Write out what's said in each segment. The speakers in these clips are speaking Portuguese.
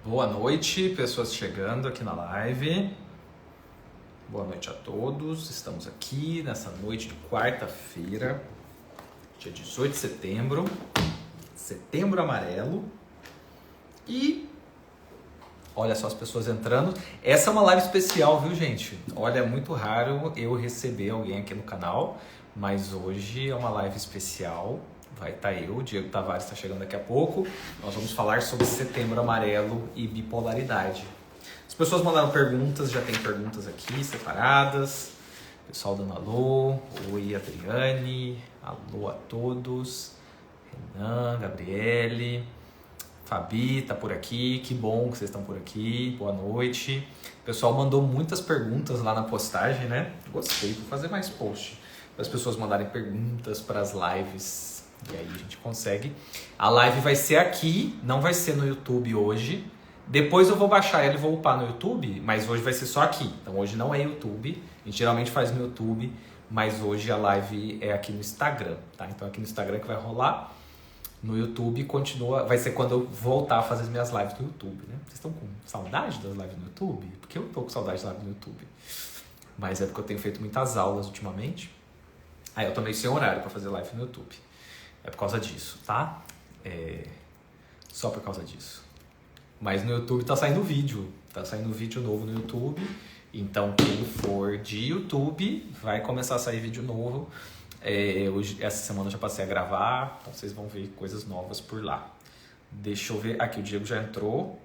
Boa noite, pessoas chegando aqui na live. Boa noite a todos. Estamos aqui nessa noite de quarta-feira, dia 18 de setembro, Setembro Amarelo. E olha só as pessoas entrando. Essa é uma live especial, viu, gente? Olha, é muito raro eu receber alguém aqui no canal, mas hoje é uma live especial. Vai estar eu, o Diego Tavares está chegando daqui a pouco. Nós vamos falar sobre Setembro Amarelo e bipolaridade. As pessoas mandaram perguntas, já tem perguntas aqui separadas. Pessoal dando alô. Oi, Adriane. Alô a todos. Renan, Gabriele. Fabi tá por aqui. Que bom que vocês estão por aqui. Boa noite. O pessoal mandou muitas perguntas lá na postagem, né? Gostei, vou fazer mais post. Para as pessoas mandarem perguntas para as lives. E aí a gente consegue. A live vai ser aqui, não vai ser no YouTube hoje. Depois eu vou baixar ela e vou upar no YouTube, mas hoje vai ser só aqui. Então hoje não é YouTube, a gente geralmente faz no YouTube, mas hoje a live é aqui no Instagram, tá? Então aqui no Instagram que vai rolar, no YouTube continua, vai ser quando eu voltar a fazer as minhas lives no YouTube, né? Vocês estão com saudade das lives no YouTube? Porque eu tô com saudade das lives no YouTube. Mas é porque eu tenho feito muitas aulas ultimamente. Aí eu tô meio sem horário pra fazer live no YouTube. É por causa disso, tá? Só por causa disso. Mas no YouTube tá saindo vídeo. Tá saindo vídeo novo no YouTube. Então, quem for de YouTube, vai começar a sair vídeo novo. Hoje, essa semana eu já passei a gravar. Então, vocês vão ver coisas novas por lá. Deixa eu ver. Aqui, o Diego já entrou.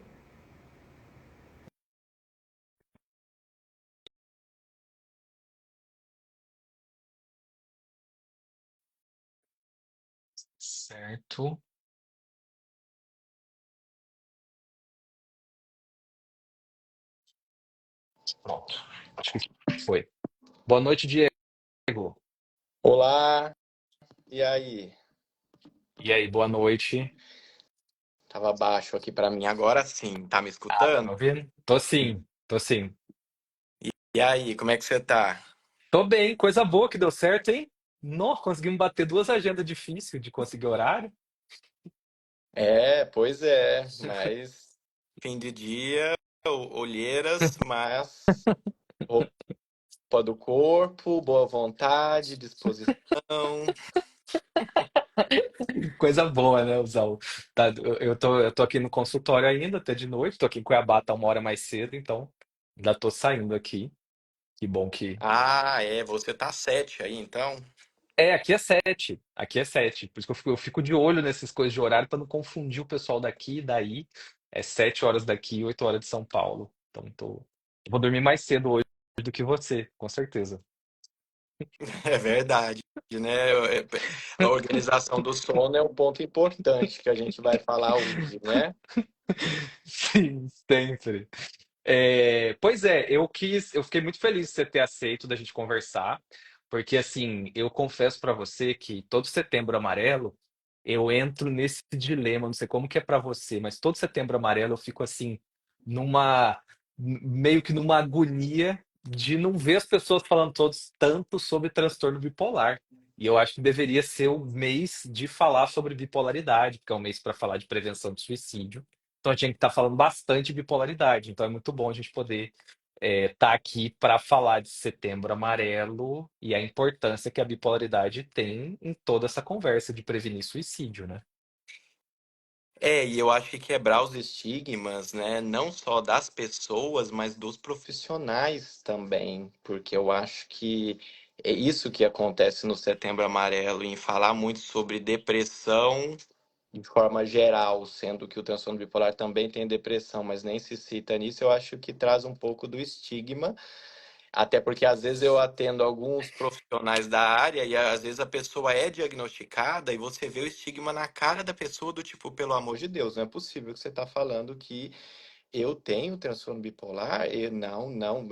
Certo. Pronto. Acho que foi. Boa noite, Diego. Olá, e aí? E aí, boa noite. Tava baixo aqui pra mim, agora sim, tá me Ah, tá me escutando? ouvindo? Tô sim, tô sim. E aí, como é que você tá? Tô bem, coisa boa que deu certo, hein? Nossa, conseguimos bater duas agendas difíceis de conseguir horário. Pois é, mas fim de dia, olheiras, mas roupa do corpo, boa vontade, disposição. Coisa boa, né, Usal? Tá, eu tô aqui no consultório ainda, até de noite. Tô aqui em Cuiabá, tá uma hora mais cedo, então ainda tô saindo aqui. Que bom que. Ah, você tá 7 aí, então? Aqui é 7. Aqui é 7. Por isso que eu fico de olho nessas coisas de horário para não confundir o pessoal daqui e daí. É 7 horas daqui, 8 horas de São Paulo. Então vou dormir mais cedo hoje do que você, com certeza. É verdade, né? A organização do sono é um ponto importante que a gente vai falar hoje, né? Sim, sempre. Pois é, eu fiquei muito feliz de você ter aceito da gente conversar, porque assim, eu confesso pra você que todo Setembro Amarelo eu entro nesse dilema, não sei como que é pra você, mas todo Setembro Amarelo eu fico assim numa meio que numa agonia de não ver as pessoas falando todos tanto sobre transtorno bipolar. E eu acho que deveria ser o mês de falar sobre bipolaridade, porque é um mês para falar de prevenção de suicídio. Então a gente tem que estar falando bastante de bipolaridade. Então é muito bom a gente poder estar aqui para falar de Setembro Amarelo e a importância que a bipolaridade tem em toda essa conversa de prevenir suicídio, né? E eu acho que quebrar os estigmas, né, não só das pessoas, mas dos profissionais também, porque eu acho que é isso que acontece no Setembro Amarelo, em falar muito sobre depressão de forma geral, sendo que o transtorno bipolar também tem depressão, mas nem se cita nisso, eu acho que traz um pouco do estigma, até porque às vezes eu atendo alguns profissionais da área e às vezes a pessoa é diagnosticada e você vê o estigma na cara da pessoa do tipo, pelo amor de Deus, não é possível que você está falando que eu tenho transtorno bipolar? Não, não.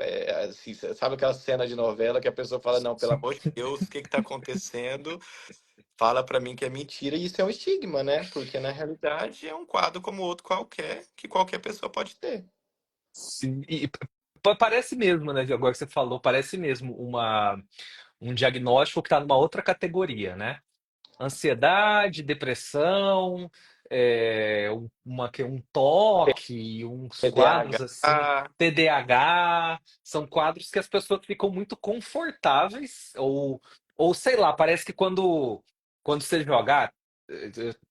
Assim, sabe aquela cena de novela que a pessoa fala, não, pelo amor de Deus, o que está acontecendo? Fala para mim que é mentira e isso é um estigma, né? Porque na realidade é um quadro como outro qualquer, que qualquer pessoa pode ter. Sim, e parece mesmo, né? Agora que você falou, parece mesmo um diagnóstico que está numa outra categoria, né? Ansiedade, depressão, um toque, uns quadros assim, TDAH. TDAH, são quadros que as pessoas ficam muito confortáveis, ou sei lá, parece que quando você jogar,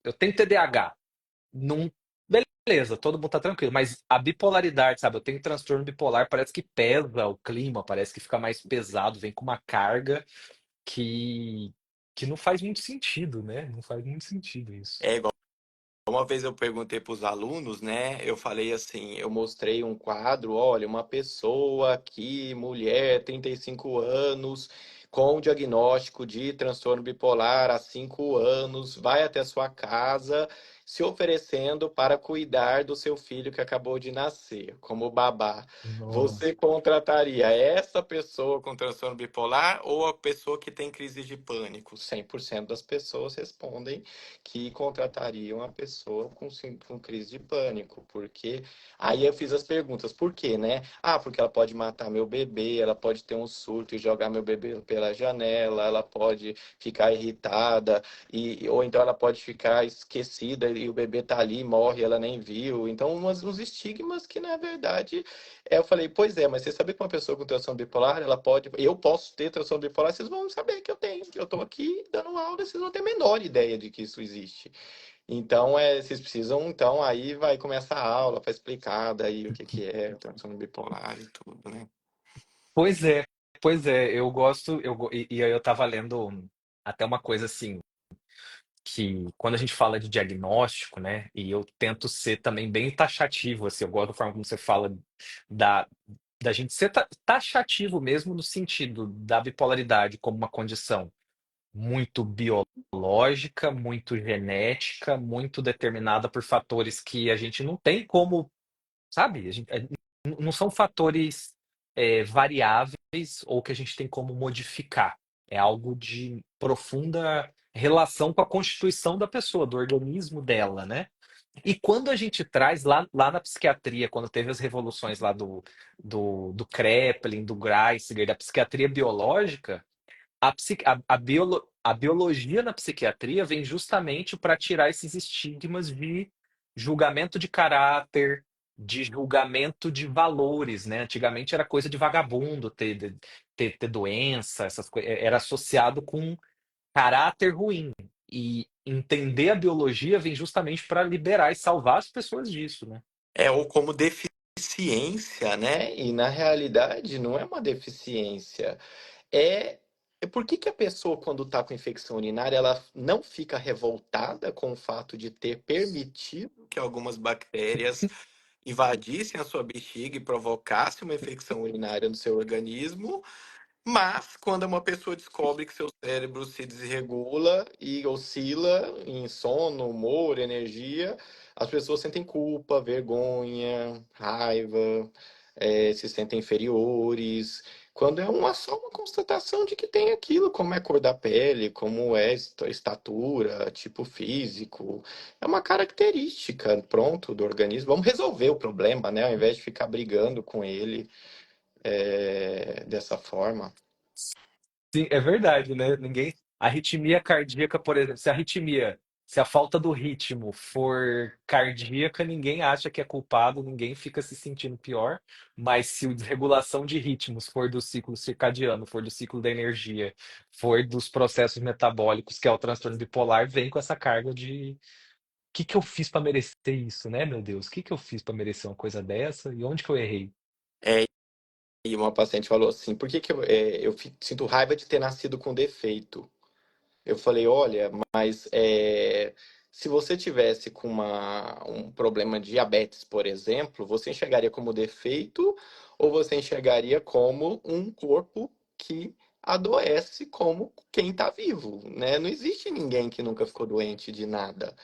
eu tenho TDAH, não, beleza, todo mundo tá tranquilo, mas a bipolaridade, sabe? Eu tenho transtorno bipolar, parece que pesa o clima, parece que fica mais pesado, vem com uma carga que, que não faz muito sentido, né? Não faz muito sentido isso. É igual. Uma vez eu perguntei para os alunos, né? Eu falei assim, eu mostrei um quadro, olha, uma pessoa aqui, mulher, 35 anos, com diagnóstico de transtorno bipolar há 5 anos, vai até sua casa se oferecendo para cuidar do seu filho que acabou de nascer, como babá. Nossa. Você contrataria essa pessoa com transtorno bipolar ou a pessoa que tem crise de pânico? 100% das pessoas respondem que contratariam a pessoa com crise de pânico, porque aí eu fiz as perguntas, por quê, né? Ah, porque ela pode matar meu bebê, ela pode ter um surto e jogar meu bebê pela janela, ela pode ficar irritada, ou então ela pode ficar esquecida e o bebê tá ali, morre, ela nem viu. Então, uns estigmas que, na verdade, eu falei, pois é, mas você sabe que uma pessoa com transtorno bipolar, ela pode. Eu posso ter transtorno bipolar, vocês vão saber que eu tenho. Eu estou aqui dando aula, vocês não têm a menor ideia de que isso existe. Então, vocês precisam, então, aí vai começar a aula para explicar daí o que que é transtorno bipolar e tudo, né? Pois é, pois é, eu gosto, e aí eu tava lendo até uma coisa assim, que quando a gente fala de diagnóstico, né, e eu tento ser também bem taxativo, assim, eu gosto da forma como você fala da, da gente ser taxativo mesmo no sentido da bipolaridade como uma condição muito biológica, muito genética, muito determinada por fatores que a gente não tem como, sabe? Não são fatores variáveis ou que a gente tem como modificar. É algo de profunda relação com a constituição da pessoa, do organismo dela, né? E quando a gente traz lá na psiquiatria, quando teve as revoluções lá do Kraepelin, do Greisinger, da psiquiatria biológica, a biologia na psiquiatria vem justamente para tirar esses estigmas de julgamento de caráter, de julgamento de valores, né? Antigamente era coisa de vagabundo ter doença, essas coisas, era associado com caráter ruim. E entender a biologia vem justamente para liberar e salvar as pessoas disso, né? Ou como deficiência, né? E na realidade não é uma deficiência. É. Por que que a pessoa, quando está com infecção urinária, ela não fica revoltada com o fato de ter permitido que algumas bactérias invadissem a sua bexiga e provocassem uma infecção urinária no seu organismo? Mas, quando uma pessoa descobre que seu cérebro se desregula e oscila em sono, humor, energia, as pessoas sentem culpa, vergonha, raiva, se sentem inferiores. Quando é só uma constatação de que tem aquilo, como é a cor da pele, como é estatura, tipo físico. É uma característica, pronto, do organismo. Vamos resolver o problema, né? Ao invés de ficar brigando com ele, dessa forma. Sim, é verdade, né? A arritmia cardíaca, por exemplo, se a falta do ritmo for cardíaca, ninguém acha que é culpado, ninguém fica se sentindo pior. Mas se a desregulação de ritmos for do ciclo circadiano, for do ciclo da energia, for dos processos metabólicos, que é o transtorno bipolar, vem com essa carga de o que que eu fiz para merecer isso, né, meu Deus? O que que eu fiz para merecer uma coisa dessa? E onde que eu errei? E uma paciente falou assim: por que que sinto raiva de ter nascido com defeito? Eu falei: olha, mas se você tivesse com um problema de diabetes, por exemplo, você enxergaria como defeito ou você enxergaria como um corpo que adoece como quem está vivo, né? Não existe ninguém que nunca ficou doente de nada.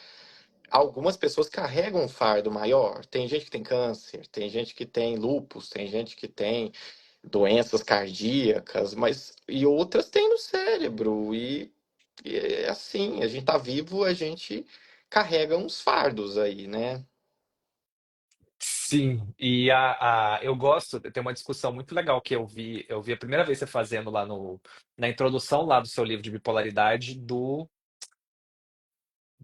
Algumas pessoas carregam um fardo maior. Tem gente que tem câncer, tem gente que tem lúpus, tem gente que tem doenças cardíacas, mas e outras têm no cérebro. E é assim, a gente tá vivo, a gente carrega uns fardos aí, né? Sim, e eu gosto, tem uma discussão muito legal que eu vi a primeira vez você fazendo lá na introdução lá do seu livro de bipolaridade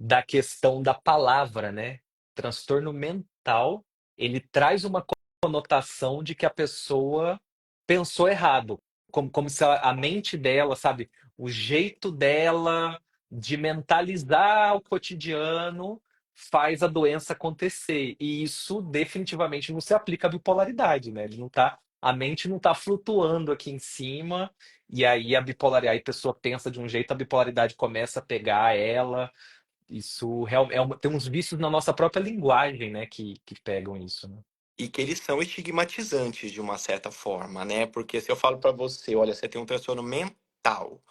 da questão da palavra, né? Transtorno mental, ele traz uma conotação de que a pessoa pensou errado, como se a mente dela, sabe, o jeito dela de mentalizar o cotidiano faz a doença acontecer. E isso definitivamente não se aplica à bipolaridade, né? Ele não tá, a mente não está flutuando aqui em cima, e aí a bipolaridade, aí a pessoa pensa de um jeito, a bipolaridade começa a pegar ela. Isso tem uns vícios na nossa própria linguagem, né, que pegam isso, né? E que eles são estigmatizantes de uma certa forma, né? Porque se eu falo pra você, olha, você tem um transtorno mental.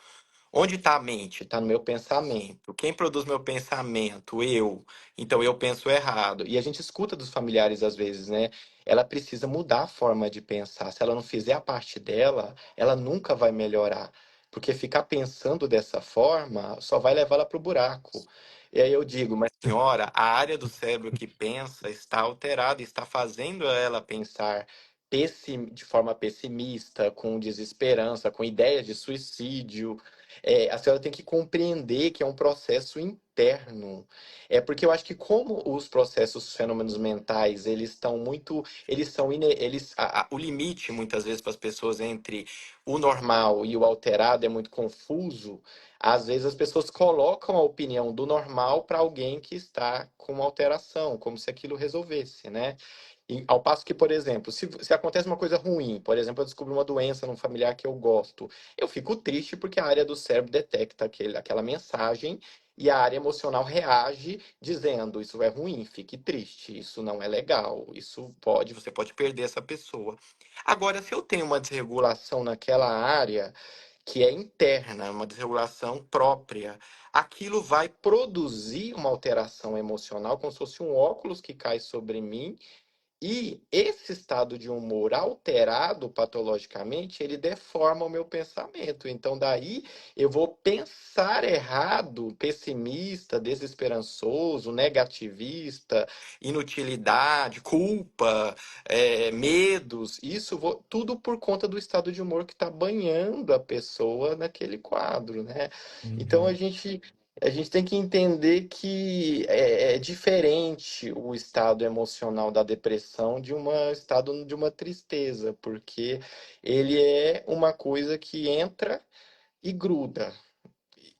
Onde está a mente? Está no meu pensamento. Quem produz meu pensamento? Eu. Então eu penso errado. E a gente escuta dos familiares às vezes, né? Ela precisa mudar a forma de pensar. Se ela não fizer a parte dela, ela nunca vai melhorar. Porque ficar pensando dessa forma só vai levar ela para o buraco. E aí eu digo, mas senhora, a área do cérebro que pensa está alterada, está fazendo ela pensar de forma pessimista, com desesperança, com ideias de suicídio. A senhora tem que compreender que é um processo interno. É porque eu acho que como os processos, os fenômenos mentais, eles estão muito, eles são, o limite muitas vezes para as pessoas entre o normal e o alterado é muito confuso. Às vezes as pessoas colocam a opinião do normal para alguém que está com uma alteração, como se aquilo resolvesse, né? Ao passo que, por exemplo, se acontece uma coisa ruim, por exemplo, eu descubro uma doença num familiar que eu gosto, eu fico triste porque a área do cérebro detecta aquela mensagem e a área emocional reage dizendo isso é ruim, fique triste, isso não é legal, você pode perder essa pessoa. Agora, se eu tenho uma desregulação naquela área que é interna, uma desregulação própria, aquilo vai produzir uma alteração emocional, como se fosse um óculos que cai sobre mim e esse estado de humor alterado patologicamente, ele deforma o meu pensamento. Então, daí eu vou pensar errado, pessimista, desesperançoso, negativista, inutilidade, culpa, medos. Tudo por conta do estado de humor que está banhando a pessoa naquele quadro, né? Então, Uhum, a gente tem que entender que é diferente o estado emocional da depressão de um estado de uma tristeza, porque ele é uma coisa que entra e gruda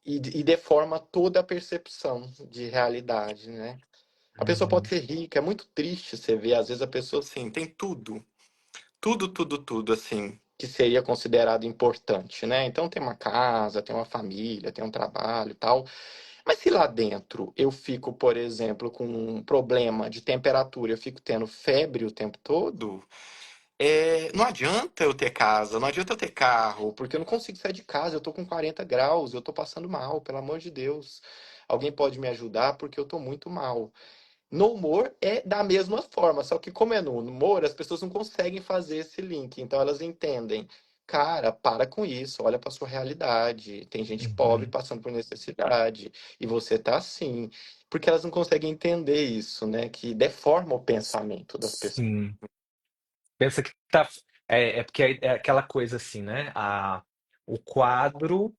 e deforma toda a percepção de realidade, né? A pessoa pode uhum, ser rica, é muito triste você ver, às vezes a pessoa assim, tem tudo, assim, que seria considerado importante, né? Então tem uma casa, tem uma família, tem um trabalho e tal. Mas se lá dentro eu fico, por exemplo, com um problema de temperatura, eu fico tendo febre o tempo todo, não adianta eu ter casa, não adianta eu ter carro, porque eu não consigo sair de casa, eu tô com 40 graus, eu tô passando mal, pelo amor de Deus. Alguém pode me ajudar porque eu tô muito mal. No humor é da mesma forma, só que como é no humor, as pessoas não conseguem fazer esse link, então elas entendem. Cara, para com isso, olha para sua realidade. Tem gente pobre uhum. passando por necessidade e você tá assim, porque elas não conseguem entender isso, né? Que deforma o pensamento das pessoas. Sim. Pensa que tá. É porque é aquela coisa assim, né? O quadro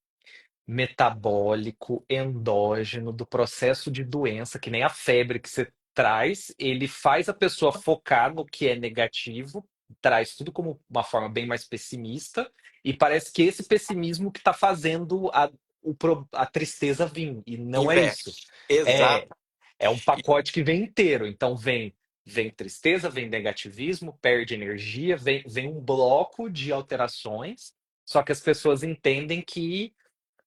metabólico endógeno do processo de doença, que nem a febre que você traz, ele faz a pessoa focar no que é negativo, traz tudo como uma forma bem mais pessimista, e parece que esse pessimismo que está fazendo a tristeza vir, e não é isso. Inverte. É, Exato. é um pacote que vem inteiro. Então vem tristeza, vem negativismo, perde energia, vem um bloco de alterações. Só que as pessoas entendem que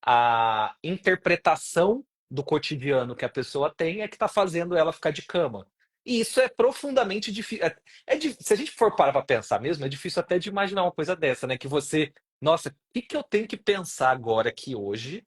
a interpretação do cotidiano que a pessoa tem é que está fazendo ela ficar de cama. E isso é profundamente difícil. Se a gente for parar para pensar mesmo, é difícil até de imaginar uma coisa dessa, né? Que você, nossa, o que que eu tenho que pensar agora aqui hoje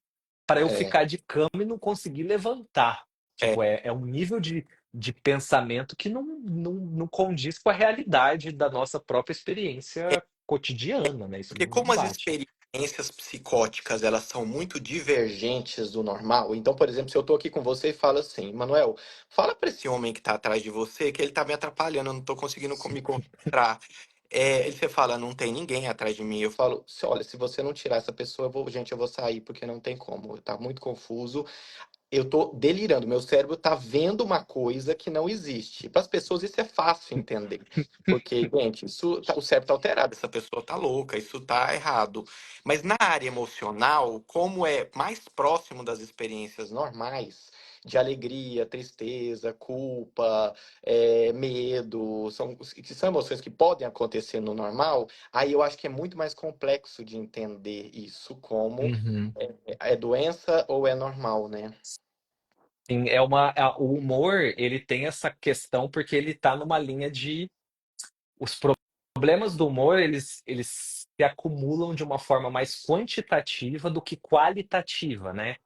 para eu É, ficar de cama e não conseguir levantar? é. Tipo, é um nível de pensamento que não condiz com a realidade da nossa própria experiência cotidiana, né? Isso Porque não como as bate. experiências psicóticas elas são muito divergentes do normal, então, por exemplo, se eu tô aqui com você e falo assim, Manuel, fala para esse homem que tá atrás de você que ele tá me atrapalhando, eu não tô conseguindo me concentrar. Você fala, não tem ninguém atrás de mim. Eu falo, olha, se você não tirar essa pessoa, gente, eu vou sair porque não tem como. Tá muito confuso. eu tô delirando, meu cérebro tá vendo uma coisa que não existe. Para as pessoas isso é fácil entender. Porque, gente, o cérebro tá alterado, essa pessoa tá louca, isso tá errado. Mas na área emocional, como é mais próximo das experiências normais, de alegria, tristeza, culpa, medo, que são emoções que podem acontecer no normal, aí eu acho que é muito mais complexo de entender isso como Uhum. é doença ou é normal, né? Sim, o humor, ele tem essa questão porque ele tá numa linha de os problemas do humor, eles se acumulam de uma forma mais quantitativa do que qualitativa, né?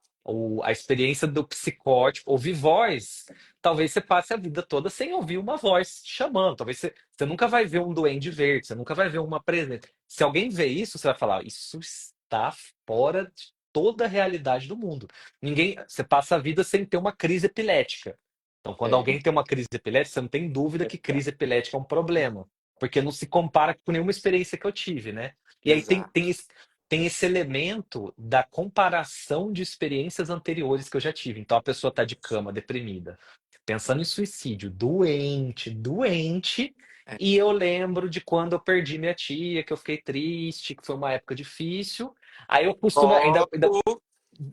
A experiência do psicótico, ouvir voz, talvez você passe a vida toda sem ouvir uma voz te chamando. Talvez você nunca vai ver um duende verde, você nunca vai ver uma presença. Se alguém vê isso, você vai falar, isso está fora de toda a realidade do mundo. Você passa a vida sem ter uma crise epilética. Então, quando É, alguém tem uma crise epilética, você não tem dúvida que crise epilética é um problema porque não se compara com nenhuma experiência que eu tive, né? E aí exato. tem esse elemento da comparação de experiências anteriores que eu já tive. Então a pessoa está de cama, deprimida, pensando em suicídio, doente, doente, É. e eu lembro de quando eu perdi minha tia, que eu fiquei triste, que foi uma época difícil. Aí eu costumo Foco,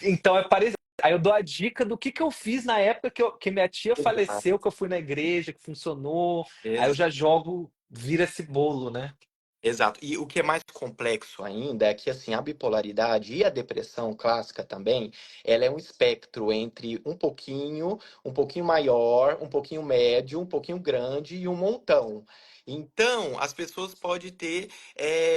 então é parecido. Aí eu dou a dica do que eu fiz na época que minha tia exato. faleceu, que eu fui na igreja, que funcionou. Aí eu já jogo, vira esse bolo, né? Exato. E o que é mais complexo ainda é que assim, a bipolaridade e a depressão clássica também, ela é um espectro entre um pouquinho maior, um pouquinho médio, um pouquinho grande e um montão. Então, as pessoas podem ter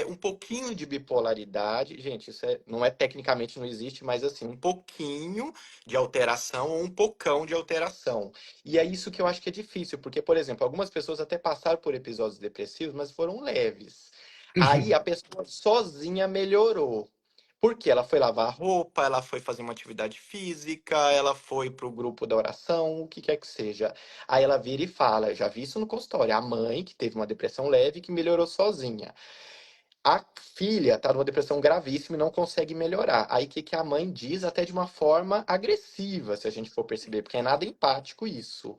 um pouquinho de bipolaridade. Gente, não é tecnicamente não existe, mas assim, um pouquinho de alteração ou um pocão de alteração. E é isso que eu acho que é difícil, porque, por exemplo, algumas pessoas até passaram por episódios depressivos, mas foram leves. Aí a pessoa sozinha melhorou. Porque ela foi lavar roupa, ela foi fazer uma atividade física, ela foi pro grupo da oração, o que quer que seja. Aí ela vira e fala, eu já vi isso no consultório, a mãe que teve uma depressão leve que melhorou sozinha. A filha tá numa depressão gravíssima e não consegue melhorar. Aí o que que a mãe diz até de uma forma agressiva, se a gente for perceber, porque é nada empático isso.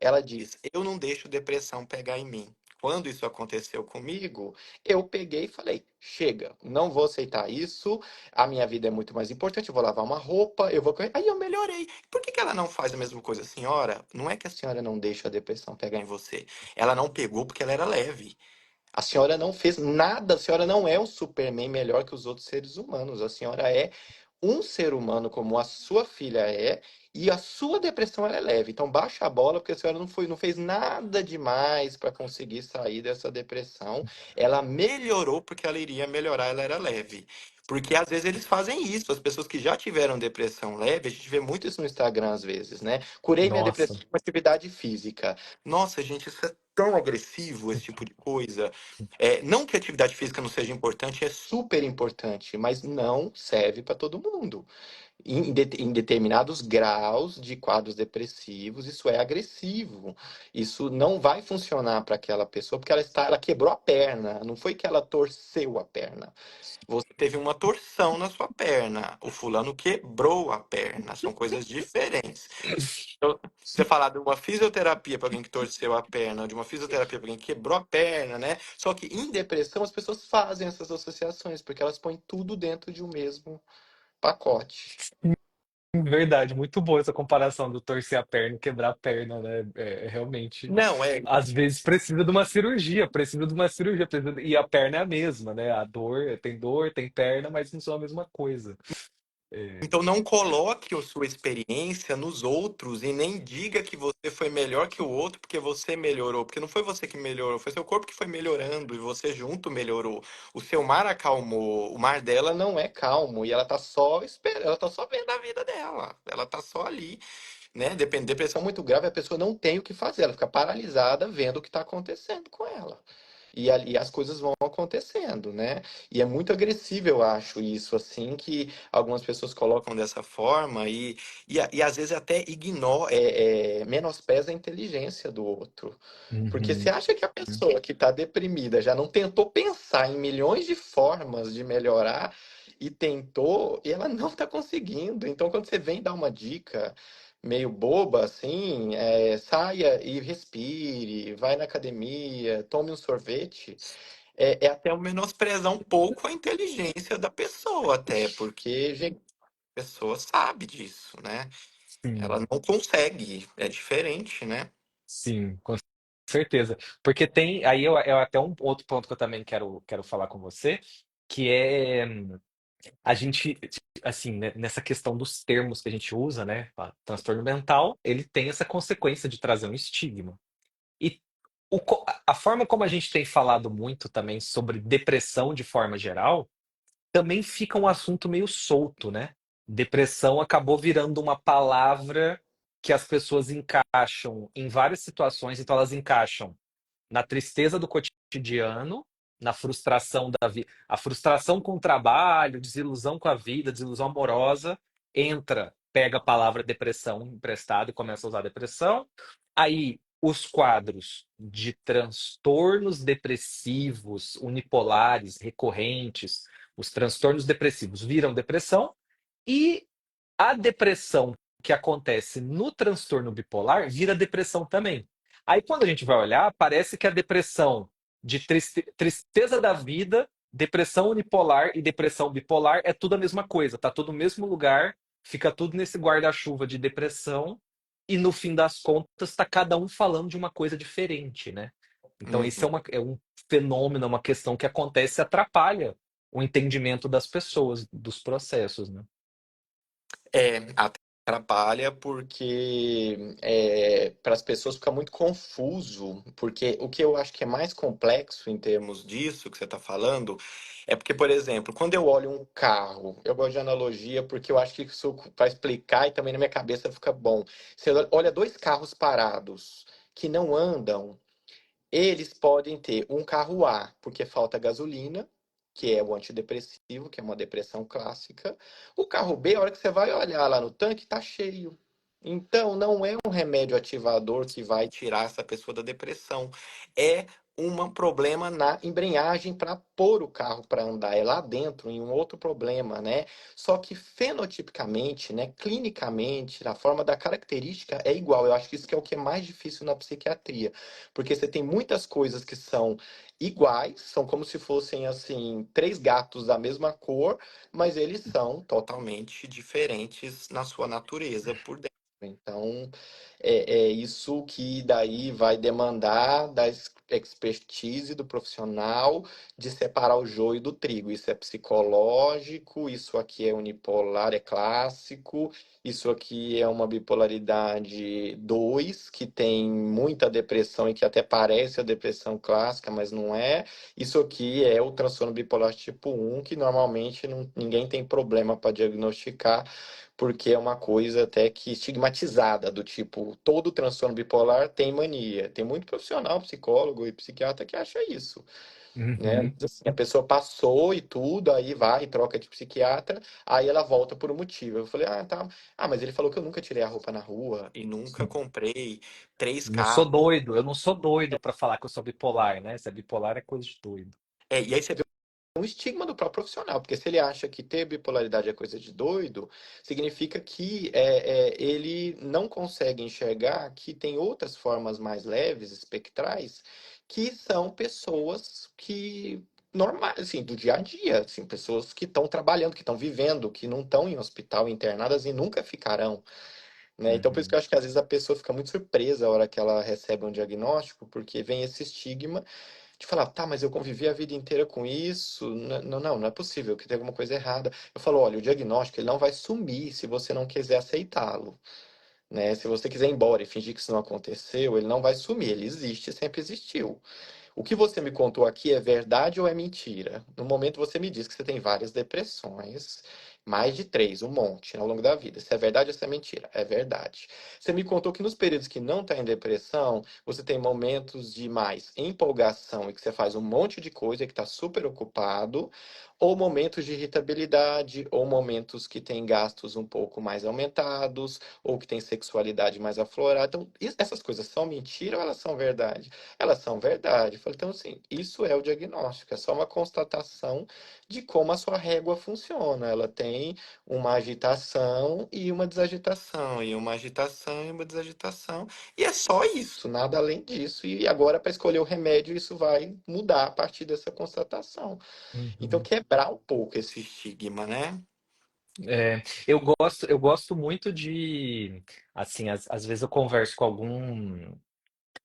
Ela diz, eu não deixo depressão pegar em mim. Quando isso aconteceu comigo, eu peguei e falei: chega, não vou aceitar isso. A minha vida é muito mais importante. Eu vou lavar uma roupa, eu vou correr. Aí eu melhorei. Por que que ela não faz a mesma coisa? Senhora, não é que a senhora não deixa a depressão pegar em você. Ela não pegou porque ela era leve. A senhora não fez nada, a senhora não é um Superman melhor que os outros seres humanos. A senhora é um ser humano como a sua filha é, e a sua depressão ela é leve. Então baixa a bola, porque a senhora não fez nada demais para conseguir sair dessa depressão. Ela melhorou porque ela iria melhorar, ela era leve. Porque às vezes eles fazem isso, as pessoas que já tiveram depressão leve, a gente vê muito isso no Instagram às vezes, né? Curei minha Nossa. depressão com atividade física. Nossa, gente, isso é tão agressivo, esse tipo de coisa. Não que a atividade física não seja importante, é super importante, mas não serve para todo mundo. Em determinados graus de quadros depressivos, isso é agressivo. Isso não vai funcionar para aquela pessoa, porque ela quebrou a perna. Não foi que ela torceu a perna. Você teve uma torção na sua perna. O fulano quebrou a perna. São coisas diferentes. Então, você falar de uma fisioterapia para alguém que torceu a perna, de uma fisioterapia para alguém que quebrou a perna, né? Só que em depressão as pessoas fazem essas associações, porque elas põem tudo dentro de um mesmo pacote. Verdade, muito boa essa comparação do torcer a perna e quebrar a perna, né? Realmente, Não, às vezes precisa de uma cirurgia, e a perna é a mesma, né? Dor, tem perna, mas não são a mesma coisa. É, então não coloque a sua experiência nos outros e nem diga que você foi melhor que o outro porque você melhorou, porque não foi você que melhorou, foi seu corpo que foi melhorando e você junto melhorou. O seu mar acalmou, o mar dela não é calmo e ela tá só esperando, ela tá só vendo a vida dela. Ela tá só ali, né? Depende, depressão muito grave, a pessoa não tem o que fazer, ela fica paralisada vendo o que está acontecendo com ela. E ali as coisas vão acontecendo, né? E é muito agressivo, eu acho, isso, assim, que algumas pessoas colocam dessa forma e às vezes até menospreza a inteligência do outro. Porque você uhum. acha que a pessoa que está deprimida já não tentou pensar em milhões de formas de melhorar, e tentou e ela não tá conseguindo. Então, quando você vem dar uma dica meio boba assim, saia e respire, vai na academia, tome um sorvete, é até menosprezar um pouco a inteligência da pessoa, até, porque, gente, a pessoa sabe disso, né? Ela Sim, não consegue, é diferente, né? sim, com certeza. Porque tem, aí eu até um outro ponto que eu também quero falar com você, que é a gente, assim, né, nessa questão dos termos que a gente usa, né? Transtorno mental, ele tem essa consequência de trazer um estigma. E a forma como a gente tem falado muito também sobre depressão de forma geral, também fica um assunto meio solto, né? Depressão acabou virando uma palavra que as pessoas encaixam em várias situações, então elas encaixam na tristeza do cotidiano, na frustração da vida, a frustração com o trabalho, desilusão com a vida, desilusão amorosa, entra, pega a palavra depressão emprestada e começa a usar depressão. Aí os quadros de transtornos depressivos unipolares recorrentes, os transtornos depressivos viram depressão e a depressão que acontece no transtorno bipolar vira depressão também. Aí, quando a gente vai olhar, parece que a depressão de tristeza da vida, depressão unipolar e depressão bipolar é tudo a mesma coisa, tá tudo no mesmo lugar, fica tudo nesse guarda-chuva de depressão, e no fim das contas, está cada um falando de uma coisa diferente, né? Então, isso Uhum. é um fenômeno, uma questão que acontece e atrapalha o entendimento das pessoas, dos processos, né? Atrapalha porque para as pessoas fica muito confuso, porque o que eu acho que é mais complexo em termos disso que você está falando é porque, por exemplo, quando eu olho um carro, eu gosto de analogia porque eu acho que isso para explicar e também na minha cabeça fica bom. Você olha dois carros parados que não andam, eles podem ter um carro A, porque falta gasolina, que é o antidepressivo, que é uma depressão clássica. O carro B, a hora que você vai olhar lá no tanque, tá cheio. Então, não é um remédio ativador que vai tirar essa pessoa da depressão. É um problema na embreagem para pôr o carro para andar. É lá dentro, em um outro problema, né? Só que fenotipicamente, né, clinicamente, na forma da característica, é igual. Eu acho que isso que é o que é mais difícil na psiquiatria. Porque você tem muitas coisas que são iguais, são como se fossem assim, três gatos da mesma cor, mas eles são totalmente diferentes na sua natureza por dentro. Então, é isso que daí vai demandar da expertise do profissional de separar o joio do trigo. Isso é psicológico, isso aqui é unipolar, é clássico, isso aqui é uma bipolaridade 2 que tem muita depressão e que até parece a depressão clássica, mas não é. Isso aqui é o transtorno bipolar tipo 1, que normalmente ninguém tem problema para diagnosticar, porque é uma coisa até que estigmatizada, do tipo, todo transtorno bipolar tem mania. Tem muito profissional, psicólogo e psiquiatra que acha isso, né? Uhum. Assim, a pessoa passou e tudo, aí vai, troca de psiquiatra, aí ela volta por um motivo. Eu falei, ah, tá. Ah, mas ele falou que eu nunca tirei a roupa na rua e nunca comprei três Não sou carros. doido, eu não sou doido pra falar que eu sou bipolar, né? Se é bipolar é coisa de doido. E aí você vê um estigma do próprio profissional, porque se ele acha que ter bipolaridade é coisa de doido, significa que ele não consegue enxergar que tem outras formas mais leves, espectrais, que são pessoas que normais, assim, do dia a dia, assim, pessoas que estão trabalhando, que estão vivendo, que não estão em hospital internadas e nunca ficarão, né? Então, por isso que Uhum. eu acho que às vezes a pessoa fica muito surpresa a hora que ela recebe um diagnóstico, porque vem esse estigma de falar, tá, mas eu convivi a vida inteira com isso, não é possível, que tem alguma coisa errada. Eu falo, olha, o diagnóstico ele não vai sumir se você não quiser aceitá-lo, né? Se você quiser ir embora e fingir que isso não aconteceu, ele não vai sumir, ele existe, sempre existiu. O que você me contou aqui é verdade ou é mentira? No momento você me diz que você tem várias depressões, mais de três, um monte ao longo da vida. Se é verdade ou se é mentira? É verdade. Você me contou que nos períodos que não está em depressão, você tem momentos de mais empolgação e que você faz um monte de coisa e que está super ocupado, ou momentos de irritabilidade, ou momentos que têm gastos um pouco mais aumentados, ou que têm sexualidade mais aflorada. Então, essas coisas são mentira ou elas são verdade? Elas são verdade. Eu falei, então, assim, isso é o diagnóstico, é só uma constatação de como a sua régua funciona. Ela tem uma agitação e uma desagitação, e uma agitação e uma desagitação. E é só isso, nada além disso. E agora, para escolher o remédio, isso vai mudar a partir dessa constatação. Então, Uhum. quebrar um pouco esse estigma, né? Eu gosto muito de, assim, às vezes eu converso com algum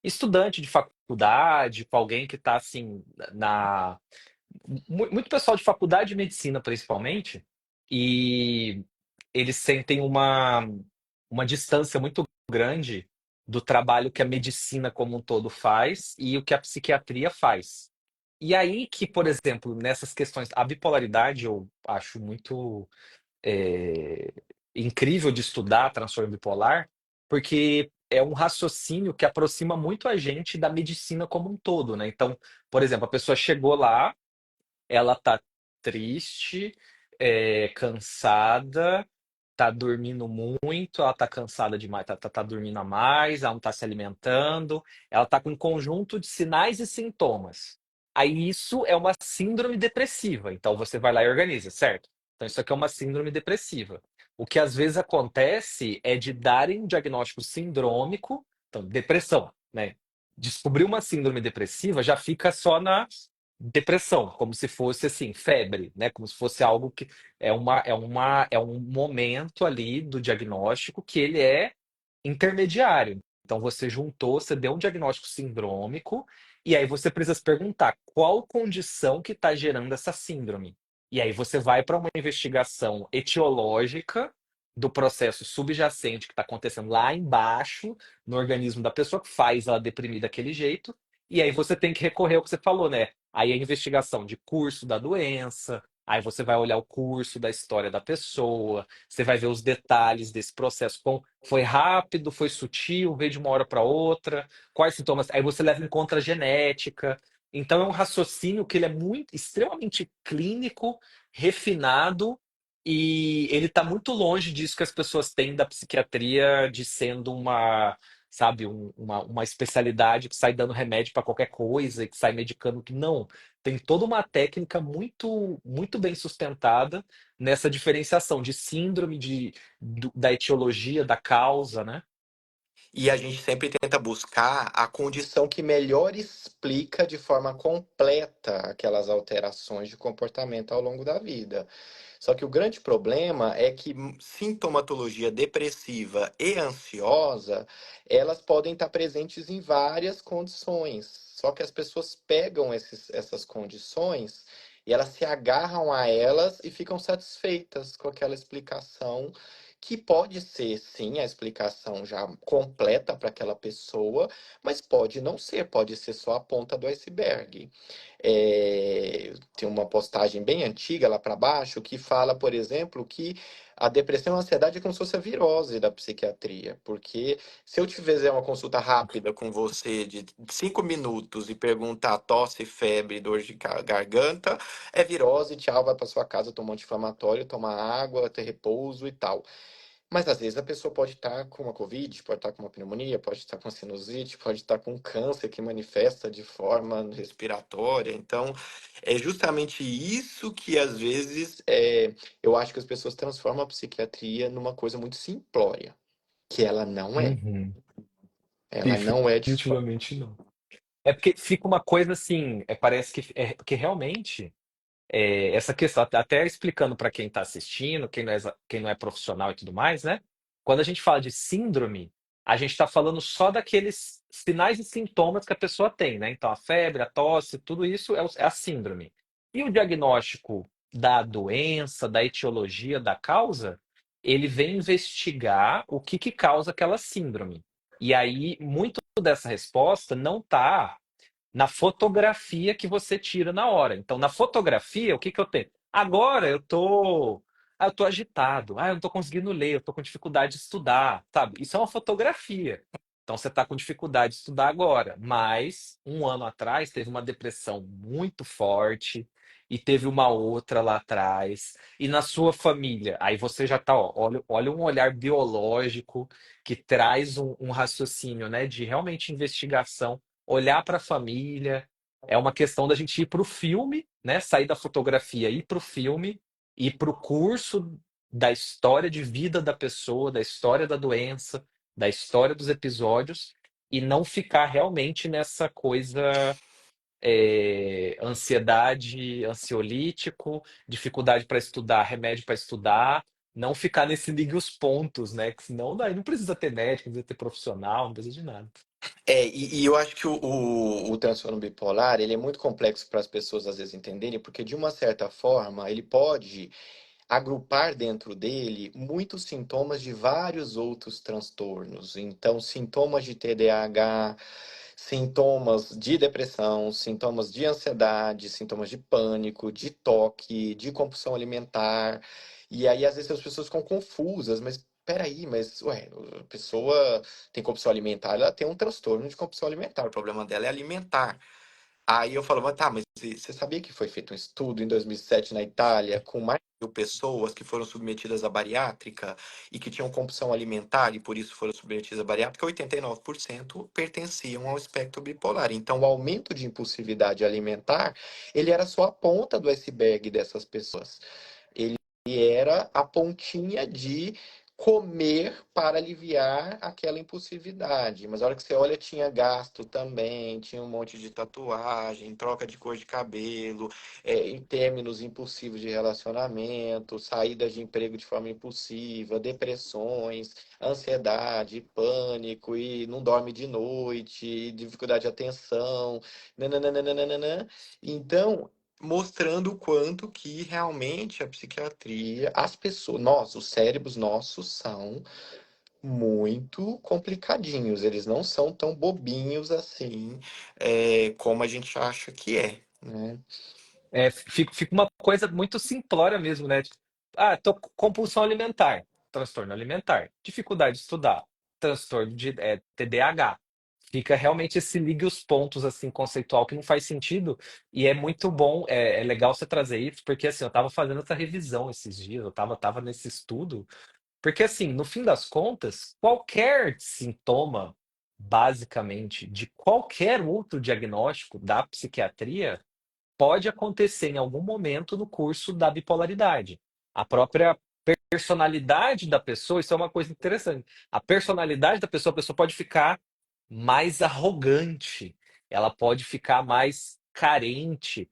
estudante de faculdade, com alguém que está assim na muito pessoal de faculdade de medicina principalmente, e eles sentem uma distância muito grande do trabalho que a medicina como um todo faz e o que a psiquiatria faz. E aí que, por exemplo, nessas questões, a bipolaridade eu acho muito é, incrível de estudar transtorno bipolar, porque é um raciocínio que aproxima muito a gente da medicina como um todo, né? Então, por exemplo, a pessoa chegou lá, ela tá triste, cansada, tá dormindo muito, ela tá cansada demais, tá dormindo a mais, ela não tá se alimentando, ela tá com um conjunto de sinais e sintomas. Aí isso é uma síndrome depressiva. Então você vai lá e organiza, certo? Então isso aqui é uma síndrome depressiva. O que às vezes acontece é de darem um diagnóstico sindrômico, então depressão, né? Descobrir uma síndrome depressiva já fica só na depressão, como se fosse assim, febre, né? Como se fosse algo que é um momento ali do diagnóstico que ele é intermediário. Então você juntou, você deu um diagnóstico sindrômico, e aí você precisa se perguntar qual condição que está gerando essa síndrome. E aí você vai para uma investigação etiológica do processo subjacente que está acontecendo lá embaixo no organismo da pessoa que faz ela deprimir daquele jeito. E aí você tem que recorrer ao que você falou, né? Aí a investigação de curso da doença, aí você vai olhar o curso da história da pessoa, você vai ver os detalhes desse processo. Foi rápido, foi sutil, veio de uma hora para outra, quais sintomas. Aí você leva em conta a genética. Então é um raciocínio que ele é muito, extremamente clínico, refinado, e ele está muito longe disso que as pessoas têm da psiquiatria de sendo uma, sabe, uma especialidade que sai dando remédio para qualquer coisa e que sai medicando que não. Tem toda uma técnica muito, muito bem sustentada nessa diferenciação de síndrome, da etiologia, da causa, né? E a gente sempre tenta buscar a condição que melhor explica de forma completa aquelas alterações de comportamento ao longo da vida. Só que o grande problema é que sintomatologia depressiva e ansiosa, elas podem estar presentes em várias condições. Só que as pessoas pegam essas condições e elas se agarram a elas e ficam satisfeitas com aquela explicação, que pode ser, sim, a explicação já completa para aquela pessoa, mas pode não ser, pode ser só a ponta do iceberg. Tem uma postagem bem antiga lá para baixo que fala, por exemplo, que a depressão e a ansiedade é como se fosse a virose da psiquiatria, porque se eu te fizer uma consulta rápida com você de 5 minutos e perguntar tosse, febre, dor de garganta, é virose, tchau, vai para sua casa tomar um anti-inflamatório, tomar água, ter repouso e tal. Mas às vezes a pessoa pode estar com uma COVID, pode estar com uma pneumonia, pode estar com sinusite, pode estar com câncer que manifesta de forma respiratória. Então, é justamente isso que às vezes eu acho que as pessoas transformam a psiquiatria numa coisa muito simplória, que ela não é. Uhum. Ela não é de forma. Definitivamente não. É porque fica uma coisa assim, parece que é porque realmente essa questão, até explicando para quem está assistindo, quem não é profissional e tudo mais, né? Quando a gente fala de síndrome, a gente está falando só daqueles sinais e sintomas que a pessoa tem, né? Então, a febre, a tosse, tudo isso é a síndrome. E o diagnóstico da doença, da etiologia, da causa, ele vem investigar o que causa aquela síndrome. E aí, muito dessa resposta não está na fotografia que você tira na hora. Então, na fotografia, o que eu tenho? Agora eu tô agitado. Eu não tô conseguindo ler, eu tô com dificuldade de estudar, sabe? Isso é uma fotografia. Então, você está com dificuldade de estudar agora, mas um ano atrás teve uma depressão muito forte e teve uma outra lá atrás, e na sua família, aí você já tá, ó, olha um olhar biológico que traz um raciocínio, né, de realmente investigação, olhar para a família, é uma questão da gente ir para o filme, né, sair da fotografia, ir para o filme, ir para o curso da história de vida da pessoa, da história da doença, da história dos episódios, e não ficar realmente nessa coisa ansiedade, ansiolítico, dificuldade para estudar, remédio para estudar, não ficar nesse ligue os pontos, né? Que senão daí não precisa ter médico, não precisa ter profissional, não precisa de nada. E eu acho que o transtorno bipolar, ele é muito complexo para as pessoas às vezes entenderem, porque de uma certa forma ele pode agrupar dentro dele muitos sintomas de vários outros transtornos. Então, sintomas de TDAH, sintomas de depressão, sintomas de ansiedade, sintomas de pânico, de toque, de compulsão alimentar. E aí, às vezes, as pessoas ficam confusas, mas peraí, mas, ué, a pessoa tem compulsão alimentar, ela tem um transtorno de compulsão alimentar, o problema dela é alimentar. Aí eu falo, mas tá, mas você sabia que foi feito um estudo em 2007 na Itália com mais de 1.000 pessoas que foram submetidas à bariátrica e que tinham compulsão alimentar e por isso foram submetidas à bariátrica? 89% pertenciam ao espectro bipolar. Então, o aumento de impulsividade alimentar, ele era só a ponta do iceberg dessas pessoas. Ele era a pontinha de comer para aliviar aquela impulsividade. Mas a hora que você olha, tinha gasto também, tinha um monte de tatuagem, troca de cor de cabelo, em términos impulsivos de relacionamento, saídas de emprego de forma impulsiva, depressões, ansiedade, pânico, e não dorme de noite, dificuldade de atenção, nananana. Então, mostrando o quanto que realmente a psiquiatria, as pessoas, nós, os cérebros nossos são muito complicadinhos. Eles não são tão bobinhos assim, como a gente acha que é, né? Fica uma coisa muito simplória mesmo, né? Tipo, ah, tô com compulsão alimentar, transtorno alimentar, dificuldade de estudar, transtorno de TDAH. Fica realmente esse ligue os pontos assim conceitual que não faz sentido e é muito bom, é legal você trazer isso, porque assim, eu tava fazendo essa revisão esses dias, eu tava nesse estudo, porque assim, no fim das contas, qualquer sintoma, basicamente, de qualquer outro diagnóstico da psiquiatria pode acontecer em algum momento no curso da bipolaridade. A própria personalidade da pessoa, isso é uma coisa interessante. A personalidade da pessoa, a pessoa pode ficar mais arrogante, ela pode ficar mais carente,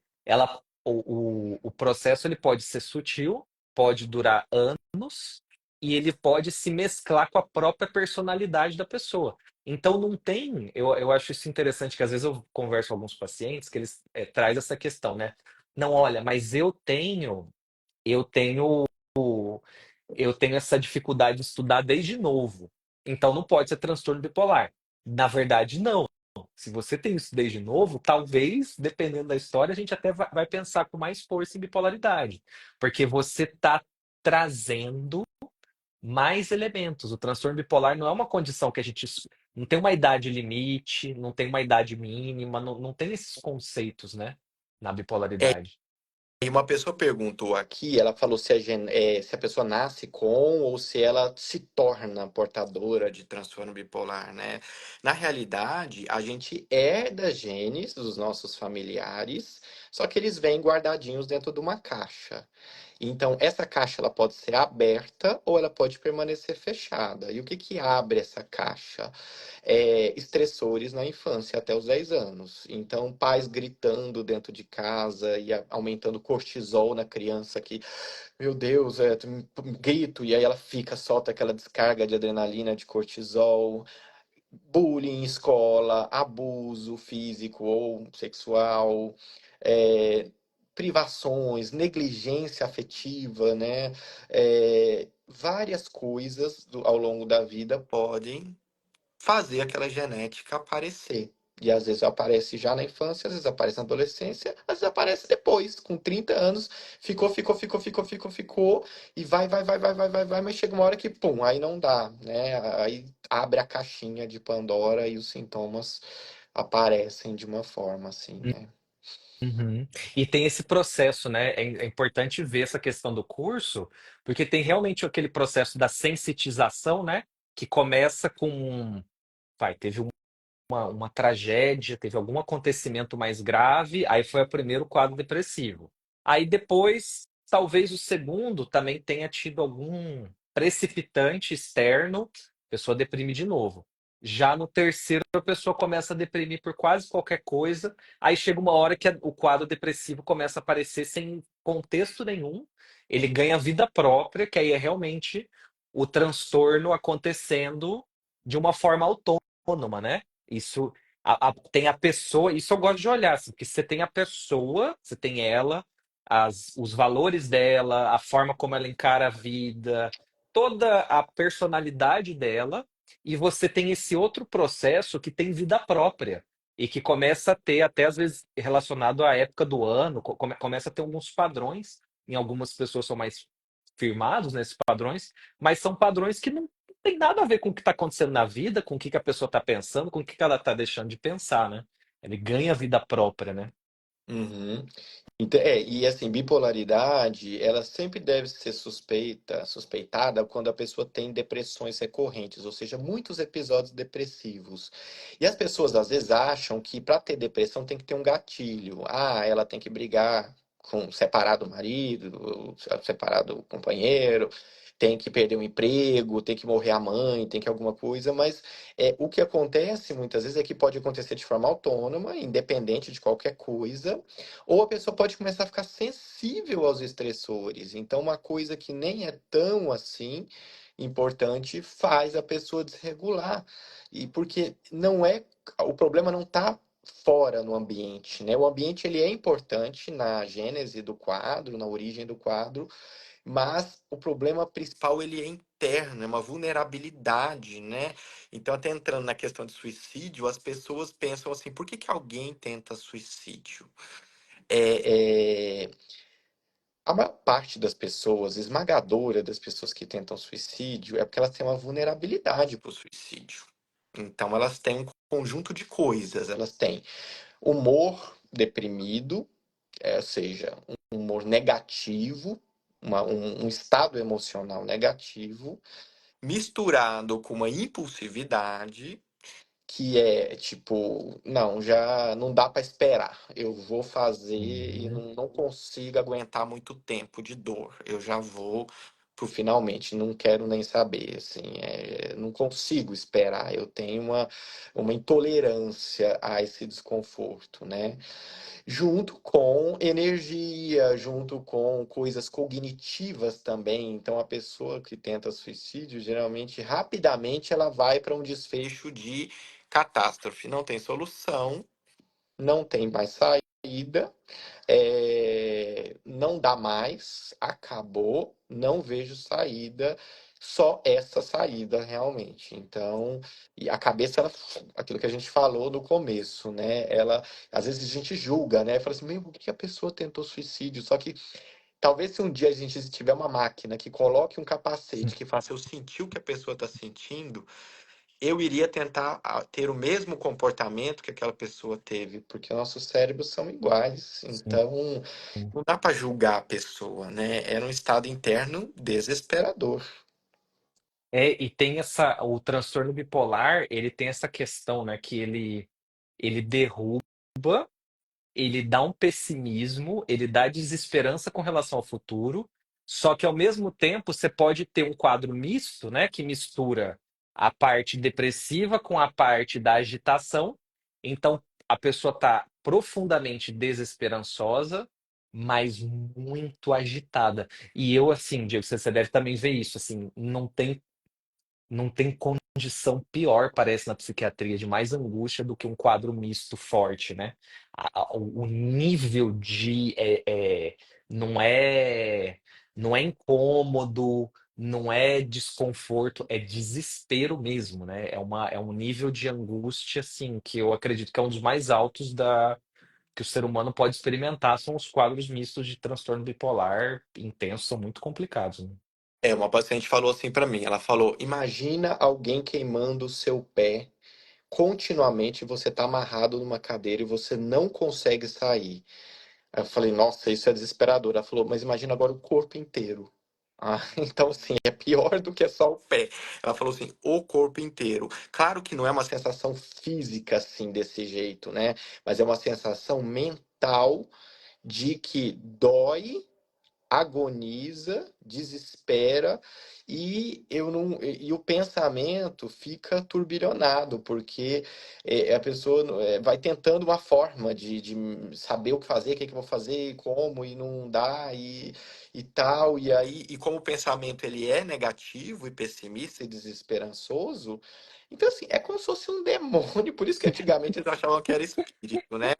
o processo ele pode ser sutil, pode durar anos e ele pode se mesclar com a própria personalidade da pessoa. Então não tem, eu acho isso interessante que às vezes eu converso com alguns pacientes que eles traz essa questão, né? Não, olha, mas eu tenho, eu tenho essa dificuldade de estudar desde novo. Então não pode ser transtorno bipolar. Na verdade, não. Se você tem isso desde novo, talvez, dependendo da história, a gente até vai pensar com mais força em bipolaridade, porque você está trazendo mais elementos. O transtorno bipolar não é uma condição que a gente não tem uma idade limite, não tem uma idade mínima, não tem esses conceitos, né, na bipolaridade. E uma pessoa perguntou aqui, ela falou se a pessoa nasce com ou se ela se torna portadora de transtorno bipolar, né? Na realidade, a gente herda genes dos nossos familiares, só que eles vêm guardadinhos dentro de uma caixa. Então, essa caixa ela pode ser aberta ou ela pode permanecer fechada. E o que que abre essa caixa? Estressores na infância até os 10 anos. Então, pais gritando dentro de casa e aumentando cortisol na criança que, meu Deus, grito, e aí ela fica, solta aquela descarga de adrenalina, de cortisol, bullying em escola, abuso físico ou sexual, é, privações, negligência afetiva, né? Várias coisas ao longo da vida podem fazer aquela genética aparecer. E às vezes aparece já na infância, às vezes aparece na adolescência, às vezes aparece depois, com 30 anos, ficou, e vai, mas chega uma hora que, pum, aí não dá, né? Aí abre a caixinha de Pandora e os sintomas aparecem de uma forma assim, né? Uhum. E tem esse processo, né? É importante ver essa questão do curso, porque tem realmente aquele processo da sensitização, né? Que começa com, vai, teve uma tragédia, teve algum acontecimento mais grave, aí foi o primeiro quadro depressivo. Aí depois, talvez o segundo também tenha tido algum precipitante externo, a pessoa deprime de novo. Já no terceiro, a pessoa começa a deprimir por quase qualquer coisa, aí chega uma hora que o quadro depressivo começa a aparecer sem contexto nenhum, ele ganha vida própria, que aí é realmente o transtorno acontecendo de uma forma autônoma, né? Isso tem a pessoa, isso eu gosto de olhar, assim, porque você tem a pessoa, você tem ela, os valores dela, a forma como ela encara a vida, toda a personalidade dela, e você tem esse outro processo que tem vida própria e que começa a ter, até às vezes relacionado à época do ano, começa a ter alguns padrões, em algumas pessoas são mais firmados nesses padrões, mas são padrões que não tem nada a ver com o que está acontecendo na vida, com o que que a pessoa está pensando, com o que que ela está deixando de pensar, né? Ele ganha vida própria, né? Uhum. Então, e assim, bipolaridade, ela sempre deve ser suspeitada quando a pessoa tem depressões recorrentes, ou seja, muitos episódios depressivos. E as pessoas às vezes acham que para ter depressão tem que ter um gatilho. Ah, ela tem que brigar com separar do marido, separar do companheiro, tem que perder o emprego, tem que morrer a mãe, tem que alguma coisa, mas o que acontece muitas vezes é que pode acontecer de forma autônoma, independente de qualquer coisa. Ou a pessoa pode começar a ficar sensível aos estressores. Então, uma coisa que nem é tão assim importante faz a pessoa desregular. E porque não é, o problema não está fora no ambiente, né? O ambiente ele é importante na gênese do quadro, na origem do quadro, mas o problema principal ele é interno, é uma vulnerabilidade, né? Então, até entrando na questão de suicídio, as pessoas pensam assim, por que que alguém tenta suicídio? É, é, a maior parte das pessoas, esmagadora das pessoas que tentam suicídio, é porque elas têm uma vulnerabilidade para o suicídio. Então, elas têm um conjunto de coisas. Elas têm humor deprimido, ou seja, um humor negativo, um estado emocional negativo, misturado com uma impulsividade que é tipo, não, já não dá para esperar. Eu vou fazer e Uhum. não consigo aguentar muito tempo de dor. Eu já vou pro finalmente, não quero nem saber, assim, não consigo esperar. Eu tenho uma intolerância a esse desconforto, né? Junto com energia, junto com coisas cognitivas também. Então, a pessoa que tenta suicídio, geralmente, rapidamente, ela vai para um desfecho de catástrofe. Não tem solução, não tem mais saída, não dá mais, acabou, não vejo saída, só essa saída realmente. Então, e a cabeça, aquilo que a gente falou no começo, né? Ela, às vezes a gente julga, né? Fala assim, meu, por que a pessoa tentou suicídio? Só que talvez se um dia a gente tiver uma máquina que coloque um capacete que faça eu sentir o que a pessoa está sentindo, eu iria tentar ter o mesmo comportamento que aquela pessoa teve, porque nossos cérebros são iguais. Sim. Então, não dá para julgar a pessoa, né? Era um estado interno desesperador. E tem o transtorno bipolar, ele tem essa questão, né, que ele derruba, ele dá um pessimismo, ele dá desesperança com relação ao futuro, só que ao mesmo tempo você pode ter um quadro misto, né, que mistura a parte depressiva com a parte da agitação. Então a pessoa está profundamente desesperançosa, mas muito agitada. E eu, assim, Diego, você deve também ver isso, assim, não tem condição pior, parece, na psiquiatria, de mais angústia do que um quadro misto forte, né? O nível de não é incômodo, não é desconforto, é desespero mesmo, né? É um nível de angústia, assim, que eu acredito que é um dos mais altos que o ser humano pode experimentar, são os quadros mistos de transtorno bipolar intenso, são muito complicados, né? Uma paciente falou assim para mim, ela falou: "Imagina alguém queimando o seu pé continuamente você tá amarrado numa cadeira e você não consegue sair. Aí eu falei, nossa, isso é desesperador. Ela falou, mas imagina agora o corpo inteiro. Ah, então, assim, é pior do que só o pé. Ela falou assim, o corpo inteiro. Claro que não é uma sensação física, assim, desse jeito, né? Mas é uma sensação mental de que dói, agoniza, desespera e o pensamento fica turbilhonado, porque a pessoa vai tentando uma forma de saber o que fazer, o que, é que eu vou fazer, como, e não dá, e tal, e aí, e como o pensamento ele é negativo e pessimista e desesperançoso, então assim, é como se fosse um demônio, por isso que antigamente eles achavam que era espírito, né?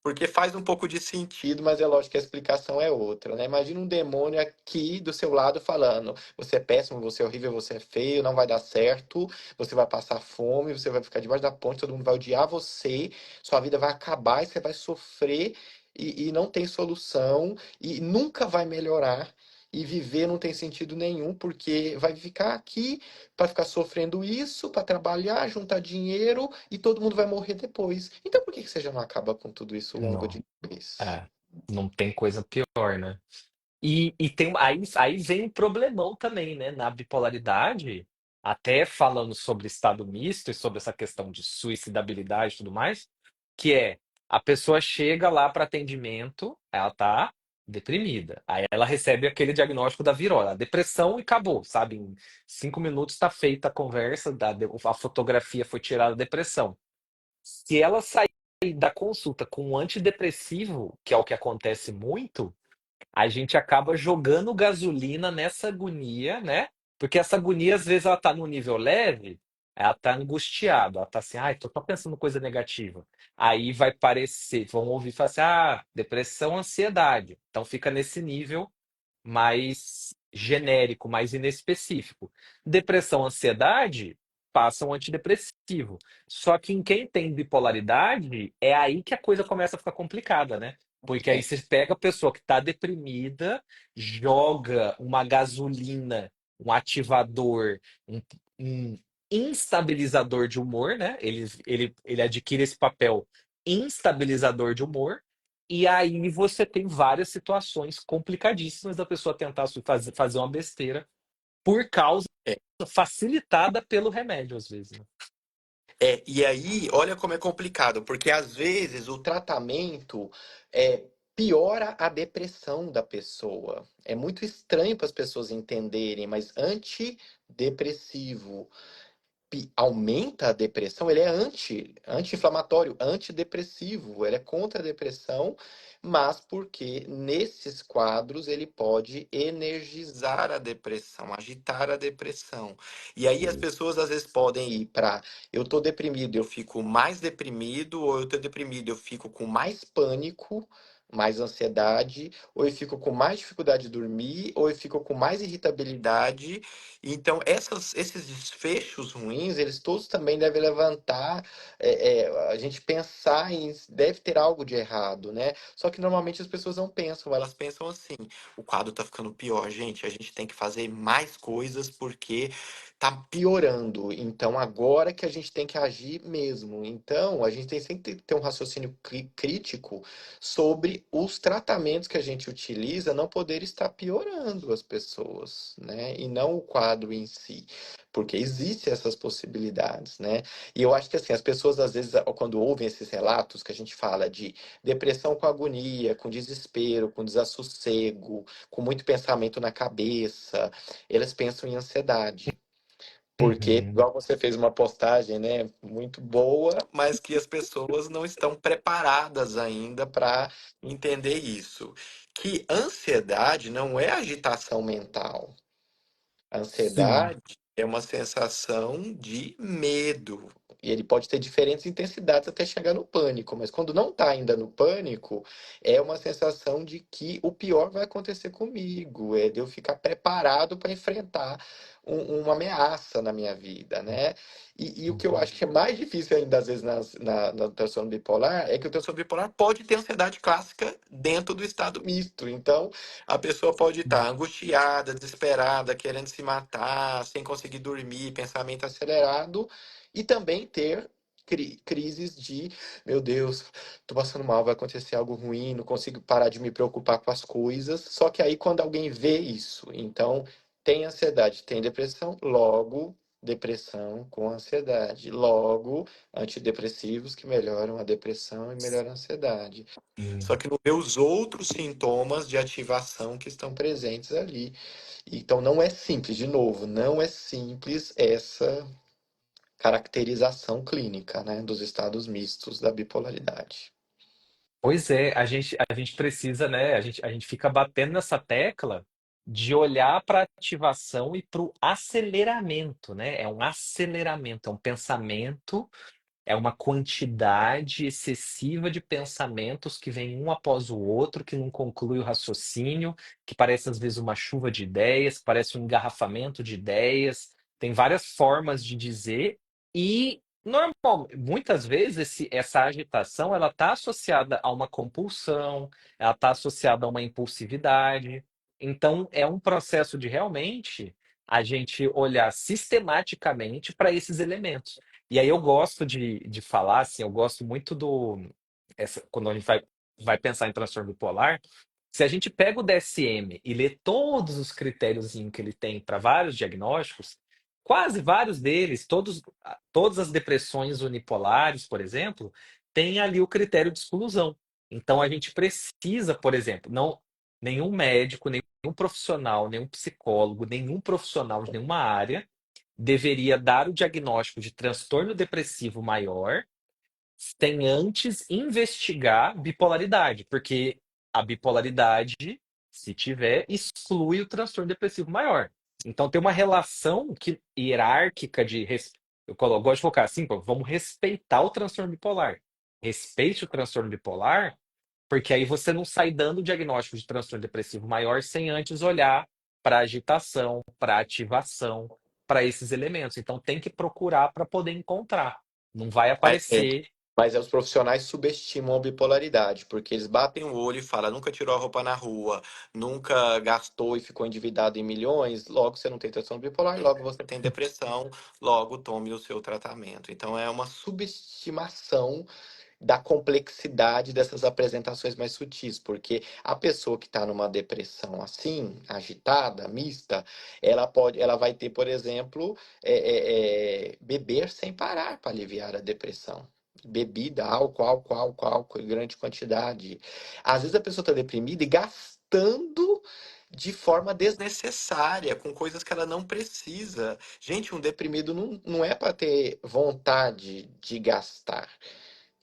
Porque faz um pouco de sentido, mas é lógico que a explicação é outra, né? Imagina um demônio aqui do seu lado falando: você é péssimo, você é horrível, você é feio, não vai dar certo, você vai passar fome, você vai ficar debaixo da ponte, todo mundo vai odiar você, sua vida vai acabar e você vai sofrer e não tem solução e nunca vai melhorar. E viver não tem sentido nenhum, porque vai ficar aqui para ficar sofrendo isso, para trabalhar, juntar dinheiro e todo mundo vai morrer depois. Então por que que você já não acaba com tudo isso logo de Não, vez? é, não tem coisa pior, né? E tem, aí vem um problemão também, né? Na bipolaridade, até falando sobre estado misto e sobre essa questão de suicidabilidade e tudo mais, que é a pessoa chega lá para atendimento, ela tá deprimida. Aí ela recebe aquele diagnóstico da virola, depressão e acabou, sabe? Em 5 minutos está feita a conversa, a fotografia foi tirada da depressão. Se ela sair da consulta com um antidepressivo, que é o que acontece muito, a gente acaba jogando gasolina nessa agonia, né? Porque essa agonia, às vezes, ela tá no nível leve, ela tá angustiada, ela tá assim, ai, tô pensando coisa negativa. Aí vai parecer, vão ouvir e falar assim, ah, depressão, ansiedade. Então fica nesse nível mais genérico, mais inespecífico. Depressão, ansiedade, passa um antidepressivo. Só que em quem tem bipolaridade, é aí que a coisa começa a ficar complicada, né? Porque aí É, você pega a pessoa que está deprimida, joga uma gasolina, um ativador, um instabilizador de humor, né? Ele adquire esse papel instabilizador de humor, e aí você tem várias situações complicadíssimas da pessoa tentar fazer uma besteira por causa é, facilitada pelo remédio, às vezes, né? e aí, olha como é complicado, porque às vezes o tratamento piora a depressão da pessoa. É muito estranho para as pessoas entenderem, mas antidepressivo aumenta a depressão, ele é anti-inflamatório, antidepressivo, ele é contra a depressão, mas porque nesses quadros ele pode energizar a depressão, agitar a depressão. E aí as pessoas às vezes podem ir para eu tô deprimido, eu fico mais deprimido, ou eu tô deprimido, eu fico com mais pânico, mais ansiedade, ou eu fico com mais dificuldade de dormir, ou eu fico com mais irritabilidade. Então, esses desfechos ruins, eles todos também devem levantar, a gente pensar em deve ter algo de errado, né? Só que normalmente as pessoas não pensam, elas pensam assim: o quadro tá ficando pior, gente, a gente tem que fazer mais coisas porque tá piorando. Então, agora que a gente tem que agir mesmo. Então, a gente tem sempre que ter um raciocínio crítico sobre os tratamentos que a gente utiliza não poder estar piorando as pessoas, né? E não o quadro em si, porque existem essas possibilidades, né? E eu acho que assim, as pessoas às vezes quando ouvem esses relatos que a gente fala de depressão com agonia, com desespero, com desassossego, com muito pensamento na cabeça, elas pensam em ansiedade. Porque, Uhum. igual você fez uma postagem, né, muito boa, mas que as pessoas não estão preparadas ainda para entender isso. Que ansiedade não é agitação mental. A Sim. ansiedade é uma sensação de medo. E ele pode ter diferentes intensidades até chegar no pânico, mas quando não está ainda no pânico, é uma sensação de que o pior vai acontecer comigo, é de eu ficar preparado para enfrentar uma ameaça na minha vida, né? E o que eu Uhum. acho que é mais difícil ainda, às vezes, na transtorno bipolar, é que o transtorno bipolar pode ter ansiedade clássica dentro do estado misto. Então, a pessoa pode estar angustiada, desesperada, querendo se matar, sem conseguir dormir, pensamento acelerado, e também ter crises de, meu Deus, tô passando mal, vai acontecer algo ruim, não consigo parar de me preocupar com as coisas. Só que aí quando alguém vê isso, então tem ansiedade, tem depressão, logo depressão com ansiedade, logo antidepressivos que melhoram a depressão e melhoram a ansiedade. Só Sim. que não vê os outros sintomas de ativação que estão presentes ali. Então não é simples, de novo, não é simples essa caracterização clínica, né, dos estados mistos da bipolaridade. Pois é, a gente precisa, né? A gente fica batendo nessa tecla de olhar para a ativação e para o aceleramento, né? É um aceleramento, é um pensamento, é uma quantidade excessiva de pensamentos que vem um após o outro, que não conclui o raciocínio, que parece às vezes uma chuva de ideias, que parece um engarrafamento de ideias. Tem várias formas de dizer e muitas vezes essa agitação ela está associada a uma compulsão, ela está associada a uma impulsividade. Então é um processo de realmente a gente olhar sistematicamente para esses elementos. E aí eu gosto de falar, assim, eu gosto muito quando a gente vai pensar em transtorno bipolar, se a gente pega o DSM e lê todos os critérios que ele tem para vários diagnósticos, quase vários deles, todas as depressões unipolares, por exemplo, tem ali o critério de exclusão. Então a gente precisa, por exemplo, não nenhum médico, nenhum profissional, nenhum psicólogo, nenhum profissional de nenhuma área deveria dar o diagnóstico de transtorno depressivo maior sem antes investigar bipolaridade, porque a bipolaridade, se tiver, exclui o transtorno depressivo maior. Então tem uma relação hierárquica eu gosto de colocar assim, pô, vamos respeitar o transtorno bipolar. Respeite o transtorno bipolar, porque aí você não sai dando o diagnóstico de transtorno depressivo maior sem antes olhar para agitação, para ativação, para esses elementos. Então tem que procurar para poder encontrar. Não vai Mas, aparecer. mas os profissionais subestimam a bipolaridade, porque eles batem o olho e falam, nunca tirou a roupa na rua, nunca gastou e ficou endividado em milhões, logo você não tem transtorno bipolar, logo você tem depressão, logo tome o seu tratamento. Então é uma subestimação da complexidade dessas apresentações mais sutis, porque a pessoa que está numa depressão assim, agitada, mista, ela vai ter, por exemplo, beber sem parar para aliviar a depressão. Bebida, álcool, álcool, álcool, álcool em grande quantidade. Às vezes a pessoa está deprimida e gastando de forma desnecessária, com coisas que ela não precisa. Gente, um deprimido não é para ter vontade de gastar.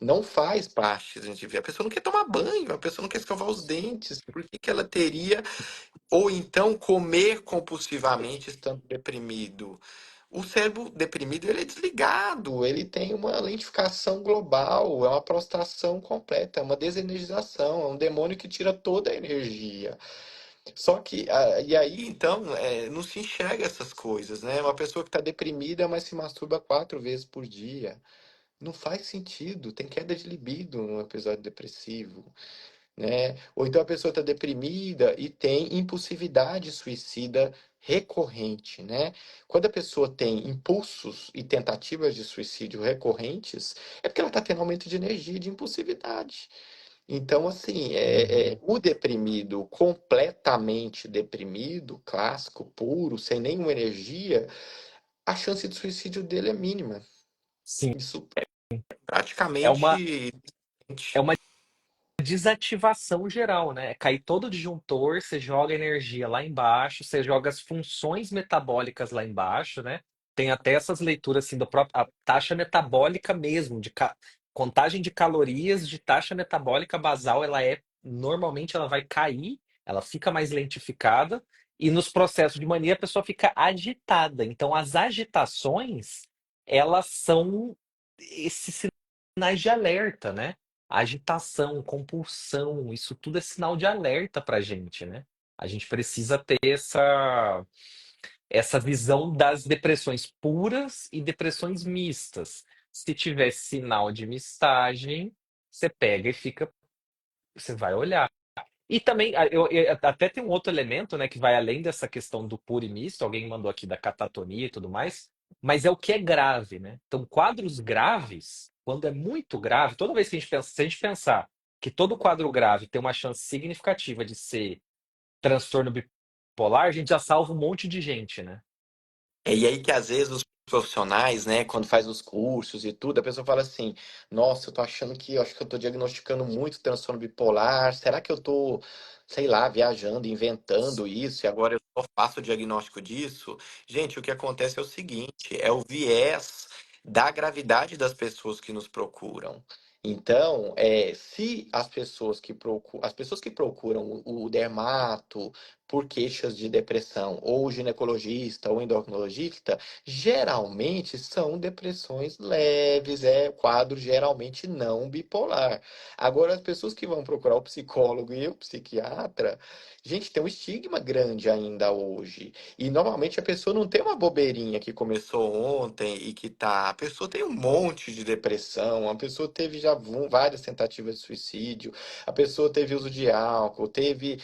Não faz parte, a gente vê. A pessoa não quer tomar banho, a pessoa não quer escovar os dentes. Por que que ela teria? Ou então comer compulsivamente estando deprimido. O cérebro deprimido ele é desligado, ele tem uma lentificação global, é uma prostração completa, é uma desenergização, é um demônio que tira toda a energia. Só que, e aí então, não se enxerga essas coisas, né? Uma pessoa que está deprimida, mas se masturba 4 vezes por dia. Não faz sentido, tem queda de libido no episódio depressivo, né? Ou então a pessoa está deprimida e tem impulsividade suicida recorrente, né? Quando a pessoa tem impulsos e tentativas de suicídio recorrentes, é porque ela está tendo aumento de energia e de impulsividade. Então, assim, Uhum. o deprimido, completamente deprimido, clássico, puro, sem nenhuma energia, a chance de suicídio dele é mínima. Sim, Isso é uma, praticamente. é uma desativação geral, né? Cai todo o disjuntor, você joga energia lá embaixo, você joga as funções metabólicas lá embaixo, né? Tem até essas leituras assim do próprio a taxa metabólica mesmo, contagem de calorias, de taxa metabólica basal, normalmente ela vai cair, ela fica mais lentificada e nos processos de mania a pessoa fica agitada. Então as agitações, elas são esses sinais de alerta, né? Agitação, compulsão, isso tudo é sinal de alerta para a gente, né? A gente precisa ter essa visão das depressões puras e depressões mistas. Se tiver sinal de mistagem, você pega e você vai olhar. E também, até tem um outro elemento, né, que vai além dessa questão do puro e misto, alguém mandou aqui da catatonia e tudo mais. mas é o que é grave, né? Então, quadros graves, quando é muito grave, toda vez que a gente pensa, se a gente pensar que todo quadro grave tem uma chance significativa de ser transtorno bipolar, a gente já salva um monte de gente, né? E aí que às vezes os profissionais, né, quando faz os cursos e tudo, a pessoa fala assim: "Nossa, eu tô achando que, eu acho que eu tô diagnosticando muito transtorno bipolar. Será que eu tô, sei lá, viajando, inventando isso e agora eu só faço o diagnóstico disso?" Gente, o que acontece é o seguinte, é o viés da gravidade das pessoas que nos procuram. Então, se as pessoas que procuram o dermato por queixas de depressão, ou o ginecologista ou endocrinologista, geralmente são depressões leves, é quadro geralmente não bipolar. Agora, as pessoas que vão procurar o psicólogo e o psiquiatra, gente, tem um estigma grande ainda hoje. E normalmente a pessoa não tem uma bobeirinha que começou ontem e que tá. A pessoa tem um monte de depressão, a pessoa teve já várias tentativas de suicídio, a pessoa teve uso de álcool, teve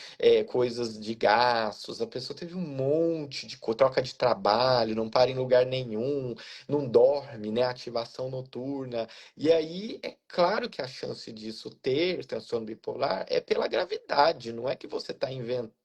coisas de gastos, a pessoa teve um monte de troca de trabalho, não para em lugar nenhum, não dorme, né? Ativação noturna. E aí é claro que a chance disso ter transtorno bipolar é pela gravidade, não é que você está inventando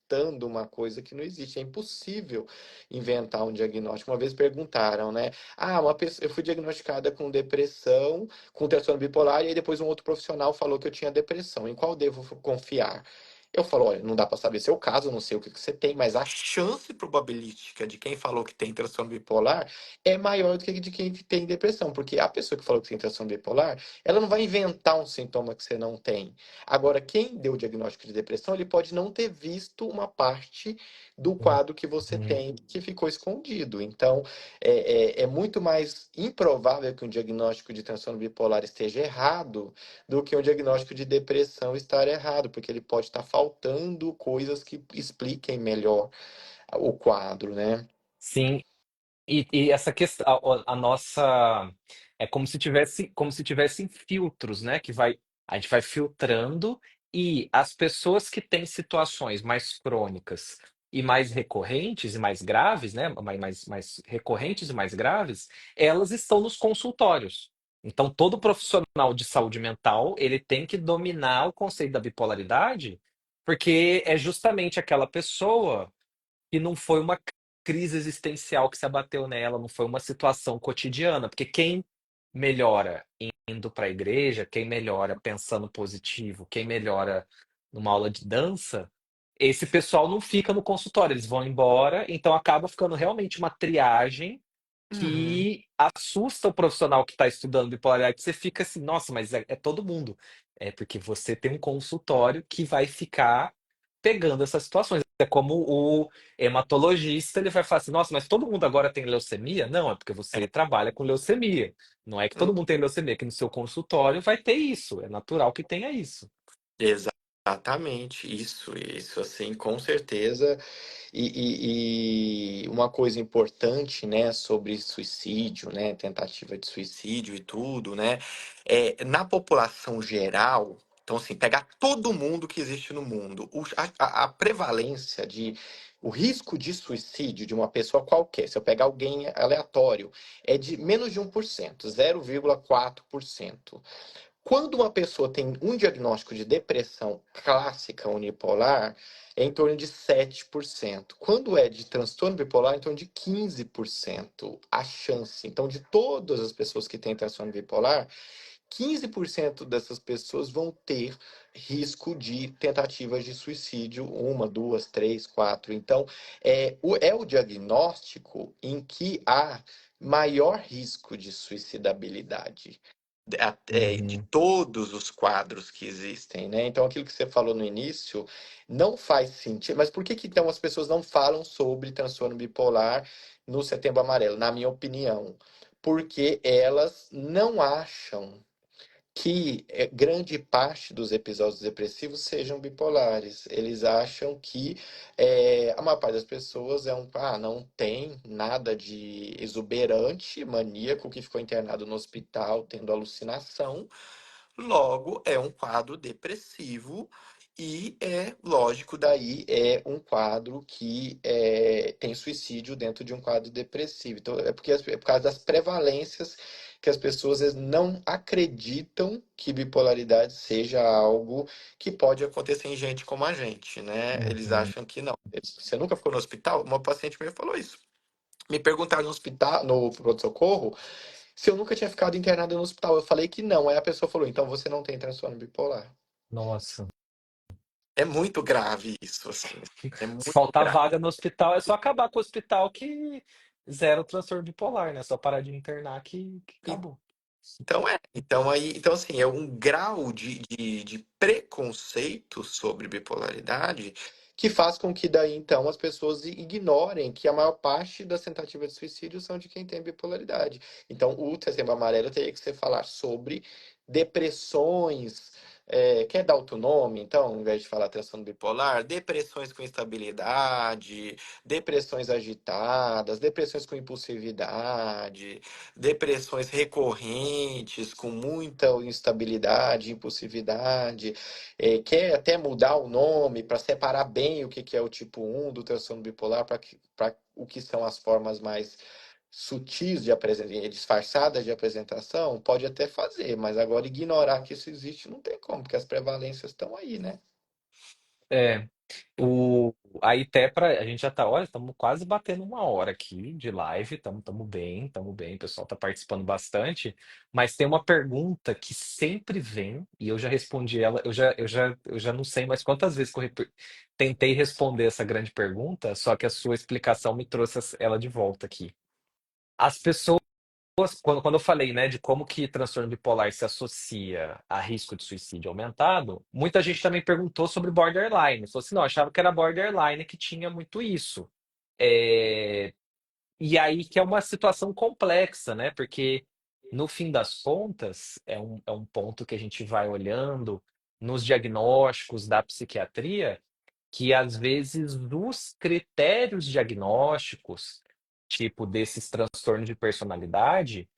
uma coisa que não existe, é impossível inventar um diagnóstico. Uma vez perguntaram, né? Ah, uma pessoa, eu fui diagnosticada com depressão, com transtorno bipolar, e aí depois um outro profissional falou que eu tinha depressão. Em qual devo confiar? Eu falo, olha, não dá para saber seu caso, eu não sei o que que você tem, mas a chance probabilística de quem falou que tem transtorno bipolar é maior do que de quem tem depressão, porque a pessoa que falou que tem transtorno bipolar, ela não vai inventar um sintoma que você não tem. Agora, quem deu o diagnóstico de depressão, ele pode não ter visto uma parte do quadro que você Uhum. tem que ficou escondido. Então, é muito mais improvável que um diagnóstico de transtorno bipolar esteja errado do que um diagnóstico de depressão estar errado, porque ele pode estar faltando coisas que expliquem melhor o quadro, né? Sim, e essa questão, a nossa é como se tivessem filtros, né? A gente vai filtrando e as pessoas que têm situações mais crônicas e mais recorrentes e mais graves, né? Mais recorrentes e mais graves, elas estão nos consultórios. Então, todo profissional de saúde mental, ele tem que dominar o conceito da bipolaridade, porque é justamente aquela pessoa que não foi uma crise existencial que se abateu nela, não foi uma situação cotidiana, porque quem melhora indo para a igreja, quem melhora pensando positivo, quem melhora numa aula de dança, esse pessoal não fica no consultório, eles vão embora, então acaba ficando realmente uma triagem Uhum. que assusta o profissional que está estudando bipolaridade. Você fica assim, nossa, mas é todo mundo. É porque você tem um consultório que vai ficar pegando essas situações. É como o hematologista, ele vai falar assim, nossa, mas todo mundo agora tem leucemia? Não, é porque você trabalha com leucemia. Não é que todo mundo tem leucemia, que no seu consultório vai ter isso. É natural que tenha isso. Exatamente, isso assim, com certeza. E uma coisa importante, né, sobre suicídio, né, tentativa de suicídio e tudo, né, na população geral, então assim, pegar todo mundo que existe no mundo, a prevalência o risco de suicídio de uma pessoa qualquer, se eu pegar alguém aleatório, é de menos de 1%, 0,4%. Quando uma pessoa tem um diagnóstico de depressão clássica unipolar, é em torno de 7%. Quando é de transtorno bipolar, é em torno de 15% a chance. Então, de todas as pessoas que têm transtorno bipolar, 15% dessas pessoas vão ter risco de tentativas de suicídio, uma, duas, três, quatro. Então, é o diagnóstico em que há maior risco de suicidabilidade de Uhum. todos os quadros que existem, né? Então, aquilo que você falou no início não faz sentido. Mas por que que então as pessoas não falam sobre transtorno bipolar no Setembro Amarelo? Na minha opinião, porque elas não acham que grande parte dos episódios depressivos sejam bipolares. Eles acham que a maior parte das pessoas não tem nada de exuberante, maníaco que ficou internado no hospital tendo alucinação, logo é um quadro depressivo E é lógico, daí é um quadro que tem suicídio dentro de um quadro depressivo. Então, é por causa das prevalências que as pessoas às vezes, não acreditam que bipolaridade seja algo que pode acontecer em gente como a gente, né? Eles Uhum. acham que não. Você nunca ficou no hospital? Uma paciente minha falou isso. Me perguntaram no hospital, no pronto-socorro, se eu nunca tinha ficado internado no hospital. Eu falei que não. Aí a pessoa falou, então você não tem transtorno bipolar. Nossa. É muito grave isso, assim. É Se muito faltar grave. vaga no hospital, é só acabar com o hospital que zero o transtorno bipolar, né? Só parar de internar que acabou. Então assim, é um grau de preconceito sobre bipolaridade que faz com que daí então as pessoas ignorem que a maior parte das tentativas de suicídio são de quem tem bipolaridade. Então, o Setembro Amarelo teria que ser falar sobre depressões, quer dar outro nome, então, ao invés de falar transtorno bipolar, depressões com instabilidade, depressões agitadas, depressões com impulsividade, depressões recorrentes, com muita instabilidade, impulsividade, quer até mudar o nome para separar bem o que é o tipo 1 do transtorno bipolar para o que são as formas mais sutis de apresentação, disfarçadas de apresentação, pode até fazer, mas agora ignorar que isso existe não tem como, porque as prevalências estão aí, né? É, o, aí até a gente já tá, olha, estamos quase batendo uma hora aqui de live, estamos bem, o pessoal tá participando bastante, mas tem uma pergunta que sempre vem, e eu já respondi ela, eu já não sei mais quantas vezes que tentei responder essa grande pergunta, só que a sua explicação me trouxe ela de volta aqui. As pessoas, quando eu falei, né, de como que transtorno bipolar se associa a risco de suicídio aumentado, muita gente também perguntou sobre borderline. Falou assim, não, achava que era borderline que tinha muito isso. É, E aí que é uma situação complexa, né? Porque no fim das contas, é um ponto que a gente vai olhando nos diagnósticos da psiquiatria, que às vezes dos critérios diagnósticos, tipo desses transtornos de personalidade,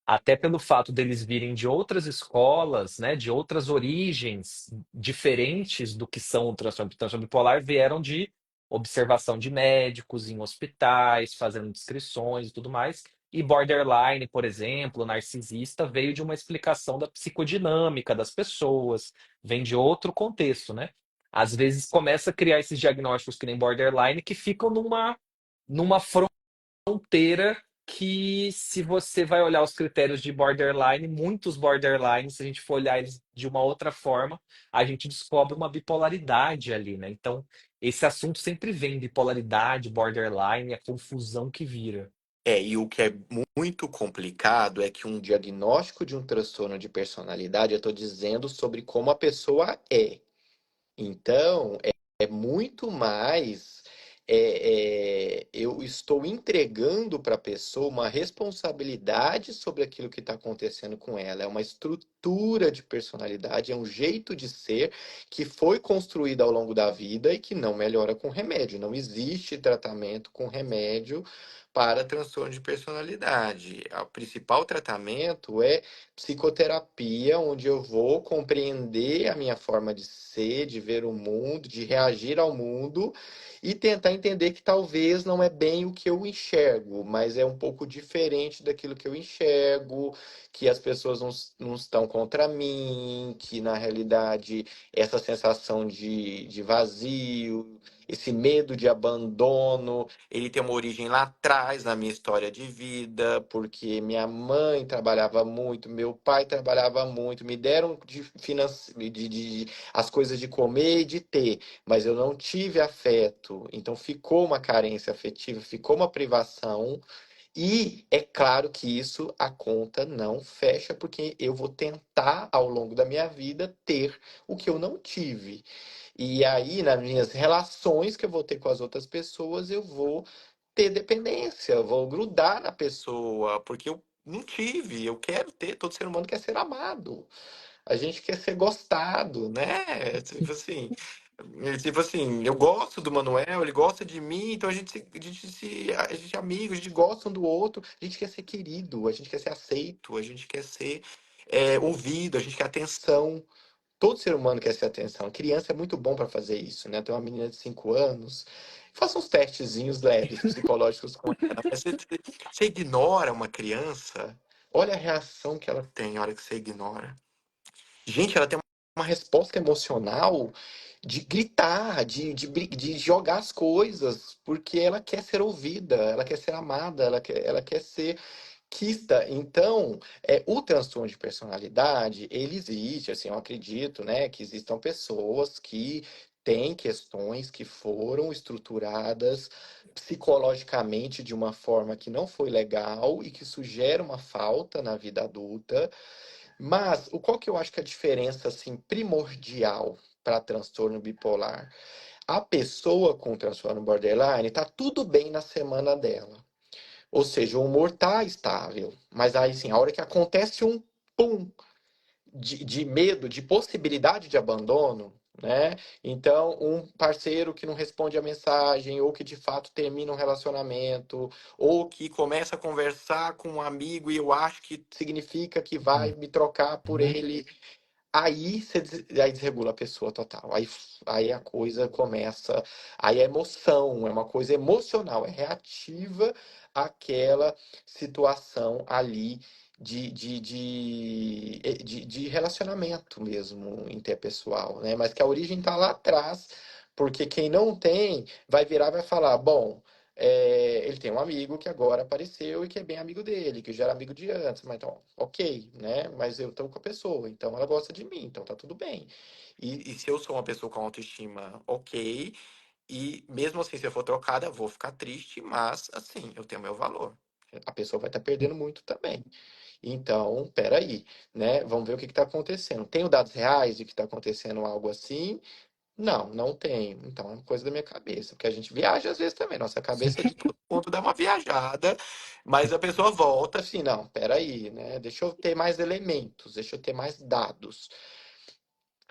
até pelo fato deles virem de outras escolas, né, de outras origens diferentes do que são o transtorno bipolar, vieram de observação de médicos em hospitais, fazendo descrições e tudo mais. E borderline, por exemplo, narcisista, veio de uma explicação da psicodinâmica das pessoas, vem de outro contexto, né? Às vezes começa a criar esses diagnósticos que nem borderline que ficam numa fronteira que, se você vai olhar os critérios de borderline, muitos borderlines, se a gente for olhar eles de uma outra forma, a gente descobre uma bipolaridade ali, né? Então, esse assunto sempre vem, bipolaridade, borderline, a confusão que vira. E o que é muito complicado é que um diagnóstico de um transtorno de personalidade, eu estou dizendo sobre como a pessoa é. Então, é muito mais. Eu estou entregando para a pessoa uma responsabilidade sobre aquilo que está acontecendo com ela. É uma estrutura de personalidade, é um jeito de ser que foi construído ao longo da vida e que não melhora com remédio. Não existe tratamento com remédio para transtorno de personalidade. O principal tratamento é psicoterapia, onde eu vou compreender a minha forma de ser, de ver o mundo, de reagir ao mundo e tentar entender que talvez não é bem o que eu enxergo, mas é um pouco diferente daquilo que eu enxergo, que as pessoas não estão contra mim, que na realidade essa sensação de vazio, esse medo de abandono, ele tem uma origem lá atrás na minha história de vida, porque minha mãe trabalhava muito, meu pai trabalhava muito, me deram as coisas de comer e de ter, mas eu não tive afeto, então ficou uma carência afetiva, ficou uma privação. E é claro que isso a conta não fecha, porque eu vou tentar ao longo da minha vida ter o que eu não tive. E aí, nas minhas relações que eu vou ter com as outras pessoas, eu vou ter dependência, eu vou grudar na pessoa, porque eu não tive, eu quero ter, todo ser humano quer ser amado. A gente quer ser gostado, né? Tipo assim, eu gosto do Manuel, ele gosta de mim, então a gente é amigo, a gente gosta um do outro, a gente quer ser querido, a gente quer ser aceito, a gente quer ser ouvido, a gente quer atenção. todo ser humano quer essa atenção. Criança é muito bom para fazer isso, né? Tem uma menina de 5 anos, faça uns testezinhos leves psicológicos com ela. Mas você ignora uma criança, olha a reação que ela tem na hora que você ignora. Gente, ela tem uma resposta emocional de gritar, de jogar as coisas, porque ela quer ser ouvida, ela quer ser amada, ela quer ser quista. Então, o transtorno de personalidade, ele existe, assim, eu acredito, né, que existam pessoas que têm questões que foram estruturadas psicologicamente de uma forma que não foi legal e que isso gera uma falta na vida adulta. Mas qual que eu acho que é a diferença assim primordial para transtorno bipolar? A pessoa com transtorno borderline tá tudo bem na semana dela. Ou seja, o humor tá estável, mas aí sim, a hora que acontece um pum de medo, de possibilidade de abandono, né? Então, um parceiro que não responde a mensagem, ou que de fato termina um relacionamento, ou que começa a conversar com um amigo e eu acho que significa que vai me trocar por Uhum. ele. Aí desregula a pessoa total. Aí a coisa começa. Aí é emoção, é uma coisa emocional, é reativa àquela situação ali de relacionamento mesmo interpessoal, né? Mas que a origem está lá atrás, porque quem não tem vai virar e vai falar: bom. Ele tem um amigo que agora apareceu e que é bem amigo dele, que já era amigo de antes, mas então, ok, né? Mas eu tô com a pessoa, então ela gosta de mim, então tá tudo bem. E se eu sou uma pessoa com autoestima ok, e mesmo assim, se eu for trocada, eu vou ficar triste, mas assim, eu tenho meu valor. A pessoa vai estar perdendo muito também. Então, peraí, né? Vamos ver o que está acontecendo. Tenho dados reais de que está acontecendo algo assim? Não, não tenho. Então é uma coisa da minha cabeça, porque a gente viaja às vezes também. Nossa cabeça de todo mundo dá uma viajada, mas a pessoa volta assim, não, peraí, né? Deixa eu ter mais elementos, deixa eu ter mais dados.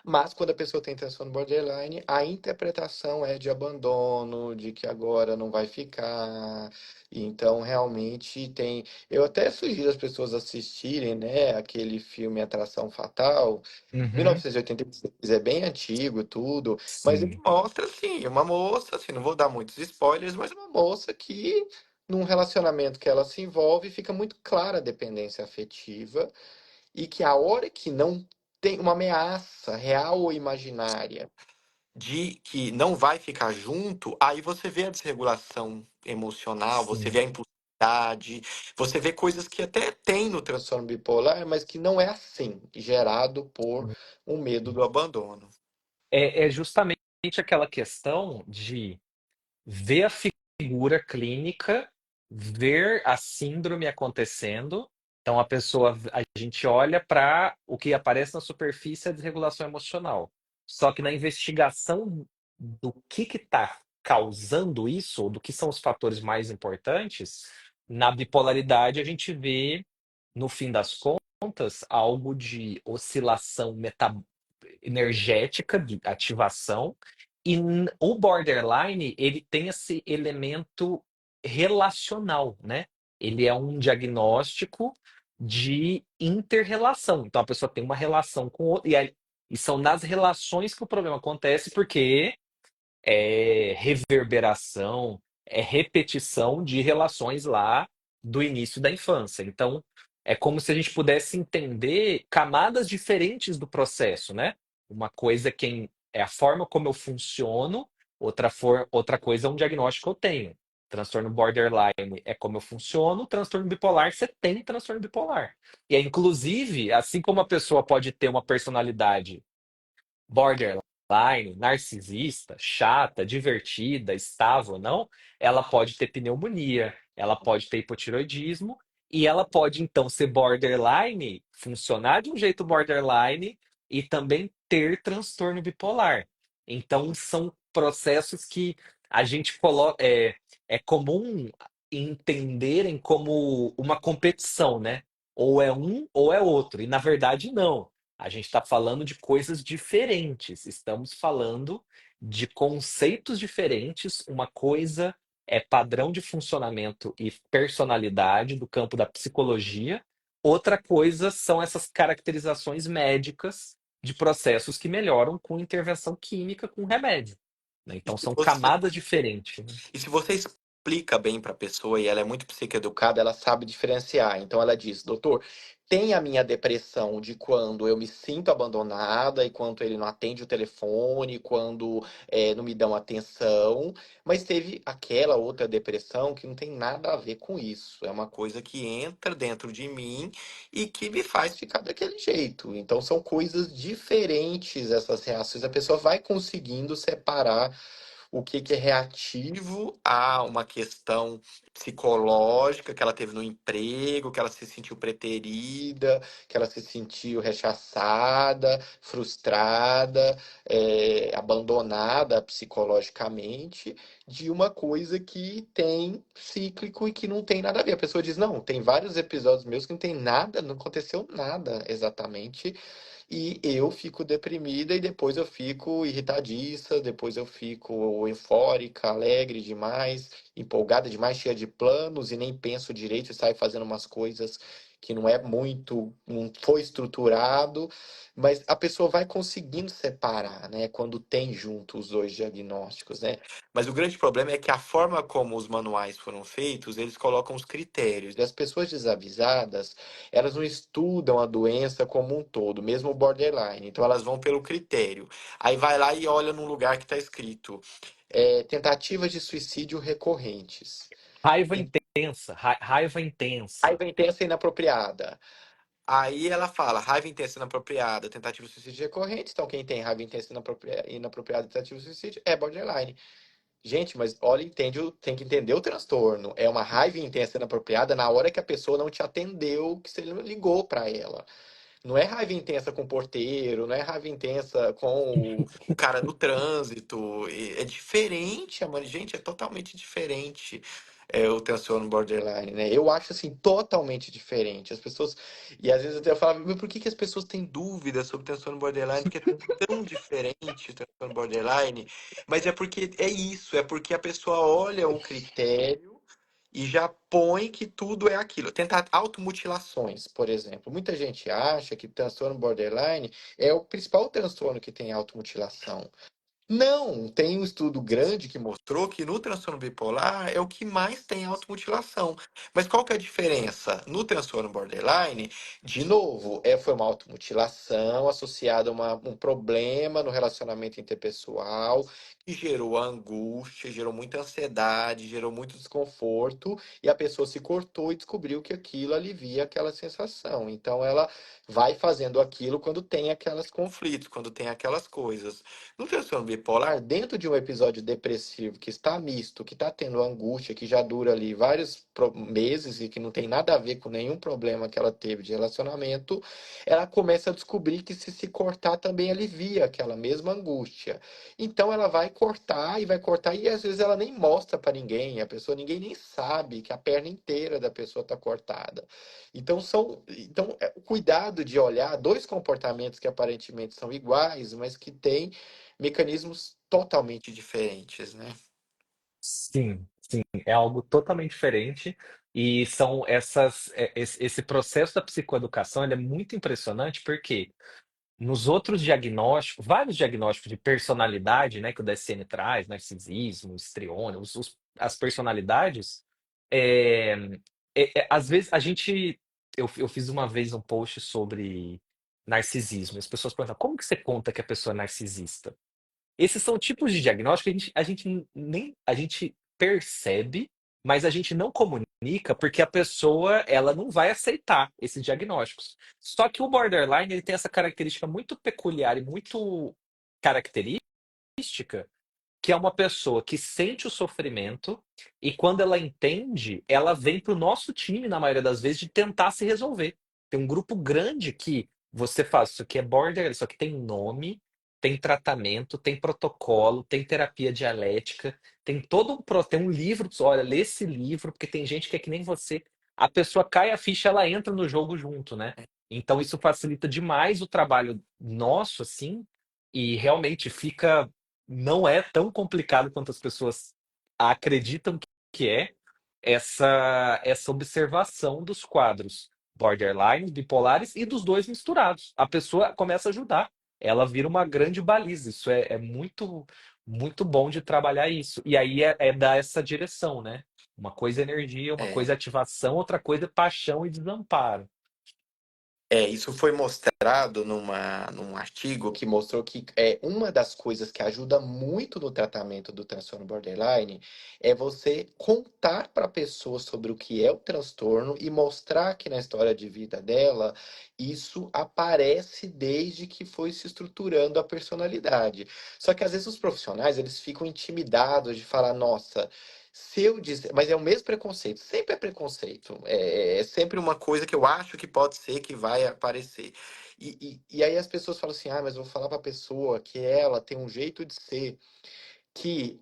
Mas quando a pessoa tem transtorno borderline, a interpretação é de abandono, de que agora não vai ficar. Então, realmente tem. Eu até sugiro as pessoas assistirem, né, aquele filme Atração Fatal. Uhum. 1986 é bem antigo, tudo, mas ele Sim. mostra assim, uma moça, assim, não vou dar muitos spoilers, mas uma moça que num relacionamento que ela se envolve, fica muito clara a dependência afetiva e que a hora que não tem uma ameaça real ou imaginária de que não vai ficar junto, aí você vê a desregulação emocional, você vê Sim. a impulsividade, você vê coisas que até tem no transtorno bipolar, mas que não é assim, gerado por um medo do abandono. É justamente aquela questão de ver a figura clínica, ver a síndrome acontecendo. Então a gente olha para o que aparece na superfície, é a desregulação emocional. Só que na investigação do que está causando isso, ou do que são os fatores mais importantes, na bipolaridade a gente vê, no fim das contas, algo de oscilação energética, de ativação, e o borderline, ele tem esse elemento relacional, né? Ele é um diagnóstico de interrelação. Então a pessoa tem uma relação com o outro, e são nas relações que o problema acontece, porque é reverberação, é repetição de relações lá do início da infância. Então, é como se a gente pudesse entender camadas diferentes do processo, né? Uma coisa é a forma como eu funciono, outra coisa é um diagnóstico que eu tenho. Transtorno borderline é como eu funciono, transtorno bipolar, você tem transtorno bipolar. E é, inclusive, assim como a pessoa pode ter uma personalidade borderline, narcisista, chata, divertida, estável, não, ela pode ter pneumonia, ela pode ter hipotiroidismo e ela pode então ser borderline, funcionar de um jeito borderline e também ter transtorno bipolar. Então são processos que a gente coloca, é comum entenderem como uma competição, né? Ou é um ou é outro. E na verdade não. A gente está falando de coisas diferentes, estamos falando de conceitos diferentes. Uma coisa é padrão de funcionamento e personalidade do campo da psicologia, outra coisa são essas caracterizações médicas de processos que melhoram com intervenção química, com remédio, né? E Então se são você camadas diferentes, né? E se você explica bem para a pessoa e ela é muito psicoeducada, ela sabe diferenciar. Então ela diz: doutor, tem a minha depressão de quando eu me sinto abandonada e quando ele não atende o telefone, quando não me dão atenção, mas teve aquela outra depressão que não tem nada a ver com isso. É uma coisa que entra dentro de mim e que me faz ficar daquele jeito. Então são coisas diferentes essas reações. A pessoa vai conseguindo separar o que que é reativo a uma questão psicológica que ela teve no emprego, que ela se sentiu preterida, que ela se sentiu rechaçada, frustrada, abandonada psicologicamente, de uma coisa que tem cíclico e que não tem nada a ver. A pessoa diz, não, tem vários episódios meus que não tem nada, não aconteceu nada exatamente, e eu fico deprimida e depois eu fico irritadiça, depois eu fico eufórica, alegre demais, empolgada demais, cheia de planos e nem penso direito e saio fazendo umas coisas que não é muito, não foi estruturado, mas a pessoa vai conseguindo separar, né, quando tem junto os dois diagnósticos, né? Mas o grande problema é que a forma como os manuais foram feitos, eles colocam os critérios, e as pessoas desavisadas elas não estudam a doença como um todo, mesmo o borderline. Então elas vão pelo critério. Aí vai lá e olha num lugar que está escrito tentativas de suicídio recorrentes. Raiva E intensa, raiva intensa. raiva intensa e inapropriada. Aí ela fala, raiva intensa e inapropriada, tentativa de suicídio recorrente. Então, quem tem raiva intensa e inapropriada, tentativa de suicídio, é borderline. Gente, mas olha, tem que entender o transtorno. É uma raiva intensa e inapropriada na hora que a pessoa não te atendeu, que você ligou para ela. Não é raiva intensa com o porteiro, não é raiva intensa com o cara no trânsito. É diferente, mano. Gente, é totalmente diferente o transtorno borderline, né? Eu acho assim, totalmente diferente. As pessoas. E às vezes eu até falo, mas por que que as pessoas têm dúvidas sobre o transtorno borderline? Porque é tão diferente o transtorno borderline. Mas é porque é isso, é porque a pessoa olha o critério e já põe que tudo é aquilo. Tentar automutilações, por exemplo. Muita gente acha que transtorno borderline é o principal transtorno que tem automutilação. Não, tem um estudo grande que mostrou que no transtorno bipolar é o que mais tem automutilação. Mas qual que é a diferença? No transtorno borderline, de novo, foi uma automutilação associada a um problema no relacionamento interpessoal que gerou angústia, gerou muita ansiedade, gerou muito desconforto, e a pessoa se cortou e descobriu que aquilo alivia aquela sensação. Então ela vai fazendo aquilo quando tem aqueles conflitos, quando tem aquelas coisas. No transtorno bipolar, dentro de um episódio depressivo que está misto, que está tendo angústia, que já dura ali vários meses e que não tem nada a ver com nenhum problema que ela teve de relacionamento, ela começa a descobrir que se cortar também alivia aquela mesma angústia. Então ela vai cortar e às vezes ela nem mostra para ninguém, ninguém nem sabe que a perna inteira da pessoa está cortada. Então o cuidado de olhar dois comportamentos que aparentemente são iguais, mas que têm mecanismos totalmente diferentes, né? Sim, sim, é algo totalmente diferente e são esse processo da psicoeducação, ele é muito impressionante porque nos outros diagnósticos, vários diagnósticos de personalidade, né, que o DSM traz, narcisismo, histriônia, as personalidades, é, às vezes eu fiz uma vez um post sobre narcisismo, e as pessoas perguntam, como que você conta que a pessoa é narcisista? Esses são tipos de diagnóstico que a gente percebe, mas a gente não comunica porque a pessoa ela não vai aceitar esses diagnósticos. Só que o borderline ele tem essa característica muito peculiar e muito característica, que é uma pessoa que sente o sofrimento e quando ela entende, ela vem para o nosso time, na maioria das vezes, de tentar se resolver. Tem um grupo grande que você faz, isso aqui é border, isso aqui tem nome, tem tratamento, tem protocolo, tem terapia dialética, tem tem um livro, olha, lê esse livro, porque tem gente que é que nem você. A pessoa cai a ficha, ela entra no jogo junto, né? Então isso facilita demais o trabalho nosso, assim, e realmente fica não é tão complicado quanto as pessoas acreditam que é essa observação dos quadros borderline, bipolares e dos dois misturados. A pessoa começa a ajudar. ela vira uma grande baliza. Isso é muito, muito bom de trabalhar isso. E aí é dar essa direção, né? Uma coisa é energia, uma coisa É. é ativação, outra coisa é paixão e desamparo. Isso foi mostrado num artigo que mostrou que uma das coisas que ajuda muito no tratamento do transtorno borderline é você contar para a pessoa sobre o que é o transtorno e mostrar que na história de vida dela isso aparece desde que foi se estruturando a personalidade. Só que às vezes os profissionais eles ficam intimidados de falar, nossa. Se eu dizer, mas é o mesmo preconceito, sempre é preconceito. É sempre uma coisa que eu acho que pode ser que vai aparecer. E aí as pessoas falam assim: ah, mas eu vou falar para a pessoa que ela tem um jeito de ser que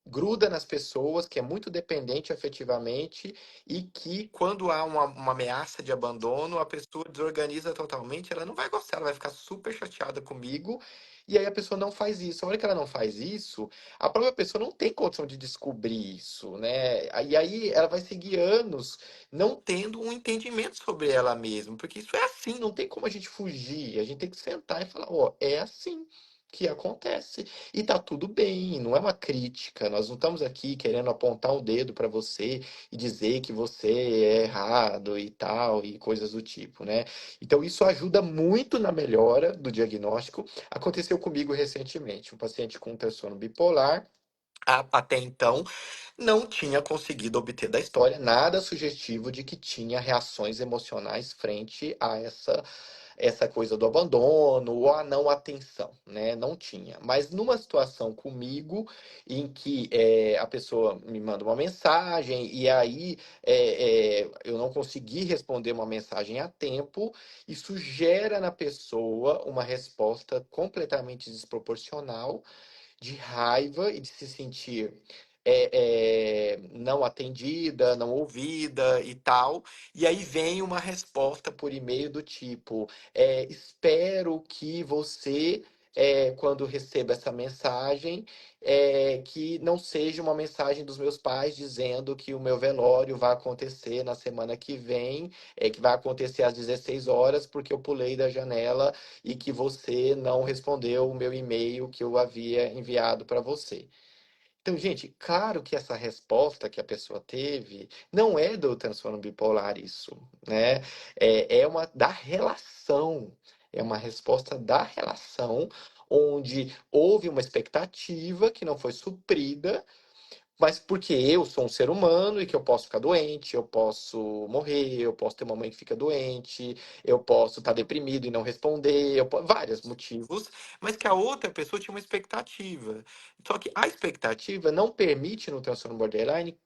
gruda nas pessoas, que é muito dependente afetivamente e que quando há uma ameaça de abandono, a pessoa desorganiza totalmente, ela não vai gostar, ela vai ficar super chateada comigo. E aí a pessoa não faz isso. A hora que ela não faz isso, a própria pessoa não tem condição de descobrir isso, né? E aí ela vai seguir anos não tendo um entendimento sobre ela mesma, porque isso é assim, não tem como a gente fugir. A gente tem que sentar e falar, ó, é assim que acontece. E tá tudo bem, não é uma crítica. Nós não estamos aqui querendo apontar o dedo para você e dizer que você é errado e tal, e coisas do tipo, né? Então, isso ajuda muito na melhora do diagnóstico. Aconteceu comigo recentemente, um paciente com transtorno bipolar. Até então, não tinha conseguido obter da história nada sugestivo de que tinha reações emocionais frente a essa coisa do abandono ou a não atenção, né? Não tinha. Mas numa situação comigo em que a pessoa me manda uma mensagem e aí eu não consegui responder uma mensagem a tempo, isso gera na pessoa uma resposta completamente desproporcional de raiva e de se sentir não atendida, não ouvida e tal. E aí vem uma resposta por e-mail do tipo: espero que você, quando receba essa mensagem, que não seja uma mensagem dos meus pais dizendo que o meu velório vai acontecer na semana que vem, que vai acontecer às 16 horas, porque eu pulei da janela e que você não respondeu o meu e-mail que eu havia enviado para você. Então, gente, claro que essa resposta que a pessoa teve não é do transtorno bipolar isso, né? É uma da relação, é uma resposta da relação onde houve uma expectativa que não foi suprida, mas porque eu sou um ser humano e que eu posso ficar doente, eu posso morrer, eu posso ter uma mãe que fica doente, eu posso estar deprimido e não responder, vários motivos, mas que a outra pessoa tinha uma expectativa. Só que a expectativa não permite no transtorno borderline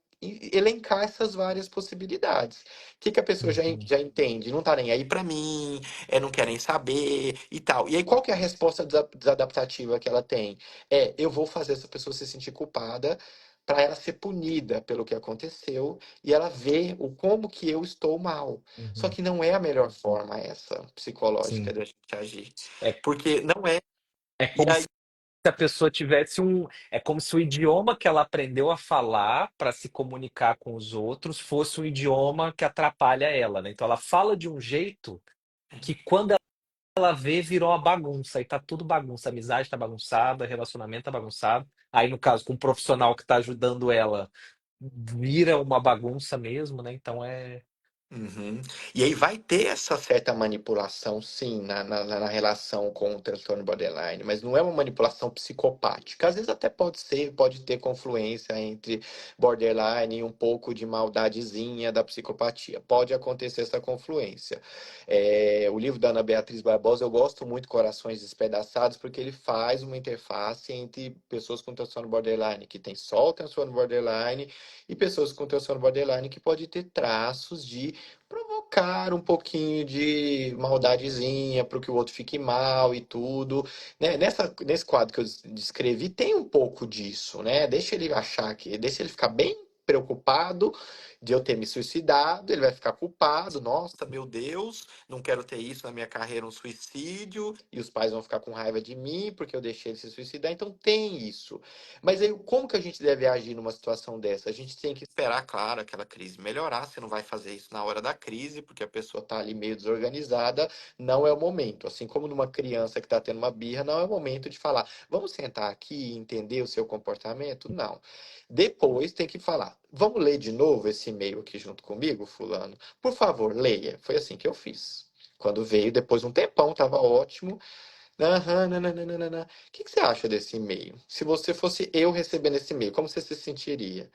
elencar essas várias possibilidades. O que a pessoa Uhum, já entende? Não tá nem aí pra mim, não quer nem saber e tal. E aí qual que é a resposta desadaptativa que ela tem? Eu vou fazer essa pessoa se sentir culpada para ela ser punida pelo que aconteceu e ela ver o como que eu estou mal. Só uhum. que não é a melhor forma essa psicológica Sim. da gente agir, É, porque não é. é E como aí, se a pessoa tivesse um. É como se o idioma que ela aprendeu a falar para se comunicar com os outros fosse um idioma que atrapalha ela, né? Então ela fala de um jeito que quando ela vê, virou uma bagunça, e tá tudo bagunça. A amizade tá bagunçada, relacionamento tá bagunçado. Aí, no caso, com um profissional que tá ajudando ela, vira uma bagunça mesmo, né? Então é. uhum. E aí vai ter essa certa manipulação, sim, na relação com o transtorno borderline, mas não é uma manipulação psicopática. Às vezes até pode ser, pode ter confluência entre borderline e um pouco de maldadezinha da psicopatia. Pode acontecer essa confluência. O livro da Ana Beatriz Barbosa, eu gosto muito, Corações Despedaçados, porque ele faz uma interface entre pessoas com transtorno borderline que tem só o transtorno borderline e pessoas com transtorno borderline que pode ter traços de provocar um pouquinho de maldadezinha para que o outro fique mal e tudo, né? Nesse quadro que eu descrevi tem um pouco disso, né? Deixa ele achar que, deixa ele ficar bem preocupado de eu ter me suicidado, ele vai ficar culpado, nossa, meu Deus, não quero ter isso na minha carreira, um suicídio, e os pais vão ficar com raiva de mim porque eu deixei ele se suicidar, então tem isso. Mas aí, como que a gente deve agir numa situação dessa? A gente tem que esperar, claro, aquela crise melhorar, você não vai fazer isso na hora da crise, porque a pessoa está ali meio desorganizada, não é o momento. Assim como numa criança que está tendo uma birra, não é o momento de falar, vamos sentar aqui e entender o seu comportamento? Não. Depois tem que falar, vamos ler de novo esse e-mail aqui junto comigo, fulano? Por favor, leia. Foi assim que eu fiz. Quando veio, depois de um tempão, estava ótimo. Aham, nananana. O que você acha desse e-mail? Se você fosse eu recebendo esse e-mail, como você se sentiria?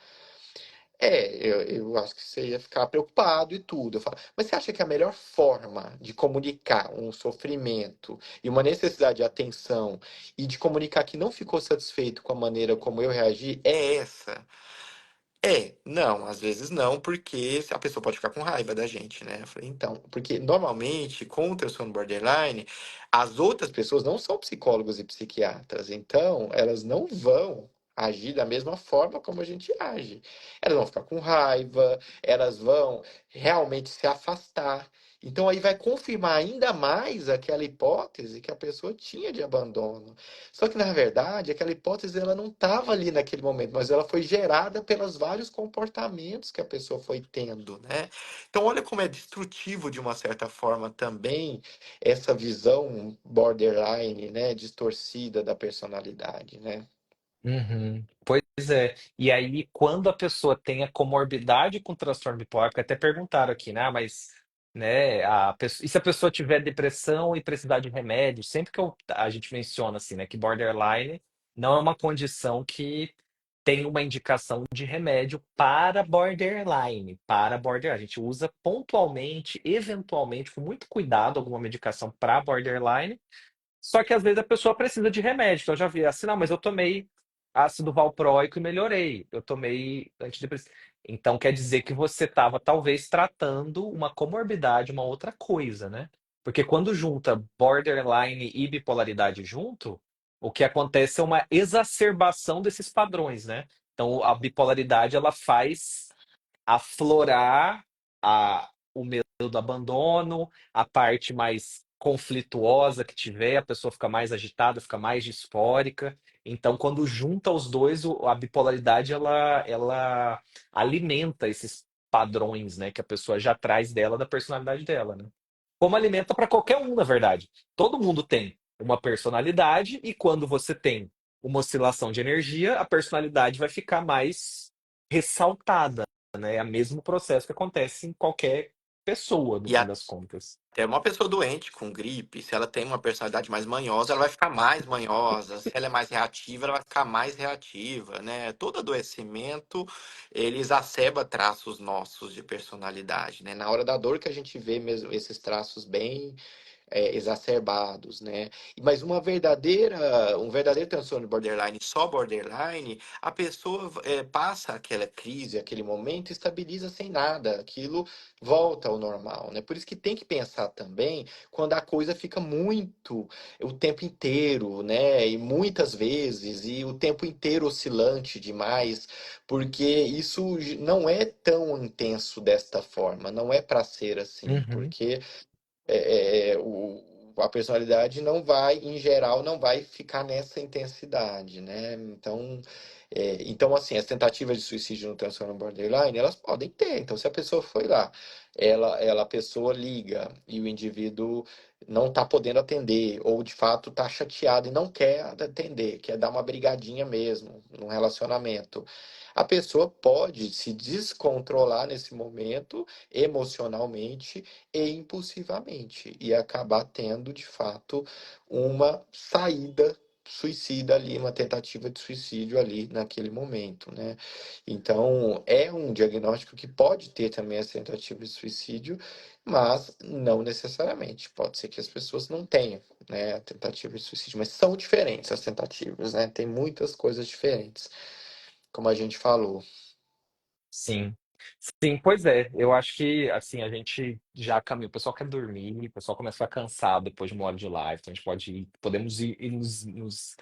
Eu acho que você ia ficar preocupado e tudo. Eu falo, mas você acha que a melhor forma de comunicar um sofrimento e uma necessidade de atenção e de comunicar que não ficou satisfeito com a maneira como eu reagi é essa? Não, às vezes não, porque a pessoa pode ficar com raiva da gente, né? Eu falei, então, porque normalmente com o transtorno borderline, as outras pessoas não são psicólogos e psiquiatras, então elas não vão agir da mesma forma como a gente age. Elas vão ficar com raiva, elas vão realmente se afastar. Então aí vai confirmar ainda mais aquela hipótese que a pessoa tinha de abandono. Só que, na verdade, aquela hipótese ela não estava ali naquele momento, mas ela foi gerada pelos vários comportamentos que a pessoa foi tendo, né? Então, olha como é destrutivo, de uma certa forma, também essa visão borderline, né? Distorcida da personalidade, né? Uhum. Pois é. E aí, quando a pessoa tem a comorbidade com transtorno bipolar, porque até perguntaram aqui, né? Mas, né, e se a pessoa tiver depressão e precisar de remédio? Sempre que a gente menciona assim, né, que borderline não é uma condição que tem uma indicação de remédio para borderline, para borderline. A gente usa pontualmente, eventualmente, com muito cuidado, alguma medicação para borderline. Só que às vezes a pessoa precisa de remédio. Então eu já vi assim, não, mas eu tomei ácido valproico e melhorei. Eu tomei antidepressivo. Então quer dizer que você estava talvez tratando uma comorbidade, uma outra coisa, né? Porque quando junta borderline e bipolaridade junto, o que acontece é uma exacerbação desses padrões, né? Então a bipolaridade ela faz aflorar o medo do abandono, a parte mais conflituosa que tiver, a pessoa fica mais agitada, fica mais disfórica. Então, quando junta os dois, a bipolaridade ela alimenta esses padrões, né, que a pessoa já traz dela, da personalidade dela, né? Como alimenta para qualquer um, na verdade. Todo mundo tem uma personalidade e quando você tem uma oscilação de energia, a personalidade vai ficar mais ressaltada, né? É o mesmo processo que acontece em qualquer pessoa, no E fim das contas. até uma pessoa doente com gripe, se ela tem uma personalidade mais manhosa, ela vai ficar mais manhosa. Se ela é mais reativa, ela vai ficar mais reativa, né? Todo adoecimento, ele exacerba traços nossos de personalidade, né? Na hora da dor que a gente vê mesmo esses traços bem exacerbados, né? Mas um verdadeiro transtorno borderline, só borderline, a pessoa passa aquela crise, aquele momento, e estabiliza sem nada, aquilo volta ao normal, né? Por isso que tem que pensar também quando a coisa fica muito o tempo inteiro, né? E muitas vezes, e o tempo inteiro oscilante demais, porque isso não é tão intenso desta forma, não é para ser assim, Uhum, porque a personalidade não vai, em geral, não vai ficar nessa intensidade, né? Então, assim, as tentativas de suicídio no transtorno borderline, elas podem ter. Então, se a pessoa foi lá, a pessoa liga e o indivíduo não está podendo atender, ou de fato está chateado e não quer atender, quer dar uma brigadinha mesmo num relacionamento. A pessoa pode se descontrolar nesse momento emocionalmente e impulsivamente e acabar tendo, de fato, uma saída suicida ali, uma tentativa de suicídio ali naquele momento, né? Então, é um diagnóstico que pode ter também essa tentativa de suicídio, mas não necessariamente. Pode ser que as pessoas não tenham, né, a tentativa de suicídio, mas são diferentes as tentativas, né? Tem muitas coisas diferentes, como a gente falou. sim. Sim, pois é. Eu acho que assim a gente já caminha. O pessoal quer dormir, o pessoal começa a ficar cansado depois de uma hora de live. Então a gente pode ir, podemos ir nos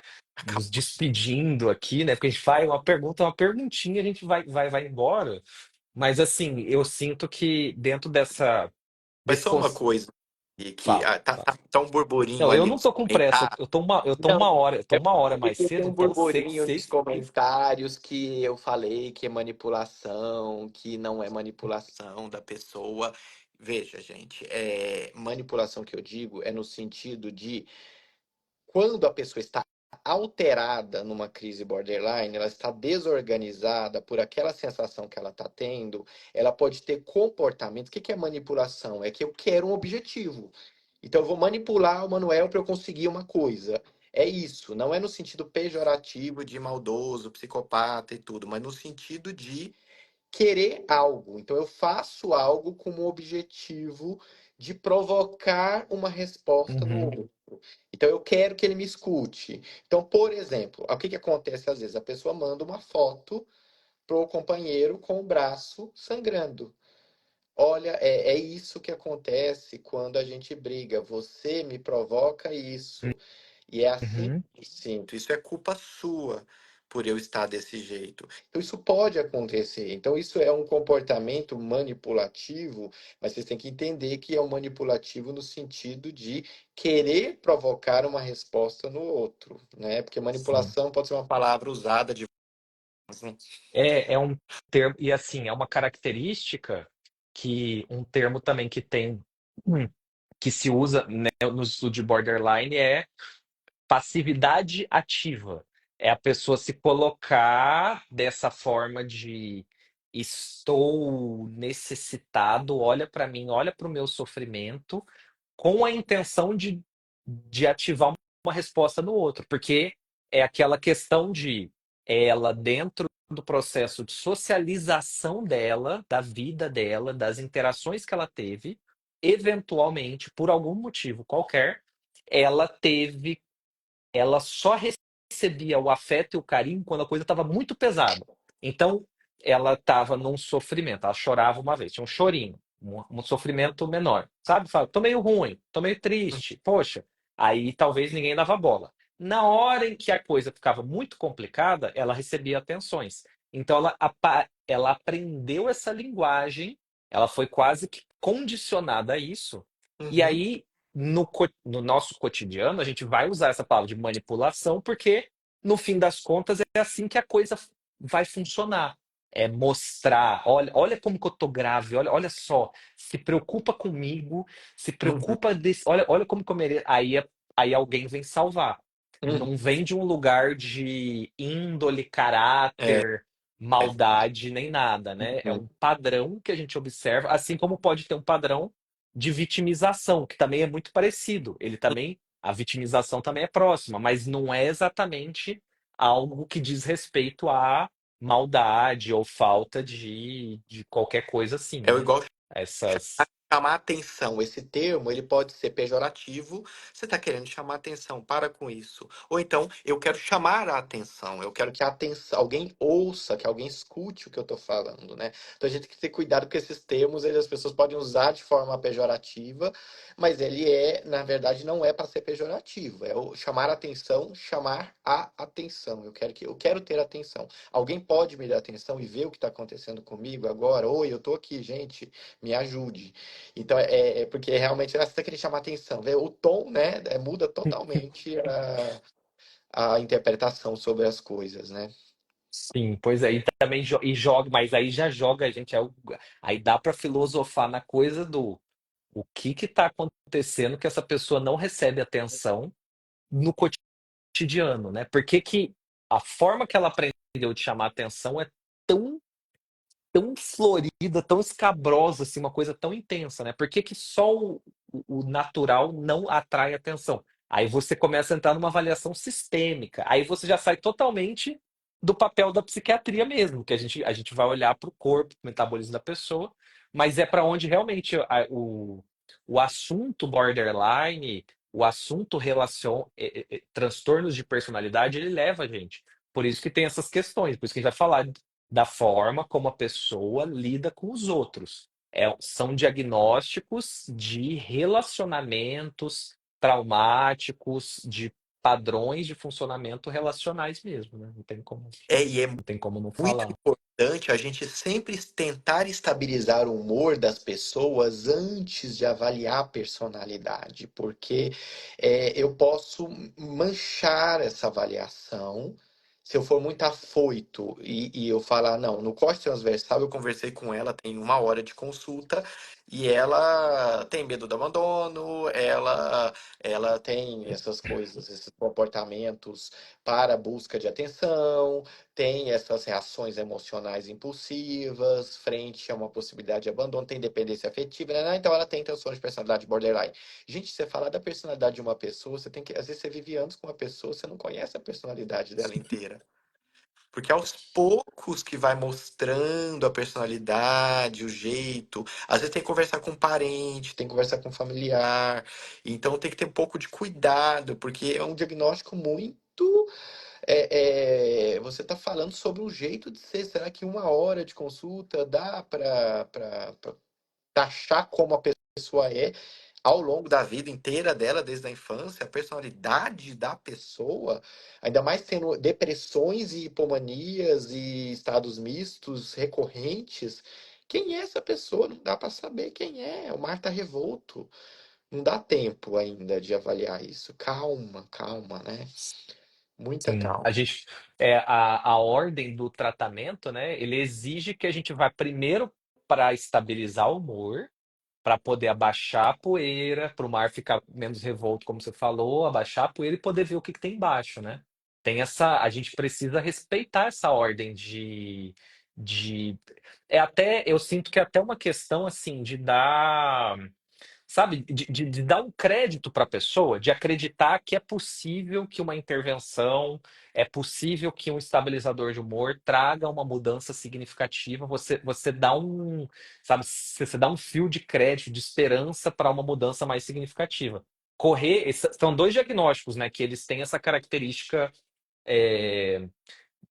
despedindo aqui, né? Porque a gente faz uma pergunta, uma perguntinha, a gente vai embora. Mas assim, eu sinto que dentro Mas desse só uma cons... coisa, e que Fala, fala. tá um burburinho Não, eu ali não nos tô com pressa. comentários. Eu tô Não, eu tô uma hora mais porque tem cedo, um então burburinho nos seis. comentários que eu falei que é manipulação, que não é manipulação da pessoa. Veja, gente, manipulação que eu digo é no sentido de quando a pessoa está alterada numa crise borderline, ela está desorganizada por aquela sensação que ela está tendo, ela pode ter comportamento. O que é manipulação? É que eu quero um objetivo. Então eu vou manipular o Manuel para eu conseguir uma coisa. É isso, não é no sentido pejorativo de maldoso, psicopata e tudo, mas no sentido de querer algo. Então eu faço algo com o objetivo de provocar uma resposta no Uhum, outro. Então eu quero que ele me escute. Então, por exemplo, o que que acontece às vezes? A pessoa manda uma foto pro companheiro com o braço sangrando. Olha, é isso que acontece quando a gente briga. Você me provoca isso. E é assim uhum, que eu sinto. Isso é culpa sua por eu estar desse jeito. Então, isso pode acontecer. Então, isso é um comportamento manipulativo, mas vocês têm que entender que é um manipulativo no sentido de querer provocar uma resposta no outro, né? Porque sim. manipulação pode ser uma palavra usada de. É um termo, e assim, é uma característica que um termo também que tem, hum, que se usa, né, no estudo de borderline é passividade ativa. É a pessoa se colocar dessa forma de estou necessitado, olha para mim, olha para o meu sofrimento, com a intenção de ativar uma resposta no outro, porque é aquela questão de ela, dentro do processo de socialização dela, da vida dela, das interações que ela teve, eventualmente, por algum motivo qualquer, ela teve ela só recebia o afeto e o carinho quando a coisa estava muito pesada. Então, ela estava num sofrimento. Ela chorava uma vez, tinha um chorinho, um sofrimento menor. Sabe? Fala, tô meio ruim, tô meio triste, poxa. Aí talvez ninguém dava bola. Na hora em que a coisa ficava muito complicada, ela recebia atenções. Então, ela aprendeu essa linguagem, ela foi quase que condicionada a isso. E Uhum, aí no nosso cotidiano, a gente vai usar essa palavra de manipulação, porque, no fim das contas, é assim que a coisa vai funcionar. É mostrar, olha como que eu tô grave, olha só, se preocupa comigo, se uhum, preocupa desse, olha como que eu mereço. Aí alguém vem salvar. uhum. Não vem de um lugar de índole, É, caráter, é. maldade, nem nada, né? É Uhum, um padrão que a gente observa, assim como pode ter um padrão de vitimização, que também é muito parecido. A vitimização também é próxima, mas não é exatamente algo que diz respeito à maldade ou falta de qualquer coisa assim, é né? igual Essas. chamar atenção. Esse termo, ele pode ser pejorativo. Você está querendo chamar atenção, para com isso. Ou então, eu quero chamar a atenção. Eu quero que a atenção, alguém ouça, que alguém escute o que eu estou falando, né? Então a gente tem que ter cuidado com esses termos, as pessoas podem usar de forma pejorativa, mas ele na verdade, não é para ser pejorativo. É o chamar a atenção, chamar a atenção. Eu quero ter atenção. Alguém pode me dar atenção e ver o que está acontecendo comigo agora? Oi, eu estou aqui, gente, me ajude. Então, é porque realmente você está querendo chamar atenção. O tom, né, muda totalmente a interpretação sobre as coisas, né? Sim, pois é, e também joga, mas aí já joga a gente, aí dá para filosofar na coisa do o que está acontecendo que essa pessoa não recebe atenção no cotidiano, né? Por que que a forma que ela aprendeu de chamar atenção é tão, tão florida, tão escabrosa, assim, uma coisa tão intensa, né? Por que que só o natural não atrai atenção? Aí você começa a entrar numa avaliação sistêmica. Aí você já sai totalmente do papel da psiquiatria mesmo, que a gente vai olhar para o corpo, para o metabolismo da pessoa, mas é para onde realmente o assunto borderline, o assunto transtornos de personalidade, ele leva a gente. Por isso que tem essas questões, por isso que a gente vai falar da forma como a pessoa lida com os outros. São diagnósticos de relacionamentos traumáticos, de padrões de funcionamento relacionais mesmo, né? E é Não tem como não muito falar. importante a gente sempre tentar estabilizar o humor das pessoas antes de avaliar a personalidade, porque eu posso manchar essa avaliação se eu for muito afoito e eu falar, não, no corte transversal eu conversei com ela, tem 1 hora de consulta, e ela tem medo do abandono, ela tem essas coisas, esses comportamentos para a busca de atenção, tem essas reações emocionais impulsivas frente a uma possibilidade de abandono, tem dependência afetiva, né? Então ela tem transtorno de personalidade borderline. Gente, você falar da personalidade de uma pessoa, você tem que, às vezes você vive anos com uma pessoa, você não conhece a personalidade dela inteira. Porque aos poucos que vai mostrando a personalidade, o jeito. Às vezes tem que conversar com um parente, tem que conversar com um familiar. Então tem que ter um pouco de cuidado, porque é um diagnóstico muito você está falando sobre um jeito de ser. Será que 1 hora de consulta dá para taxar como a pessoa é ao longo da vida inteira dela, desde a infância, a personalidade da pessoa, ainda mais tendo depressões e hipomanias e estados mistos recorrentes? Quem é essa pessoa? Não dá para saber quem é. O mar está revolto. Não dá tempo ainda de avaliar isso. Calma, calma, né? Muita Sim, calma. a ordem do tratamento, né? Ele exige que a gente vá primeiro para estabilizar o humor, para poder abaixar a poeira, para o mar ficar menos revolto, como você falou, abaixar a poeira e poder ver o que tem embaixo, né? A gente precisa respeitar essa ordem de, eu sinto que é até uma questão assim de dar, sabe, de dar um crédito para a pessoa, de acreditar que é possível que uma intervenção, é possível que um estabilizador de humor traga uma mudança significativa. Você dá sabe, você dá um fio de crédito, de esperança para uma mudança mais significativa. São dois diagnósticos, né, que eles têm essa característica é,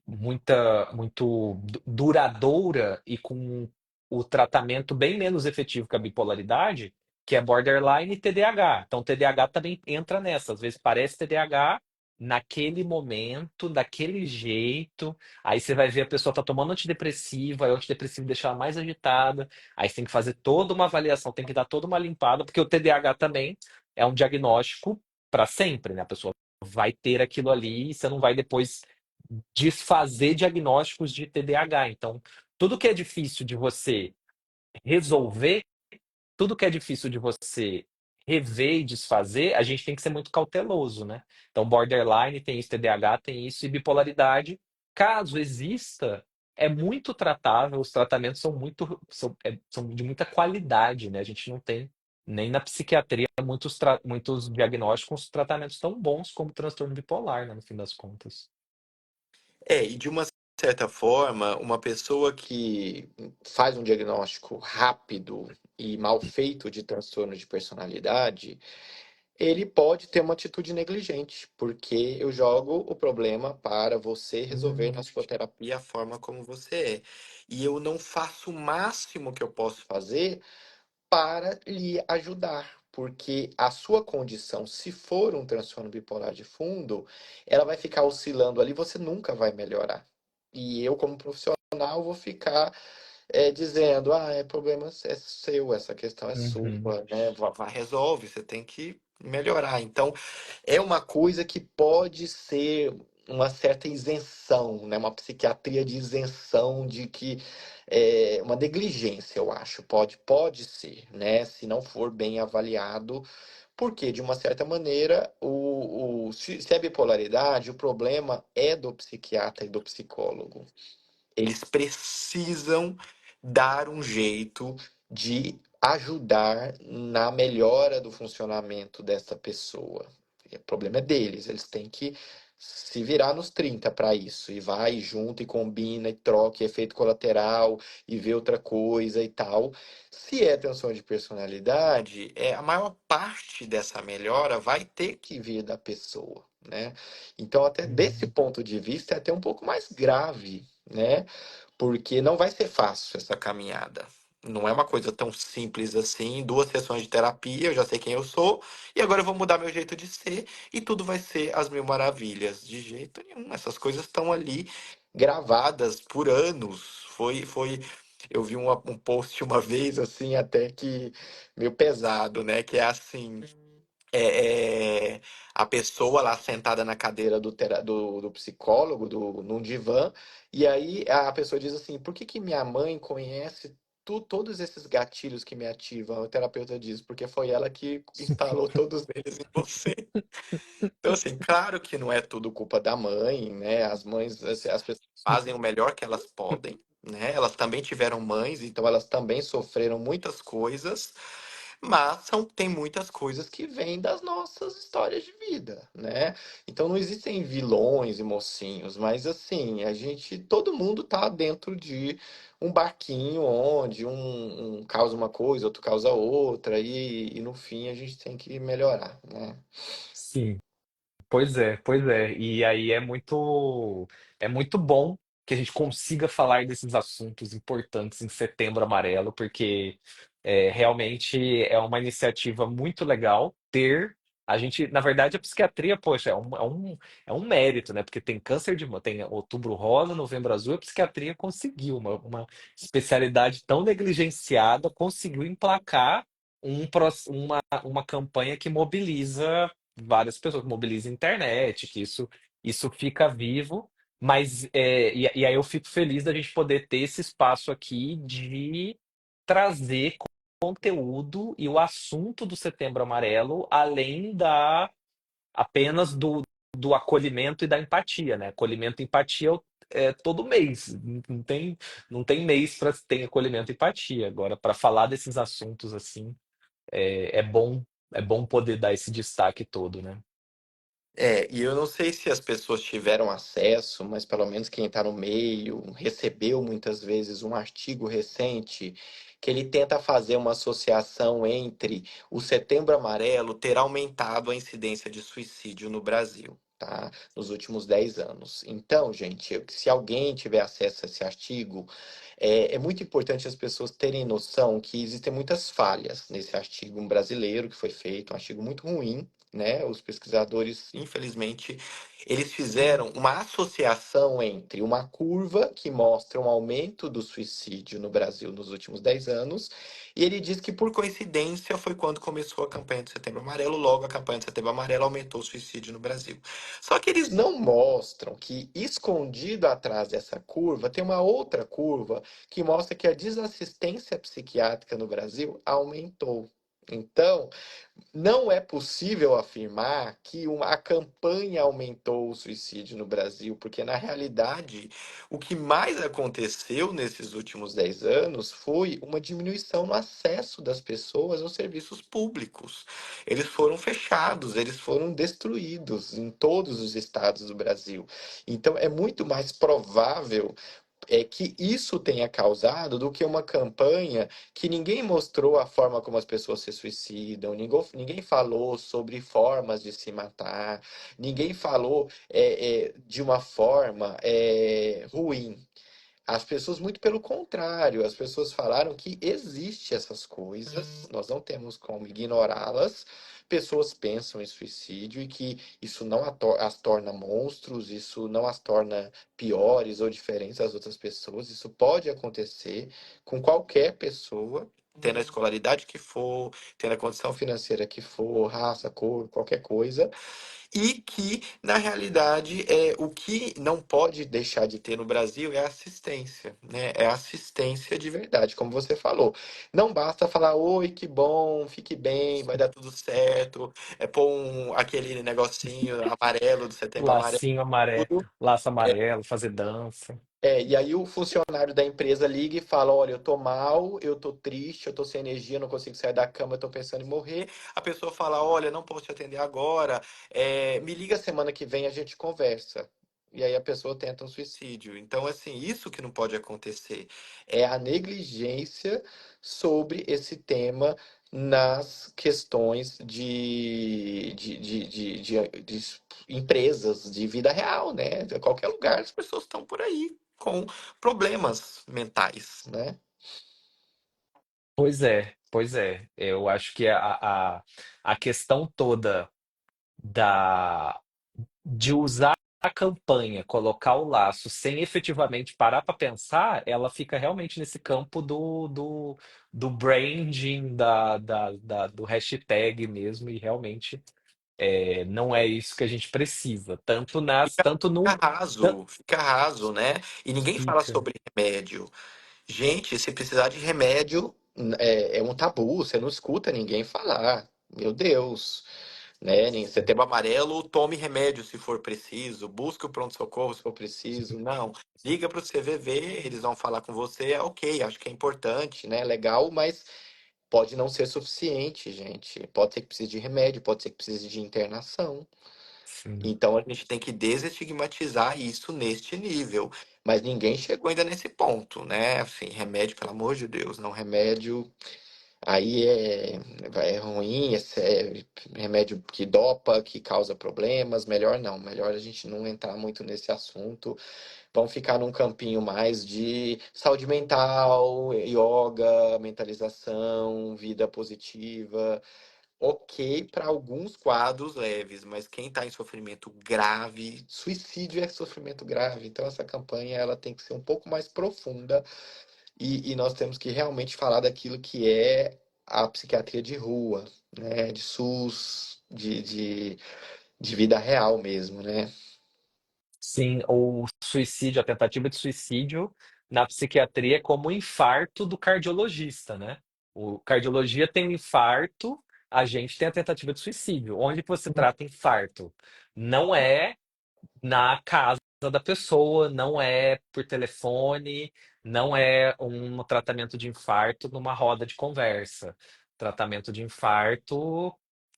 muito duradoura e com o tratamento bem menos efetivo que a bipolaridade, que é borderline e TDAH. Então, TDAH também entra nessa. Às vezes parece TDAH naquele momento, daquele jeito. Aí você vai ver a pessoa tá tomando antidepressivo, aí o antidepressivo deixa ela mais agitada. Aí você tem que fazer toda uma avaliação, tem que dar toda uma limpada, porque o TDAH também é um diagnóstico para sempre, né? A pessoa vai ter aquilo ali e você não vai depois desfazer diagnósticos de TDAH. Então, tudo que é difícil de você resolver, tudo que é difícil de você rever e desfazer, a gente tem que ser muito cauteloso, né? Então, borderline tem isso, TDAH tem isso, e bipolaridade, caso exista, é muito tratável, os tratamentos são de muita qualidade, né? A gente não tem, nem na psiquiatria, muitos diagnósticos, tratamentos tão bons como transtorno bipolar, né, no fim das contas. E de uma certa forma, uma pessoa que faz um diagnóstico rápido e mal feito de transtorno de personalidade, ele pode ter uma atitude negligente, porque eu jogo o problema para você resolver na Hum. sua terapia a forma como você é. E eu não faço o máximo que eu posso fazer para lhe ajudar, porque a sua condição, se for um transtorno bipolar de fundo, ela vai ficar oscilando ali, você nunca vai melhorar. E eu, como profissional, vou ficar dizendo, problema é seu, essa questão é sua, Uhum. né? Resolve, você tem que melhorar. Então, é uma coisa que pode ser uma certa isenção, né? Uma psiquiatria de isenção de que uma negligência, eu acho, pode ser, né? Se não for bem avaliado, porque de uma certa maneira, se é bipolaridade, o problema é do psiquiatra e do psicólogo. Eles precisam dar um jeito de ajudar na melhora do funcionamento dessa pessoa. O problema é deles, eles têm que se virar nos 30 para isso, e vai junto e combina e troca e efeito colateral e vê outra coisa e tal. Se é transtorno de personalidade, a maior parte dessa melhora vai ter que vir da pessoa, né? Então, até desse Uhum. ponto de vista, é até um pouco mais grave, né? Porque não vai ser fácil essa caminhada. Não é uma coisa tão simples assim. 2 sessões de terapia, eu já sei quem eu sou, e agora eu vou mudar meu jeito de ser, e tudo vai ser às mil maravilhas. De jeito nenhum. Essas coisas estão ali gravadas por anos. Eu vi um post uma vez, assim, até que meio pesado, né? Que é assim é, é, a pessoa lá sentada na cadeira do psicólogo, num divã, e aí a pessoa diz assim: por que que minha mãe conhece todos esses gatilhos que me ativam? O terapeuta diz: porque foi ela que instalou todos eles em você. Então, assim, claro que não é tudo culpa da mãe, né? As mães, assim, as pessoas fazem o melhor que elas podem, né? Elas também tiveram mães, então elas também sofreram muitas coisas, mas tem muitas coisas que vêm das nossas histórias de vida, né? Então não existem vilões e mocinhos, mas assim, todo mundo tá dentro de um barquinho onde um causa uma coisa, outro causa outra, e no fim a gente tem que melhorar, né? Sim. Pois é, pois é. E aí é muito bom que a gente consiga falar desses assuntos importantes em Setembro Amarelo, porque realmente é uma iniciativa muito legal ter. A gente, na verdade, a psiquiatria, poxa, é um mérito, né? Porque tem câncer de mama, tem Outubro Rosa, Novembro Azul, a psiquiatria conseguiu, uma especialidade tão negligenciada, conseguiu emplacar uma campanha que mobiliza várias pessoas, mobiliza a internet, que isso fica vivo, mas e aí eu fico feliz da gente poder ter esse espaço aqui de trazer conteúdo e o assunto do Setembro Amarelo, além da apenas do acolhimento e da empatia, né? Acolhimento e empatia é todo mês, não tem mês para ter acolhimento e empatia. Agora, para falar desses assuntos assim, é bom poder dar esse destaque todo, né? E eu não sei se as pessoas tiveram acesso, mas pelo menos quem está no meio recebeu muitas vezes um artigo recente que ele tenta fazer uma associação entre o Setembro Amarelo ter aumentado a incidência de suicídio no Brasil, tá? Nos últimos 10 anos. Então, gente, se alguém tiver acesso a esse artigo, é muito importante as pessoas terem noção que existem muitas falhas nesse artigo brasileiro que foi feito, um artigo muito ruim, né? Os pesquisadores, infelizmente, eles fizeram uma associação entre uma curva que mostra um aumento do suicídio no Brasil nos últimos 10 anos, e ele diz que, por coincidência, foi quando começou a campanha de Setembro Amarelo, logo a campanha de Setembro Amarelo aumentou o suicídio no Brasil. Só que eles não mostram que, escondido atrás dessa curva, tem uma outra curva que mostra que a desassistência psiquiátrica no Brasil aumentou. Então, não é possível afirmar que a campanha aumentou o suicídio no Brasil, porque na realidade o que mais aconteceu nesses últimos 10 anos foi uma diminuição no acesso das pessoas aos serviços públicos. Eles foram fechados, eles foram destruídos em todos os estados do Brasil. Então é muito mais provável que isso tenha causado do que uma campanha que ninguém mostrou a forma como as pessoas se suicidam, ninguém falou sobre formas de se matar, ninguém falou de uma forma ruim. As pessoas, muito pelo contrário, as pessoas falaram que existe essas coisas, nós não temos como ignorá-las. Pessoas pensam em suicídio e que isso não as torna monstros, isso não as torna piores ou diferentes das outras pessoas. Isso pode acontecer com qualquer pessoa, tendo a escolaridade que for, tendo a condição financeira que for, raça, cor, qualquer coisa. E que, na realidade, o que não pode deixar de ter no Brasil é assistência, né? É assistência de verdade, como você falou. Não basta falar, oi, que bom, fique bem, vai dar tudo certo, pôr aquele negocinho amarelo do Setembro Amarelo. Lacinho amarelo, Tudo. laço amarelo, fazer dança. E aí o funcionário da empresa liga e fala: olha, eu tô mal, eu tô triste, eu tô sem energia, não consigo sair da cama, eu tô pensando em morrer. A pessoa fala: olha, não posso te atender agora, me liga semana que vem, a gente conversa. E aí a pessoa tenta um suicídio. Então, assim, isso que não pode acontecer é a negligência sobre esse tema nas questões de empresas, de vida real, né? De qualquer lugar, as pessoas estão por aí. com problemas mentais, né? Pois é, pois é. Eu acho que a questão toda da de usar a campanha, colocar o laço sem efetivamente parar para pensar, ela fica realmente nesse campo do branding, do hashtag mesmo, e realmente não é isso que a gente precisa. Tanto no. Fica raso, né? E ninguém fala Fica. sobre remédio. Gente, se precisar de remédio, é um tabu, você não escuta ninguém falar. Meu Deus, né? Setembro Amarelo, tome remédio se for preciso, busque o pronto-socorro se for preciso. Não, liga para o CVV, eles vão falar com você, ok, acho que é importante, né? Legal, mas pode não ser suficiente, gente. Pode ser que precise de remédio, pode ser que precise de internação. Sim. Então a gente tem que desestigmatizar isso neste nível. Mas ninguém chegou ainda nesse ponto, né? Assim, remédio, pelo amor de Deus, não remédio. Aí é ruim, remédio que dopa, que causa problemas. Melhor não, melhor a gente não entrar muito nesse assunto. Vamos ficar num campinho mais de saúde mental, yoga, mentalização, vida positiva. Ok para alguns quadros leves, mas quem está em sofrimento grave, suicídio é sofrimento grave, então essa campanha ela tem que ser um pouco mais profunda e nós temos que realmente falar daquilo que é a psiquiatria de rua, né, de SUS, de vida real mesmo, né? Sim, o suicídio, a tentativa de suicídio na psiquiatria é como o infarto do cardiologista, né? O cardiologia tem um infarto, a gente tem a tentativa de suicídio. Onde que você trata infarto? Não é na casa da pessoa, não é por telefone, não é um tratamento de infarto numa roda de conversa. Tratamento de infarto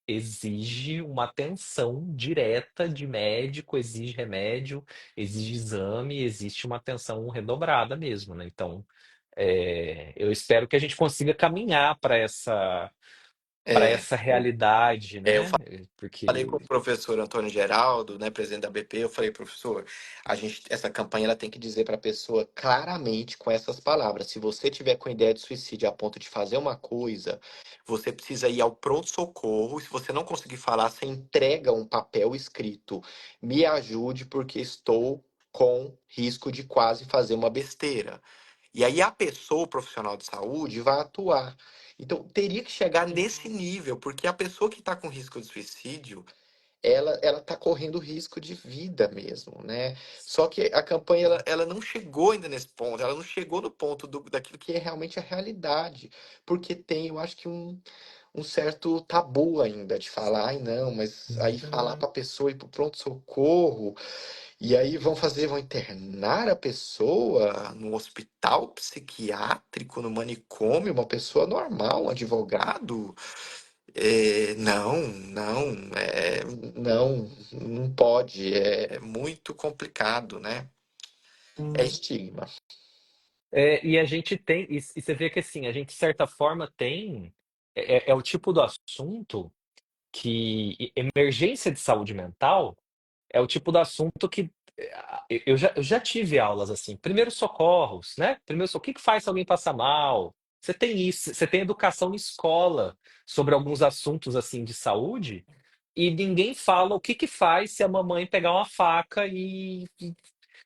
exige uma atenção direta de médico, exige remédio, exige exame, existe uma atenção redobrada mesmo, né? Então, eu espero que a gente consiga caminhar para É, essa realidade, eu né? falei com Porque. o professor Antônio Geraldo, né, presidente da BP, eu falei, professor, essa campanha ela tem que dizer para a pessoa claramente com essas palavras. Se você tiver com ideia de suicídio a ponto de fazer uma coisa, você precisa ir ao pronto-socorro. Se você não conseguir falar, você entrega um papel escrito. Me ajude porque estou com risco de quase fazer uma besteira. E aí a pessoa, o profissional de saúde, vai atuar. Então, teria que chegar nesse nível, porque a pessoa que está com risco de suicídio, ela está correndo risco de vida mesmo, né? Só que a campanha ela não chegou ainda nesse ponto, ela não chegou no ponto daquilo que é realmente a realidade, porque tem, eu acho que um certo tabu ainda de falar, ai não, mas aí falar para a pessoa ir para o pronto-socorro, e aí vão internar a pessoa no hospital psiquiátrico, no manicômio, uma pessoa normal, um advogado. Não pode, é muito complicado, né? É estigma. E a gente tem, e você vê que assim, a gente de certa forma tem, é o tipo do assunto que emergência de saúde mental é o tipo do assunto que eu já tive aulas assim, primeiros socorros, né? O que que faz se alguém passa mal? Você tem isso, você tem educação em escola sobre alguns assuntos assim de saúde e ninguém fala o que que faz se a mamãe pegar uma faca e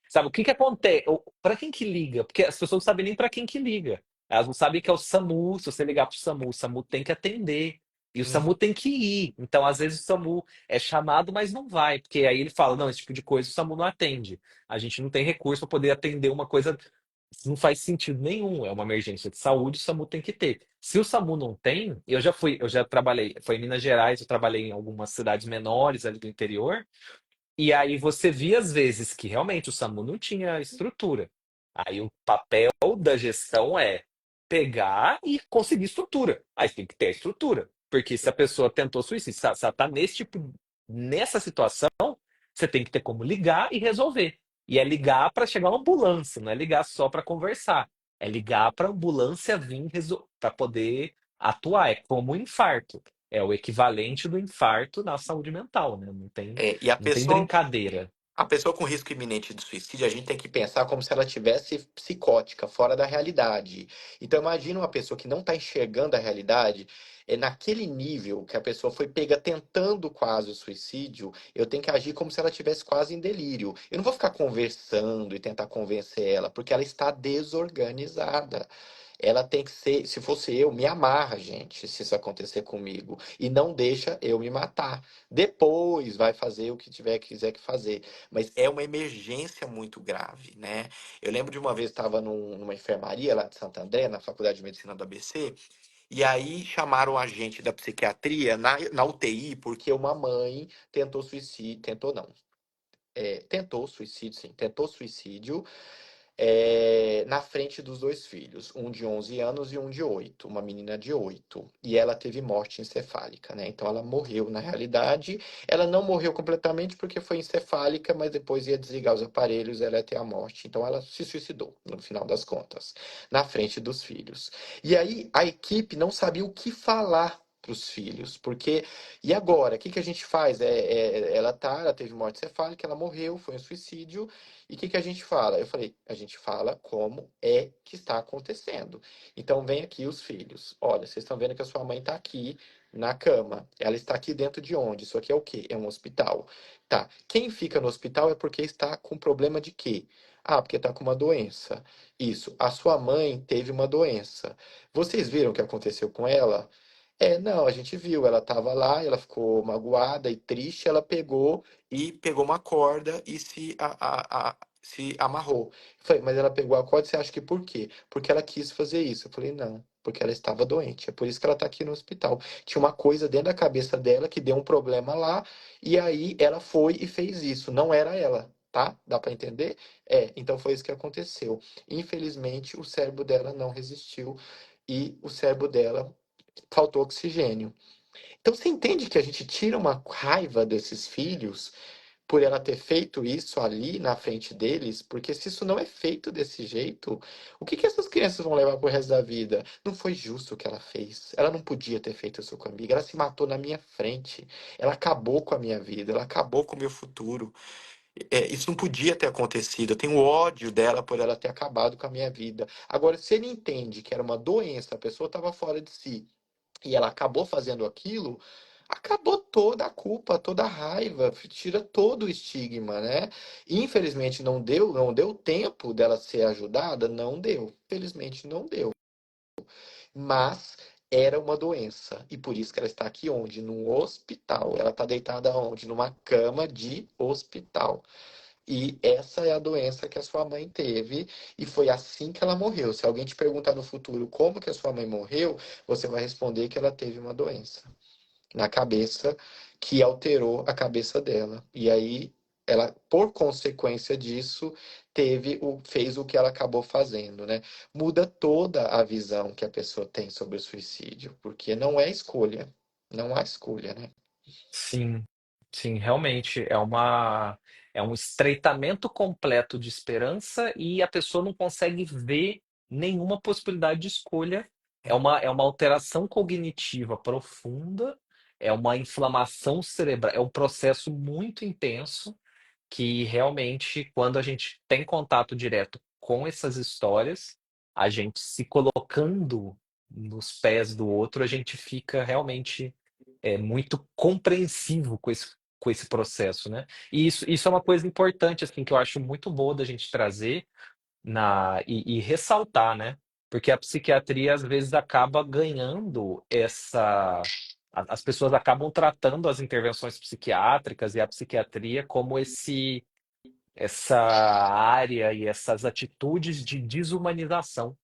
sabe, o que que acontece? Para quem que liga? Porque as pessoas não sabem nem para quem que liga. Elas não sabem que é o SAMU. Se você ligar para o SAMU tem que atender. E o Uhum. SAMU tem que ir. Então, às vezes, o SAMU é chamado, mas não vai. Porque aí ele fala: não, esse tipo de coisa o SAMU não atende. A gente não tem recurso para poder atender uma coisa. Não faz sentido nenhum. É uma emergência de saúde, o SAMU tem que ter. Se o SAMU não tem, eu já trabalhei, foi em Minas Gerais, eu trabalhei em algumas cidades menores ali do interior. E aí você via às vezes que realmente o SAMU não tinha estrutura. Aí o papel da gestão é pegar e conseguir estrutura. Aí tem que ter a estrutura. Porque se a pessoa tentou suicídio, se ela tá nessa situação, você tem que ter como ligar e resolver. E é ligar para chegar uma ambulância, não é ligar só para conversar. É ligar para a ambulância vir para poder atuar. É como um infarto. É o equivalente do infarto na saúde mental, né? É, e a Não tem pessoa brincadeira. A pessoa com risco iminente de suicídio, a gente tem que pensar como se ela tivesse psicótica, fora da realidade. Então, imagina uma pessoa que não está enxergando a realidade, é naquele nível que a pessoa foi pega tentando quase o suicídio, eu tenho que agir como se ela estivesse quase em delírio. Eu não vou ficar conversando e tentar convencer ela, porque ela está desorganizada. Ela tem que ser, se fosse eu, me amarra, gente, se isso acontecer comigo, e não deixa eu me matar. Depois vai fazer o que quiser que fazer, mas é uma emergência muito grave, né? Eu lembro de uma vez estava numa enfermaria lá de Santo André, na Faculdade de Medicina do ABC, e aí chamaram a gente da psiquiatria na UTI porque uma mãe tentou suicídio, tentou não, tentou suicídio, sim, tentou suicídio na frente dos dois filhos, um de 11 anos e um de 8, uma menina de 8. E ela teve morte encefálica, né? Então ela morreu na realidade. Ela não morreu completamente porque foi encefálica, mas depois ia desligar os aparelhos, ela ia ter a morte. Então ela se suicidou, no final das contas, na frente dos filhos. E aí a equipe não sabia o que falar para os filhos, porque e agora? O que a gente faz? Ela teve morte encefálica, ela morreu, foi um suicídio. E o que a gente fala? Eu falei, a gente fala como é que está acontecendo. Então, vem aqui os filhos. Olha, vocês estão vendo que a sua mãe está aqui na cama. Ela está aqui dentro de onde? Isso aqui é o quê? É um hospital. Tá. Quem fica no hospital é porque está com problema de quê? Ah, porque está com uma doença. Isso. A sua mãe teve uma doença. Vocês viram o que aconteceu com ela? Não, a gente viu, ela estava lá, ela ficou magoada e triste, ela pegou uma corda e se amarrou. Eu falei, mas ela pegou a corda, você acha que por quê? Porque ela quis fazer isso. Eu falei, não, porque ela estava doente. É por isso que ela está aqui no hospital. Tinha uma coisa dentro da cabeça dela que deu um problema lá, e aí ela foi e fez isso. Não era ela, tá? Dá para entender? Então foi isso que aconteceu. Infelizmente, o cérebro dela não resistiu e o cérebro dela faltou oxigênio. Então você entende que a gente tira uma raiva desses filhos por ela ter feito isso ali na frente deles, porque se isso não é feito desse jeito, o que essas crianças vão levar pro resto da vida? Não foi justo o que ela fez. Ela não podia ter feito isso comigo. Ela se matou na minha frente. Ela acabou com a minha vida. Ela acabou com o meu futuro. Isso não podia ter acontecido. Eu tenho ódio dela por ela ter acabado com a minha vida. Agora, se ele entende que era uma doença, a pessoa estava fora de si e ela acabou fazendo aquilo, acabou toda a culpa, toda a raiva, tira todo o estigma, né? Infelizmente não deu tempo dela ser ajudada, não deu. Infelizmente não deu. Mas era uma doença e por isso que ela está aqui onde? Num hospital. Ela está deitada onde? Numa cama de hospital. E essa é a doença que a sua mãe teve e foi assim que ela morreu. Se alguém te perguntar no futuro como que a sua mãe morreu, você vai responder que ela teve uma doença na cabeça que alterou a cabeça dela. E aí ela, por consequência disso, fez o que ela acabou fazendo, né? Muda toda a visão que a pessoa tem sobre o suicídio, porque não é escolha. Não há escolha, né? Sim, sim, realmente é um estreitamento completo de esperança e a pessoa não consegue ver nenhuma possibilidade de escolha. É uma alteração cognitiva profunda, é uma inflamação cerebral, é um processo muito intenso que realmente, quando a gente tem contato direto com essas histórias, a gente se colocando nos pés do outro, a gente fica realmente muito compreensivo com esse processo, né? E isso é uma coisa importante, assim, que eu acho muito boa da gente trazer e ressaltar, né? Porque a psiquiatria às vezes acaba ganhando as pessoas acabam tratando as intervenções psiquiátricas e a psiquiatria como essa área e essas atitudes de desumanização.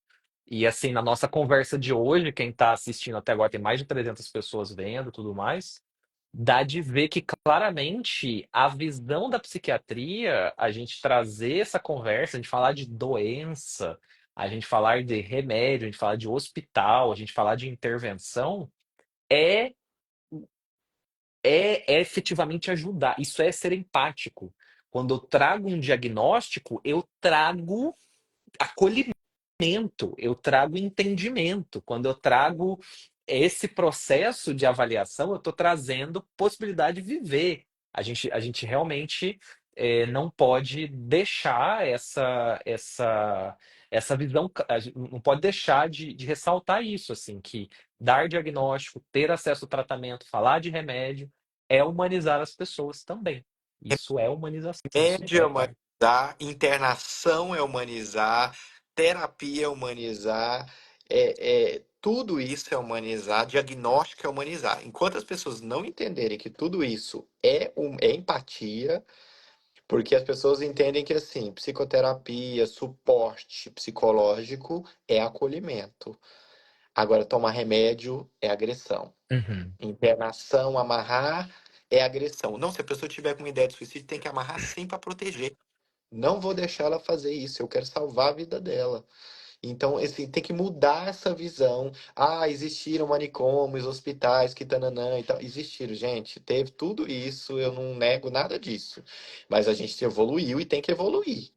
E assim, na nossa conversa de hoje, quem está assistindo até agora, tem mais de 300 pessoas vendo, tudo mais, dá de ver que claramente a visão da psiquiatria, a gente trazer essa conversa, a gente falar de doença, a gente falar de remédio, a gente falar de hospital, a gente falar de intervenção, é, é efetivamente ajudar. Isso é ser empático. Quando eu trago um diagnóstico, eu trago acolhimento, eu trago entendimento. Quando eu trago esse processo de avaliação, eu estou trazendo possibilidade de viver. A gente realmente não pode deixar essa visão, não pode deixar de ressaltar isso, assim, que dar diagnóstico, ter acesso ao tratamento, falar de remédio, é humanizar as pessoas também. Isso é humanização, isso Remédio é é parte. humanizar, internação é humanizar, terapia é humanizar, tudo isso é humanizar, diagnóstico é humanizar. Enquanto as pessoas não entenderem que tudo isso é empatia, porque as pessoas entendem que assim, psicoterapia, suporte psicológico é acolhimento. Agora, tomar remédio é agressão. Uhum, Internação, amarrar é agressão. Não, se a pessoa tiver com uma ideia de suicídio, tem que amarrar sim para proteger. Não vou deixar ela fazer isso, eu quero salvar a vida dela. Então, assim, tem que mudar essa visão. Ah, existiram manicômios, hospitais, que tananã e tal. Existiram, gente, teve tudo isso, eu não nego nada disso. Mas a gente evoluiu e tem que evoluir.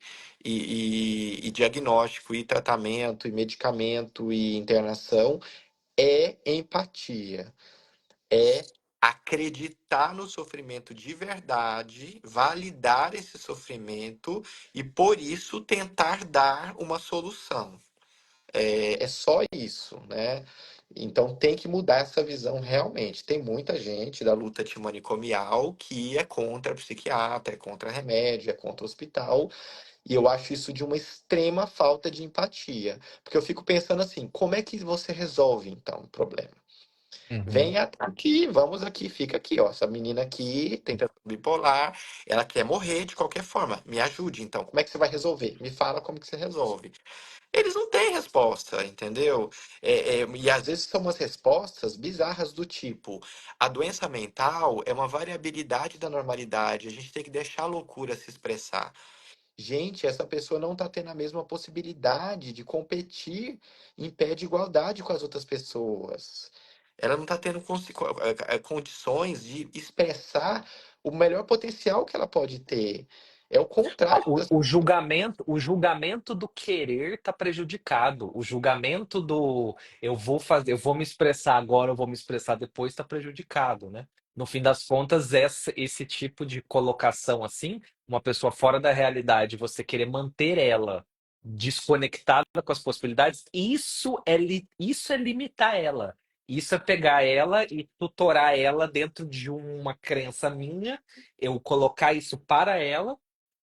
E diagnóstico, e tratamento, e medicamento, e internação é empatia. É acreditar no sofrimento de verdade, validar esse sofrimento e, por isso, tentar dar uma solução. É só isso, né? Então tem que mudar essa visão realmente. Tem muita gente da luta antimanicomial que é contra psiquiatra, é contra remédio, é contra hospital, e eu acho isso de uma extrema falta de empatia. Porque eu fico pensando assim, como é que você resolve então o problema? uhum. Vem aqui, vamos aqui, fica aqui, ó. Essa menina aqui tem transtorno bipolar, ela quer morrer de qualquer forma. Me ajude, então. Como é que você vai resolver? Me fala como que você resolve. Eles não têm resposta, entendeu? E às vezes são umas respostas bizarras do tipo: a doença mental é uma variabilidade da normalidade, a gente tem que deixar a loucura se expressar. Gente, essa pessoa não está tendo a mesma possibilidade de competir em pé de igualdade com as outras pessoas. Ela não está tendo condições de expressar o melhor potencial que ela pode ter. É o Ah, contrário das o julgamento do querer está prejudicado. O julgamento do eu vou fazer, eu vou me expressar agora, eu vou me expressar depois está prejudicado, né? No fim das contas, esse tipo de colocação assim, uma pessoa fora da realidade, você querer manter ela desconectada com as possibilidades, isso é limitar ela. Isso é pegar ela e tutorar ela dentro de uma crença minha, eu colocar isso para ela.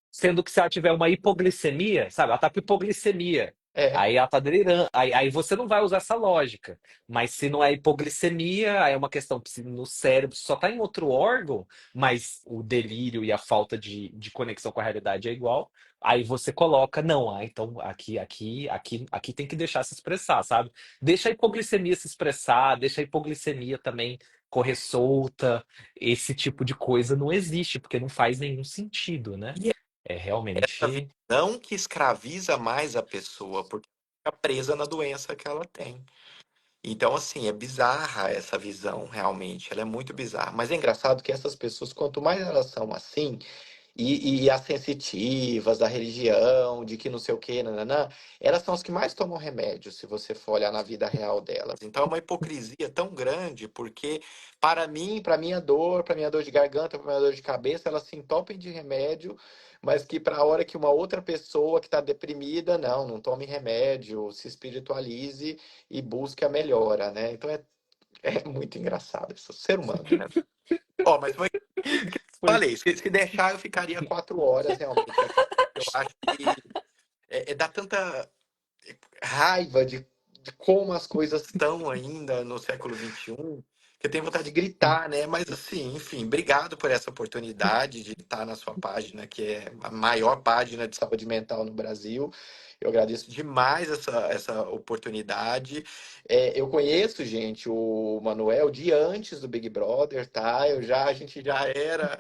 Sendo que se ela tiver uma hipoglicemia, sabe? Ela tá com hipoglicemia. é, Aí ela tá delirando. Aí você não vai usar essa lógica. Mas se não é hipoglicemia, aí é uma questão que se no cérebro só tá em outro órgão, mas o delírio e a falta de conexão com a realidade é igual. Aí você coloca, não, então aqui tem que deixar se expressar, sabe? Deixa a hipoglicemia se expressar, deixa a hipoglicemia também correr solta. Esse tipo de coisa não existe, porque não faz nenhum sentido, né? e é É essa realmente. visão que escraviza mais a pessoa, porque fica presa na doença que ela tem. Então, assim, é bizarra essa visão, realmente. Ela é muito bizarra. Mas é engraçado que essas pessoas, quanto mais elas são assim, e as sensitivas da religião, de que não sei o quê, nananã, elas são as que mais tomam remédio, se você for olhar na vida real delas. Então é uma hipocrisia tão grande, porque para minha dor de garganta, para minha dor de cabeça, elas se entopem de remédio, mas que para a hora que uma outra pessoa que está deprimida, não tome remédio, se espiritualize e busque a melhora, né? Então é muito engraçado esse ser humano, né? Ó, mas foi Foi. falei, se deixar, eu ficaria 4 horas realmente aqui. Eu acho que dá tanta raiva de como as coisas estão ainda no século XXI, que eu tenho vontade de gritar, né? Mas assim, enfim, obrigado por essa oportunidade de estar na sua página, que é a maior página de saúde mental no Brasil. Eu agradeço demais essa oportunidade. Eu conheço, gente, o Manuel de antes do Big Brother, tá? A gente já era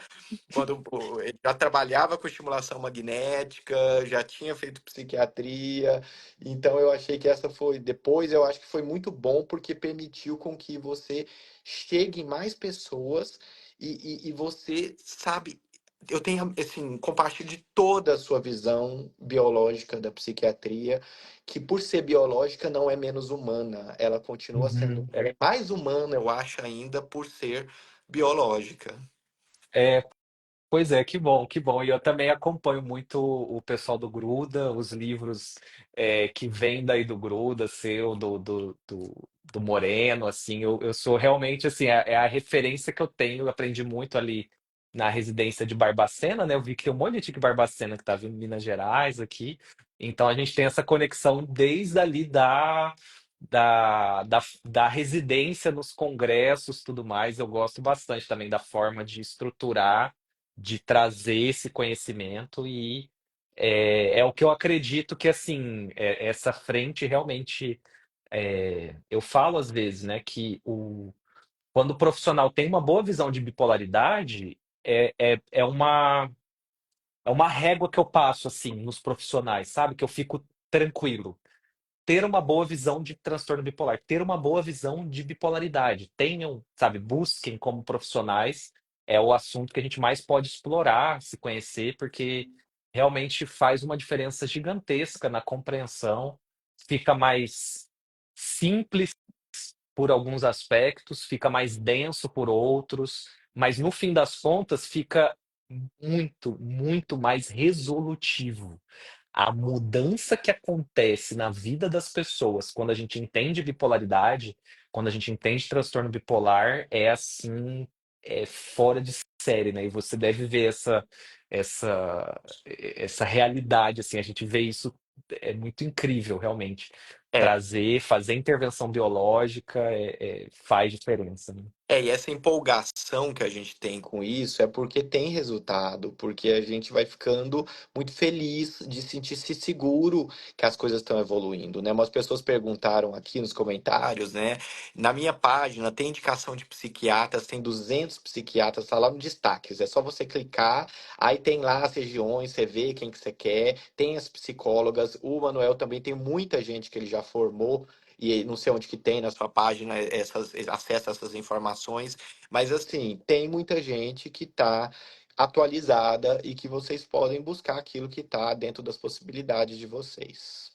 quando ele já trabalhava com estimulação magnética, já tinha feito psiquiatria, então eu achei que essa foi, depois eu acho que foi muito bom porque permitiu com que você chegue em mais pessoas e você sabe, eu tenho assim, compartilho de toda a sua visão biológica da psiquiatria, que por ser biológica não é menos humana, ela continua sendo, Uhum. ela é mais humana, eu acho ainda por ser biológica. É, Pois é, que bom, que bom. E eu também acompanho muito o pessoal do Gruda, os livros que vêm daí do Gruda, seu, do Moreno, assim, eu sou realmente, assim, é a referência que eu tenho, eu aprendi muito ali na residência de Barbacena, né? Eu vi que tem um monte de gente de Barbacena que estava em Minas Gerais aqui, então a gente tem essa conexão desde ali da residência nos congressos, tudo mais. Eu gosto bastante também da forma de estruturar, de trazer esse conhecimento e é o que eu acredito que assim essa frente realmente eu falo às vezes, né, que quando o profissional tem uma boa visão de bipolaridade é uma régua que eu passo assim nos profissionais, sabe? Que eu fico tranquilo ter uma boa visão de transtorno bipolar, ter uma boa visão de bipolaridade. Tenham, sabe, busquem como profissionais, é o assunto que a gente mais pode explorar, se conhecer, porque realmente faz uma diferença gigantesca na compreensão, fica mais simples por alguns aspectos, fica mais denso por outros, mas no fim das contas fica muito, muito mais resolutivo. A mudança que acontece na vida das pessoas quando a gente entende bipolaridade, quando a gente entende transtorno bipolar, é assim, é fora de série, né? E você deve ver essa, essa realidade, assim, a gente vê isso, é muito incrível, realmente. É, Trazer, fazer intervenção biológica faz diferença, né? e essa empolgação que a gente tem com isso é porque tem resultado, porque a gente vai ficando muito feliz de sentir-se seguro que as coisas estão evoluindo, né? Umas pessoas perguntaram aqui nos comentários, né? Na minha página tem indicação de psiquiatras, tem 200 psiquiatras, tá lá no destaques, é só você clicar, aí tem lá as regiões, você vê quem que você quer, tem as psicólogas, o Manuel também tem muita gente que ele já formou e não sei onde que tem na sua página acesso a essas informações, mas assim, tem muita gente que está atualizada e que vocês podem buscar aquilo que está dentro das possibilidades de vocês.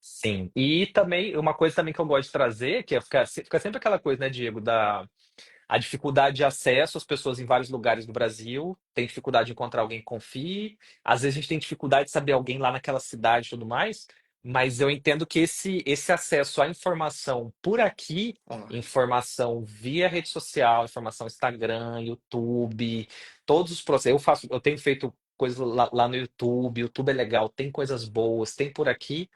Sim. E também, uma coisa também que eu gosto de trazer, que fica sempre aquela coisa, né, Diego, a dificuldade de acesso às pessoas em vários lugares do Brasil, tem dificuldade de encontrar alguém que confie, às vezes a gente tem dificuldade de saber alguém lá naquela cidade e tudo mais, mas eu entendo que esse acesso à informação por aqui, Online. informação via rede social, informação Instagram, YouTube, todos os processos, eu tenho feito coisas lá no YouTube, YouTube é legal, tem coisas boas, tem por aqui,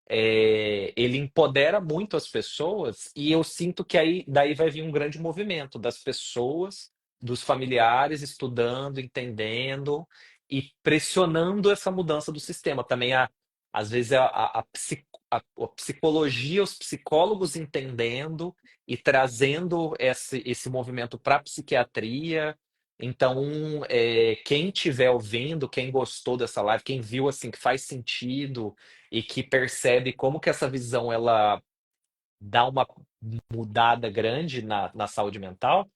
ele empodera muito as pessoas e eu sinto que aí daí vai vir um grande movimento das pessoas, dos familiares estudando, entendendo e pressionando essa mudança do sistema. Também às vezes a psicologia, os psicólogos entendendo e trazendo esse movimento para a psiquiatria. Então, quem estiver ouvindo, quem gostou dessa live, quem viu assim que faz sentido e que percebe como que essa visão ela dá uma mudada grande na saúde mental,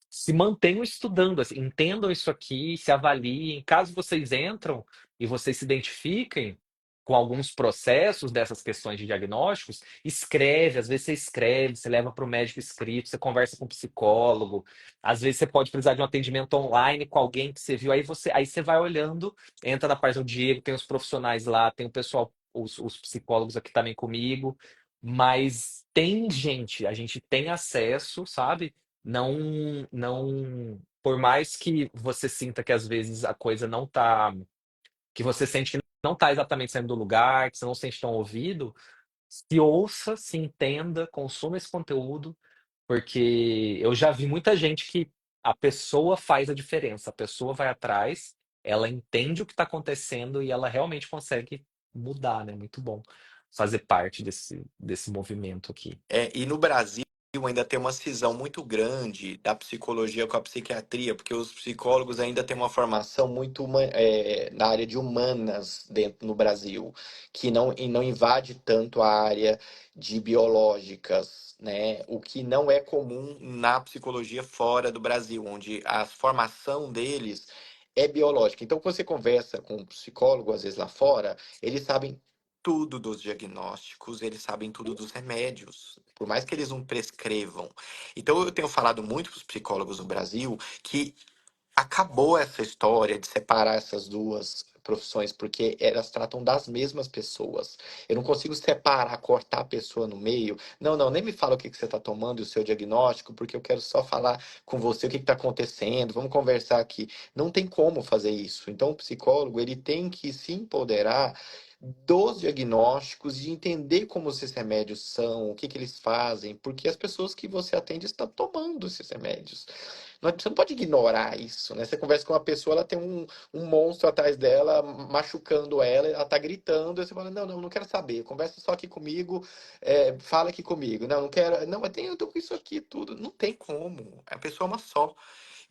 se mantenham estudando, assim, entendam isso aqui, se avaliem. Caso vocês entram e vocês se identifiquem com alguns processos dessas questões de diagnósticos, escreve, às vezes você escreve, você leva para o médico escrito, você conversa com o psicólogo, às vezes você pode precisar de um atendimento online com alguém que você viu, aí você vai olhando, entra na página do Diego, tem os profissionais lá, tem o pessoal, os psicólogos aqui também comigo, mas tem gente, a gente tem acesso, sabe? Não, por mais que você sinta que às vezes a coisa não tá, que você sente que não tá exatamente saindo do lugar, que você não se sente tão ouvido, se ouça, se entenda, consuma esse conteúdo, porque eu já vi muita gente que a pessoa faz a diferença, a pessoa vai atrás, ela entende o que está acontecendo e ela realmente consegue mudar, né? Muito bom fazer parte desse movimento aqui. E no Brasil ainda tem uma cisão muito grande da psicologia com a psiquiatria, porque os psicólogos ainda têm uma formação muito na área de humanas dentro no Brasil, que não invade tanto a área de biológicas, né? O que não é comum na psicologia fora do Brasil, onde a formação deles é biológica. Então, quando você conversa com um psicólogo, às vezes lá fora, eles sabem tudo dos diagnósticos, eles sabem tudo dos remédios, por mais que eles não prescrevam. Então, eu tenho falado muito para os psicólogos no Brasil que acabou essa história de separar essas duas profissões, porque elas tratam das mesmas pessoas. Eu não consigo separar, cortar a pessoa no meio. Não, não, nem me fala o que que você está tomando e o seu diagnóstico, porque eu quero só falar com você o que está acontecendo, vamos conversar aqui. Não tem como fazer isso. Então, o psicólogo, ele tem que se empoderar dos diagnósticos e entender como esses remédios são, o que que eles fazem, porque as pessoas que você atende estão tomando esses remédios. Você não pode ignorar isso, né? Você conversa com uma pessoa, ela tem um monstro atrás dela, machucando ela, ela tá gritando, e você fala, não, não, não quero saber, conversa só aqui comigo, fala aqui comigo. Não, não quero, não, mas tem, eu tô com isso aqui, tudo. Não tem como, a pessoa é uma só.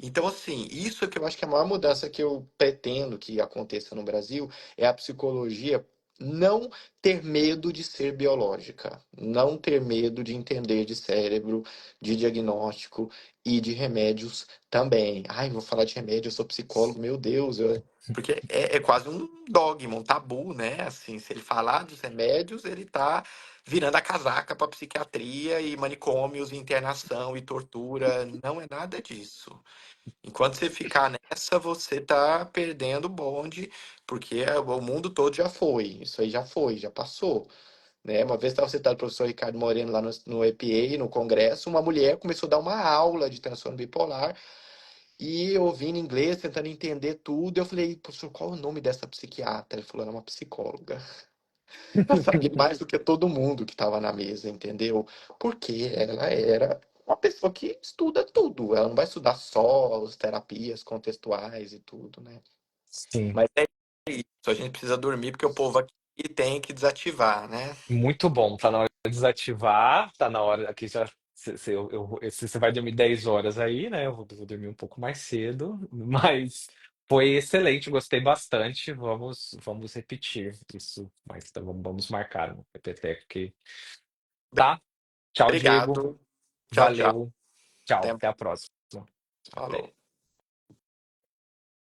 Então, assim, isso é que eu acho que é a maior mudança que eu pretendo que aconteça no Brasil é a psicologia não ter medo de ser biológica, não ter medo de entender de cérebro, de diagnóstico e de remédios também. Ai, vou falar de remédio, eu sou psicólogo, meu Deus, porque é quase um dogma, um tabu, né? Assim, se ele falar dos remédios, ele tá virando a casaca para psiquiatria e manicômios, e internação e tortura. Não é nada disso. Enquanto você ficar nessa, você tá perdendo o bonde, porque o mundo todo já foi. Isso aí já foi, já passou. Né? Uma vez estava citado o professor Ricardo Moreno lá no EPA, no Congresso, uma mulher começou a dar uma aula de transtorno bipolar e eu ouvindo inglês, tentando entender tudo. Eu falei, professor, qual é o nome dessa psiquiatra? Ele falou, ela é uma psicóloga. Ela sabia mais do que todo mundo que estava na mesa, entendeu? Porque ela era uma pessoa que estuda tudo. Ela não vai estudar só as terapias contextuais e tudo, né? Sim. Mas é isso, a gente precisa dormir porque o povo aqui tem que desativar, né? Muito bom. Tá na hora de desativar, tá na hora. Aqui já. Se você vai dormir 10 horas aí, né? Eu vou dormir um pouco mais cedo, mas foi excelente, gostei bastante. Vamos repetir isso, mas tá, vamos marcar no PPT, porque tá. Tchau, Diego. Obrigado. Tchau, tchau. Valeu. Tchau. Até. Até a próxima. Falou.